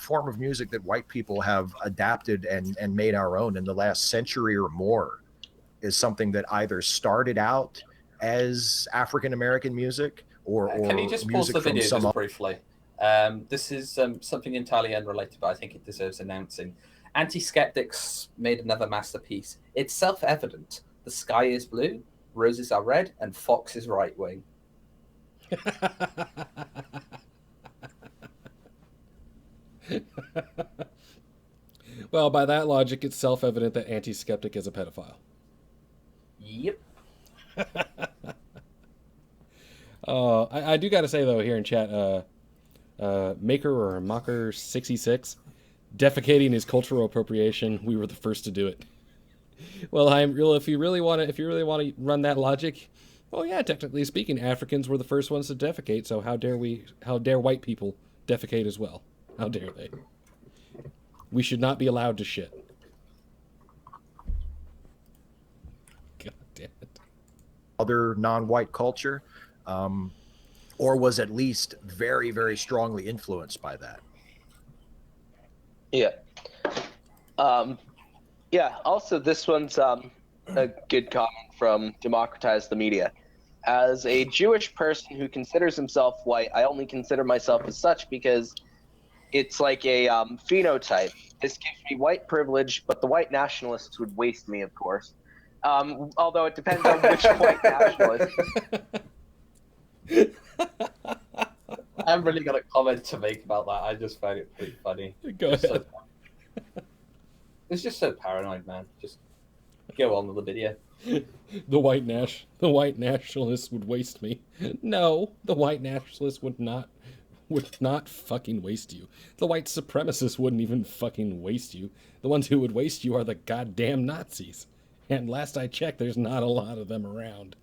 C: form of music that white people have adapted and made our own in the last century or more is something that either started out as African American music or
A: Can you just pause
C: music
A: the
C: from
A: video
C: some
A: just briefly? This is something entirely unrelated, but I think it deserves announcing. Anti-skeptics made another masterpiece. It's self-evident. The sky is blue, roses are red, and Fox is right wing.
B: Well, by that logic, it's self-evident that anti-skeptic is a pedophile.
A: Yep.
B: I do got to say, though, here in chat, Maker or Mocker 66, defecating is cultural appropriation. We were the first to do it. Well, if you really want to run that logic, well, yeah, technically speaking, Africans were the first ones to defecate. So how dare white people defecate as well? How dare they? We should not be allowed to shit. God damn it.
C: other non-white culture, or was at least very, very strongly influenced by that.
D: Yeah. Yeah. Also, this one's a good comment from Democratize the Media. As a Jewish person who considers himself white, I only consider myself as such because it's like a phenotype. This gives me white privilege, but the white nationalists would waste me, of course. Although it depends on which white nationalist.
A: I haven't really got a comment to make about that. I just found it pretty funny.
B: Go ahead.
A: It's just so paranoid, man. Just go on with the video.
B: The white nationalists would waste me. No, the white nationalists would not fucking waste you. The white supremacists wouldn't even fucking waste you. The ones who would waste you are the goddamn Nazis. And last I checked, there's not a lot of them around.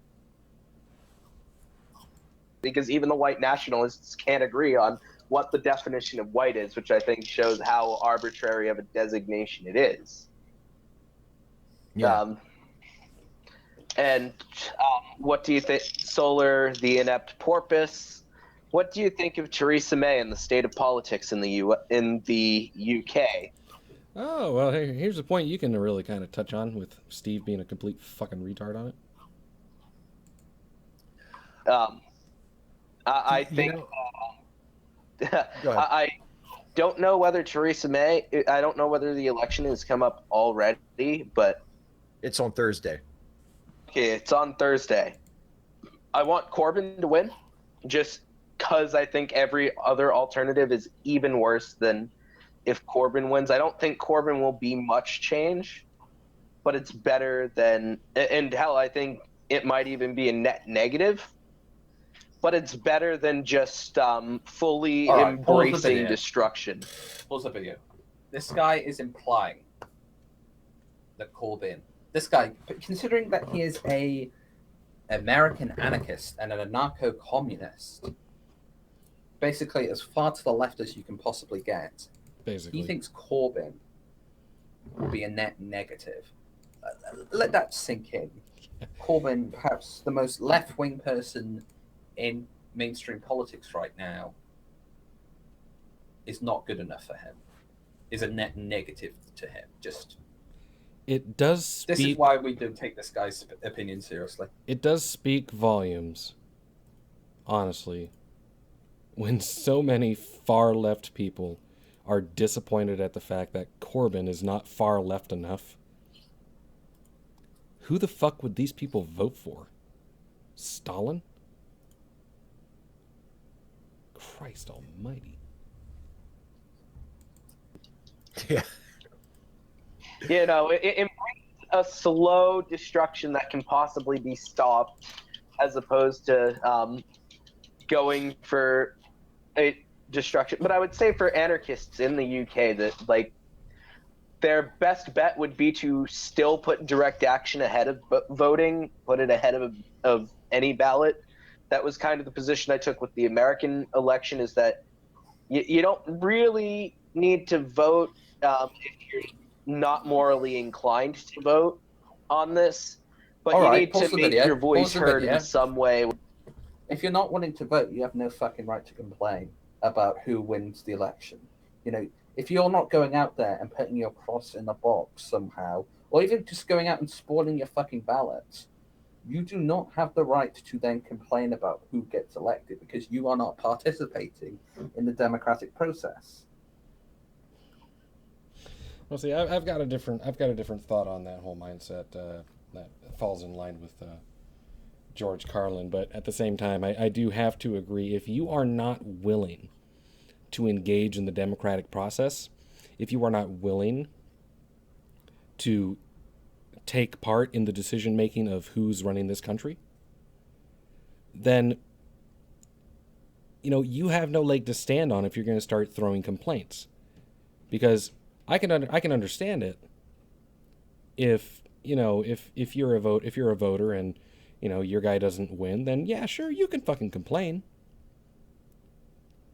D: Because even the white nationalists can't agree on what the definition of white is, which I think shows how arbitrary of a designation it is.
C: Yeah.
D: And what do you think? Solar, the inept porpoise. What do you think of Theresa May and the state of politics in the UK?
B: Oh, well, here's a point you can really kind of touch on with Steve being a complete fucking retard on it.
D: I think
C: Go ahead.
D: I don't know whether Theresa May. I don't know whether the election has come up already, but
C: It's on Thursday.
D: okay, it's on Thursday. I want Corbyn to win, just because I think every other alternative is even worse than if Corbyn wins. I don't think Corbyn will be much change, but it's better than, and hell, I think it might even be a net negative, but it's better than just fully
E: All right, pause the
D: embracing
E: video.
D: destruction.
E: Pause the video. This guy is implying that Corbyn, this guy, considering that he is a American anarchist and an anarcho-communist, basically as far to the left as you can possibly get,
B: Basically.
E: he thinks Corbyn will be a net negative. Let that sink in. Corbyn, perhaps the most left-wing person in mainstream politics right now, is not good enough for him. Is a net negative to him. Just
B: It does speak.
E: this is why we don't take this guy's opinion seriously.
B: It does speak volumes, honestly, when so many far left people are disappointed at the fact that Corbyn is not far left enough. Who the fuck would these people vote for? Stalin? Christ almighty.
C: Yeah.
D: You know, it brings a slow destruction that can possibly be stopped, as opposed to going for a destruction. But I would say for anarchists in the UK that like their best bet would be to still put direct action ahead of voting, put it ahead of any ballot. That was kind of the position I took with the American election, is that you don't really need to vote if you're not morally inclined to vote on this, but
E: All
D: you
E: right,
D: need
E: pause
D: to
E: the
D: make
E: video.
D: your voice
E: Pause the
D: heard
E: video.
D: in some way.
E: If you're not wanting to vote, you have no fucking right to complain about who wins the election. You know, if you're not going out there and putting your cross in the box somehow, or even just going out and spoiling your fucking ballots, you do not have the right to then complain about who gets elected because you are not participating in the democratic process.
B: Well, see, I've got a different thought on that whole mindset that falls in line with George Carlin. But at the same time, I do have to agree, if you are not willing to engage in the democratic process, if you are not willing to take part in the decision making of who's running this country, then you have no leg to stand on if you're going to start throwing complaints. Because I can understand it if you're a voter and your guy doesn't win, then yeah, sure, you can fucking complain.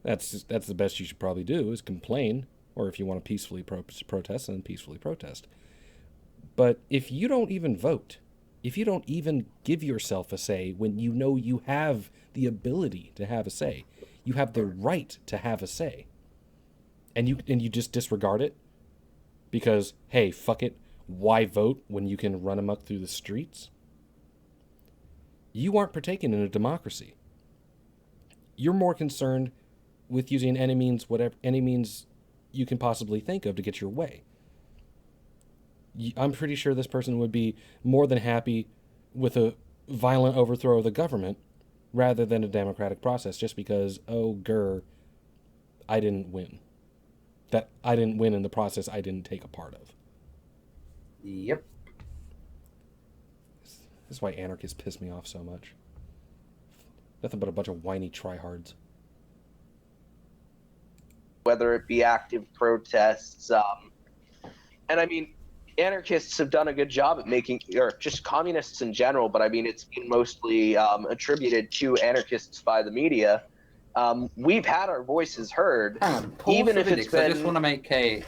B: That's the best you should probably do, is complain. Or if you want to peacefully protest, then peacefully protest. But if you don't even vote, if you don't even give yourself a say when you know you have the ability to have a say, you have the right to have a say, and you just disregard it because, hey, fuck it, why vote when you can run amok through the streets? You aren't partaking in a democracy. You're more concerned with using any means you can possibly think of to get your way. I'm pretty sure this person would be more than happy with a violent overthrow of the government rather than a democratic process, just because, I didn't win. That I didn't win in the process I didn't take a part of.
E: Yep.
B: This is why anarchists piss me off so much. Nothing but a bunch of whiny tryhards.
D: Whether it be active protests, and I mean, anarchists have done a good job at making, or just communists in general, but I mean, it's been mostly attributed to anarchists by the media, we've had our voices heard,
A: Pause
D: even
A: the
D: if
A: video,
D: it's
A: 'cause I
D: been.
A: just want to make a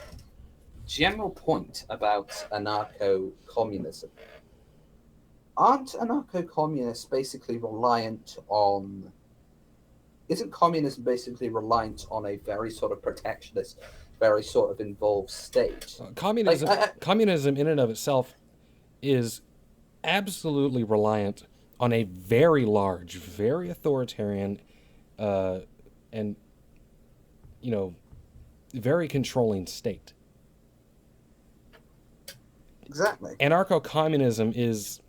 A: general point about anarcho-communism. Aren't anarcho-communists basically reliant on... Isn't communism basically reliant on a very sort of protectionist, very sort of involved state?
B: Communism, communism in and of itself is absolutely reliant on a very large, very authoritarian, and, you know, very controlling state.
A: Exactly.
B: Anarcho-communism is...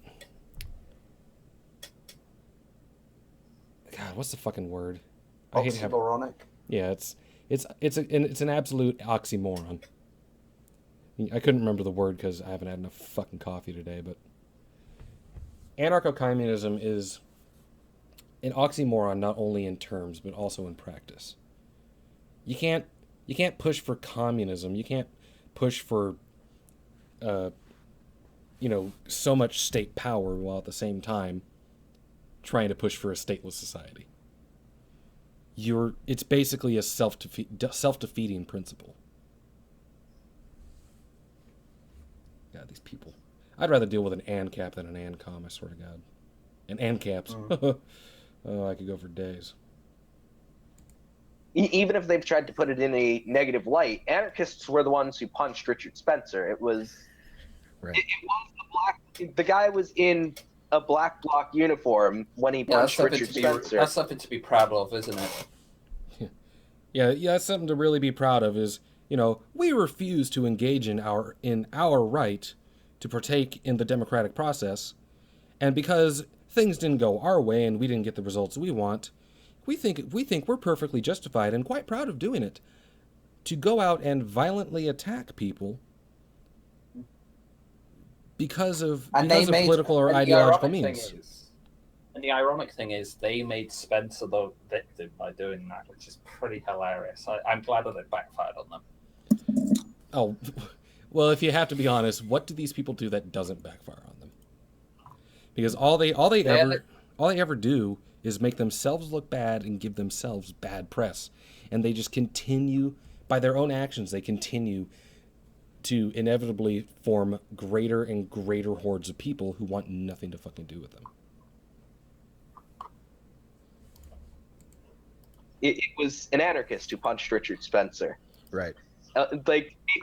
B: God, what's the fucking word? I hate to have...
A: Oxymoronic.
B: Yeah, it's an absolute oxymoron. I couldn't remember the word because I haven't had enough fucking coffee today, but anarcho-communism is an oxymoron not only in terms but also in practice. You can't push for communism. You can't push for so much state power while at the same time trying to push for a stateless society. It's basically a self-defeating principle. God, these people. I'd rather deal with an ANCAP than an ANCOM, I swear to God. And ANCAPs. Oh, I could go for days.
D: Even if they've tried to put it in a negative light, anarchists were the ones who punched Richard Spencer. It was...
C: Right.
D: It was the guy was in a black bloc uniform when he punched Richard Spencer.
A: That's something to be proud of, isn't it?
B: Yeah, that's something to really be proud of. Is we refuse to engage in our right to partake in the democratic process, and because things didn't go our way and we didn't get the results we want, we think we're perfectly justified and quite proud of doing it, to go out and violently attack people because of political or ideological means.
E: And the ironic thing is, they made Spencer the victim by doing that, which is pretty hilarious. I'm glad that it backfired on them.
B: Oh, well, if you have to be honest, what do these people do that doesn't backfire on them? Because all they ever do is make themselves look bad and give themselves bad press, and they just continue, by their own actions, they continue to inevitably form greater and greater hordes of people who want nothing to fucking do with them.
D: It was an anarchist who punched Richard Spencer.
C: Right.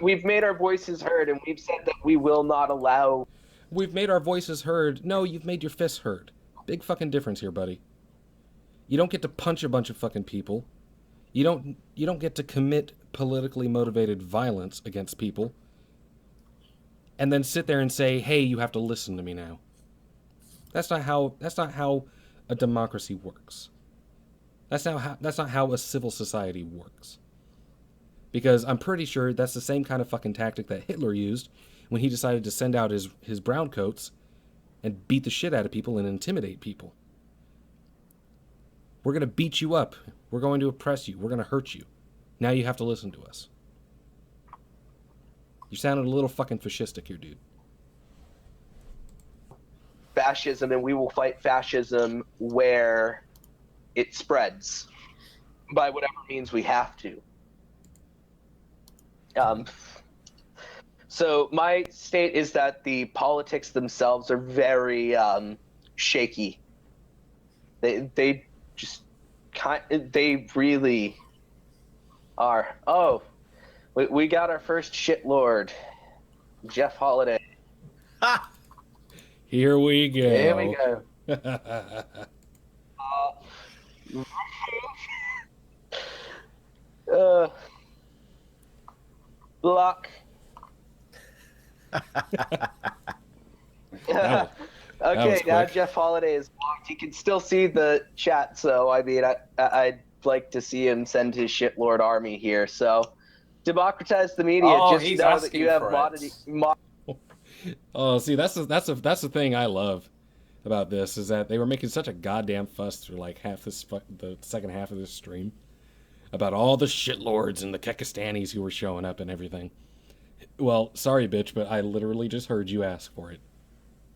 D: We've made our voices heard, and we've said that we will not allow...
B: We've made our voices heard. No, you've made your fists heard. Big fucking difference here, buddy. You don't get to punch a bunch of fucking people. You don't get to commit politically motivated violence against people and then sit there and say, "Hey, you have to listen to me now." That's not how a democracy works. That's not how a civil society works. Because I'm pretty sure that's the same kind of fucking tactic that Hitler used when he decided to send out his browncoats and beat the shit out of people and intimidate people. We're going to beat you up. We're going to oppress you. We're going to hurt you. Now you have to listen to us. You sounded a little fucking fascistic here, dude.
D: Fascism, and we will fight fascism where it spreads by whatever means we have to. So my state is that the politics themselves are very shaky. They just they really are. Oh, we got our first shitlord, Jeff Holiday.
C: Ha!
B: Here we go.
D: Here we go. Block. Okay, now
B: quick.
D: Jeff Holiday is blocked. He can still see the chat, so I mean, I'd like to see him send his shitlord army here. So, democratize the media.
A: Oh,
D: just
A: he's
D: know that
A: asking
D: you have
A: for it.
B: Oh, see, that's the thing I love about this, is that they were making such a goddamn fuss through like the second half of this stream about all the shitlords and the Kekistanis who were showing up and everything. Well, sorry, bitch, but I literally just heard you ask for it.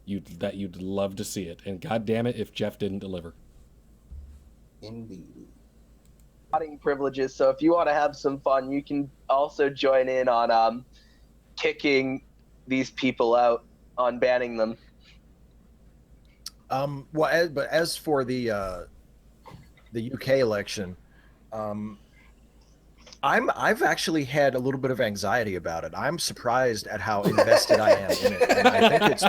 B: You'd love to see it, and god damn it if Jeff didn't deliver.
A: Indeed.
D: modding privileges, so if you want to have some fun, you can also join in on kicking these people out, on banning them.
C: But as for the UK election, I've actually had a little bit of anxiety about it. I'm surprised at how invested I am in it, and I think it's.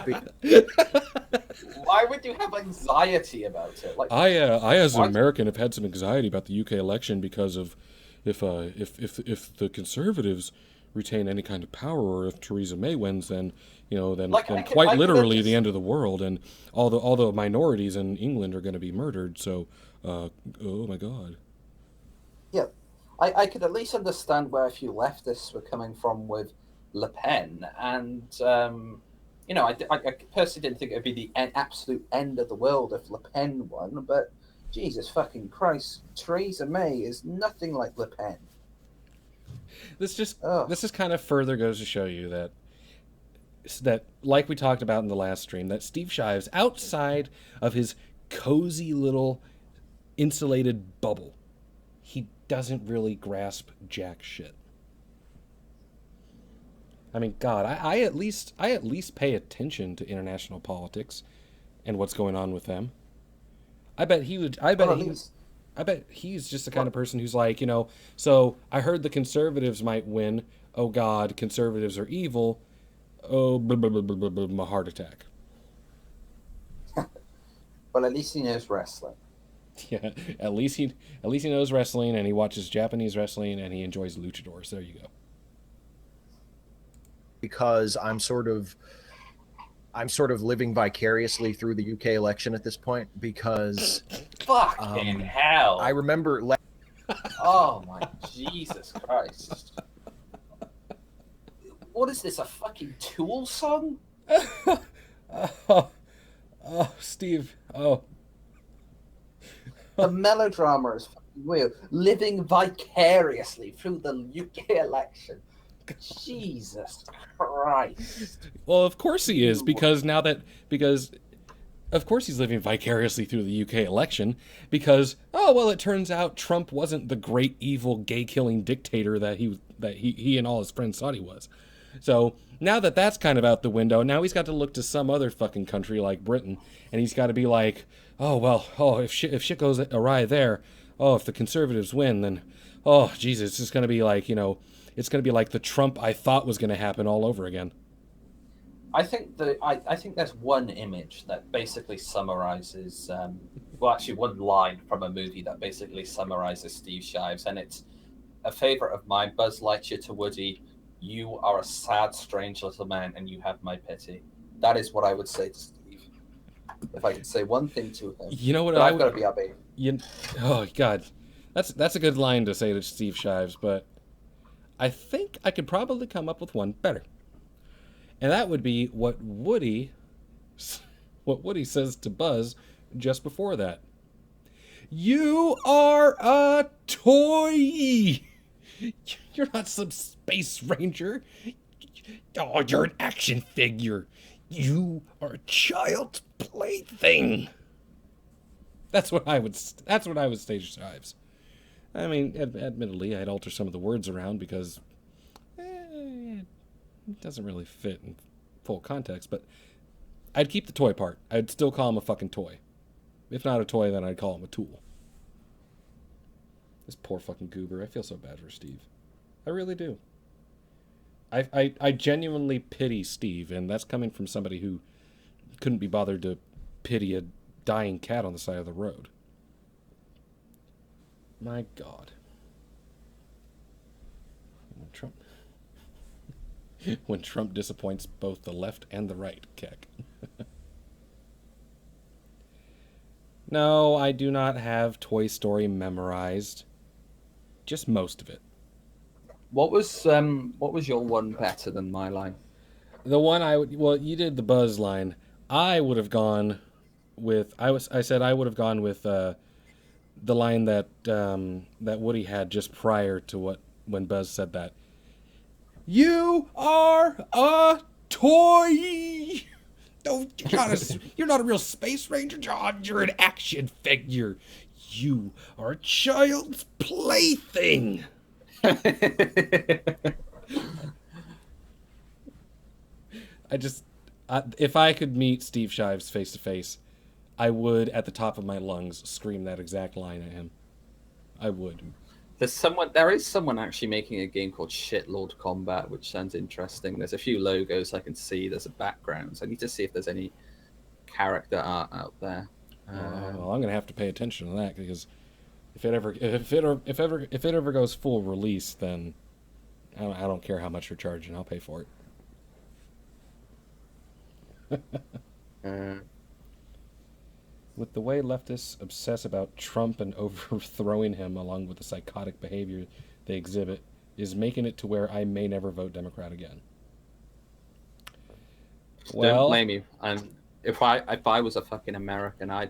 A: Why would you have anxiety about it? Like,
B: I as an American have had some anxiety about the UK election because of if the Conservatives retain any kind of power, or if Theresa May wins, then quite literally the end of the world, and all the minorities in England are going to be murdered. So, oh my God.
A: Yeah, I could at least understand where a few leftists were coming from with Le Pen, and I personally didn't think it would be the absolute end of the world if Le Pen won, but Jesus fucking Christ, Theresa May is nothing like Le Pen.
B: This just kind of further goes to show you that like we talked about in the last stream, that Steve Shives, outside of his cozy little insulated bubble, he doesn't really grasp jack shit. I mean, God, I at least pay attention to international politics and what's going on with them. I bet he's just the kind of person who's like, so I heard the Conservatives might win. Oh God, Conservatives are evil. Oh, blah, blah, blah, blah, blah, my heart attack.
A: Well, at least he knows wrestling.
B: Yeah, at least he knows wrestling, and he watches Japanese wrestling, and he enjoys luchadors. There you go.
C: Because I'm sort of living vicariously through the UK election at this point, because
A: fucking hell.
C: I remember
A: oh my Jesus Christ. What is this, a fucking Tool song?
B: Oh, Steve. Oh.
A: The melodrama is fucking real. Living vicariously through the UK election. Jesus Christ.
B: Well, of course he is, because of course he's living vicariously through the UK election, because it turns out Trump wasn't the great evil gay killing dictator that he and all his friends thought he was. So now that that's kind of out the window, now he's got to look to some other fucking country like Britain, and he's got to be like, if shit goes awry there, if the Conservatives win, then Jesus, it's just going to be like, it's going to be like the Trump I thought was going to happen all over again.
A: I think there's one image that basically summarizes, one line from a movie that basically summarizes Steve Shives, and it's a favorite of mine, Buzz Lightyear to Woody. You are a sad, strange little man, and you have my pity. That is what I would say to Steve. If I could say one thing to him.
B: You know what?
A: I've got to be our baby.
B: Oh God, that's a good line to say to Steve Shives, but I think I could probably come up with one better, and that would be what Woody says to Buzz just before that. You are a toy. You're not some space ranger. Oh, you're an action figure. You are a child's plaything. That's what I would say to Shives. I mean, admittedly, I'd alter some of the words around because it doesn't really fit in full context, but I'd keep the toy part. I'd still call him a fucking toy. If not a toy, then I'd call him a tool. This poor fucking goober. I feel so bad for Steve. I really do. I genuinely pity Steve, and that's coming from somebody who couldn't be bothered to pity a dying cat on the side of the road. My God. When Trump disappoints both the left and the right, Keck. No, I do not have Toy Story memorized. Just most of it.
A: What was your one better than my line?
B: The one you did the Buzz line. I would have gone with I would have gone with the line that Woody had just prior to when Buzz said that. You are a toy. No, you're not a real space ranger, John. You're an action figure. You are a child's plaything. If I could meet Steve Shives face to face, I would, at the top of my lungs, scream that exact line at him. I would.
E: There is someone actually making a game called Shitlord Combat, which sounds interesting. There's a few logos I can see. There's a background. So I need to see if there's any character art out there.
B: Well, I'm gonna have to pay attention to that because if it ever goes full release, then I don't care how much you're charging. I'll pay for it. With the way leftists obsess about Trump and overthrowing him, along with the psychotic behavior they exhibit, is making it to where I may never vote Democrat again.
E: Don't blame you. And if I was a fucking American, I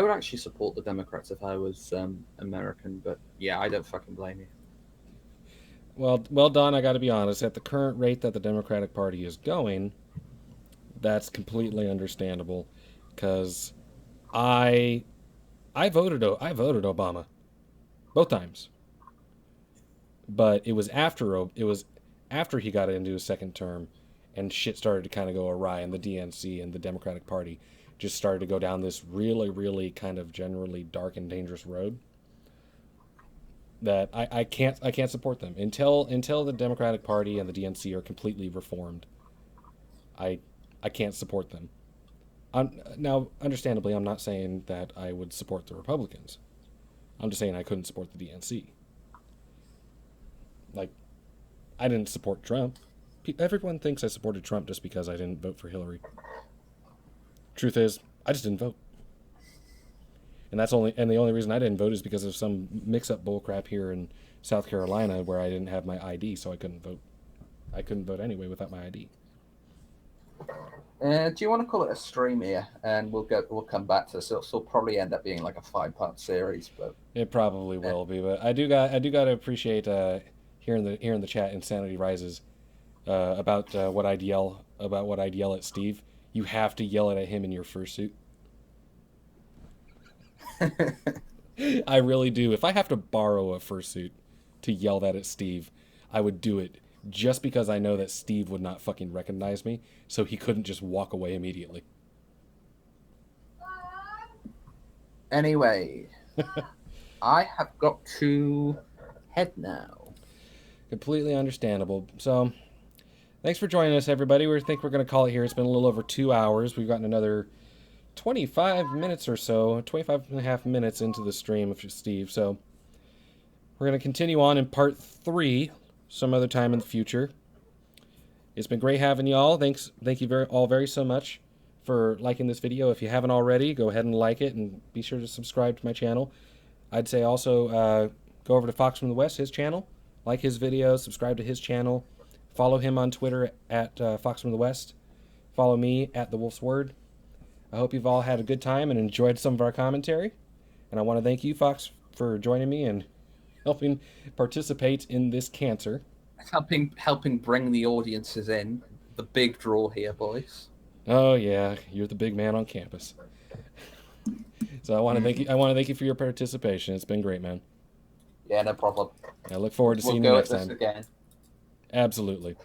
E: would actually support the Democrats if I was American. But yeah, I don't fucking blame you.
B: Well, Don, I got to be honest. At the current rate that the Democratic Party is going, that's completely understandable, because I voted Obama both times, but it was after he got into his second term, and shit started to kind of go awry, and the DNC and the Democratic Party just started to go down this really, really kind of generally dark and dangerous road. That I can't support them until the Democratic Party and the DNC are completely reformed. I can't support them. Now, understandably, I'm not saying that I would support the Republicans. I'm just saying I couldn't support the DNC. Like, I didn't support Trump. Everyone thinks I supported Trump just because I didn't vote for Hillary. Truth is, I just didn't vote. And the only reason I didn't vote is because of some mix-up bullcrap here in South Carolina where I didn't have my ID, so I couldn't vote. I couldn't vote anyway without my ID.
A: Do you want to call it a stream here? And we'll come back to this. It'll probably end up being like a 5-part series, but
B: it probably will be. But I do got to appreciate hearing the chat Insanity Rises about what I'd yell at Steve. You have to yell it at him in your fursuit. I really do. If I have to borrow a fursuit to yell that at Steve, I would do it. Just because I know that Steve would not fucking recognize me, so he couldn't just walk away immediately.
A: Anyway, I have got to head now.
B: Completely understandable. So, thanks for joining us, everybody. We think we're going to call it here. It's been a little over 2 hours. We've gotten another 25 minutes or so, 25 and a half minutes into the stream of Steve. So, we're going to continue on in part 3 some other time in the future. It's been great having y'all. Thank you very so much for liking this video. If you haven't already, go ahead and like it and be sure to subscribe to my channel. I'd say also go over to Fox from the West, his channel, like his videos, subscribe to his channel, follow him on Twitter at Fox from the West, follow me at The Wolf's Word. I hope you've all had a good time and enjoyed some of our commentary, and I want to thank you, Fox, for joining me and helping participate in this cancer.
A: Helping bring the audiences in. The big draw here, boys.
B: Oh yeah, you're the big man on campus. So I want to thank you. I want to thank you for your participation. It's been great, man.
A: Yeah, no problem.
B: I look forward to seeing you next time.
A: Again.
B: Absolutely.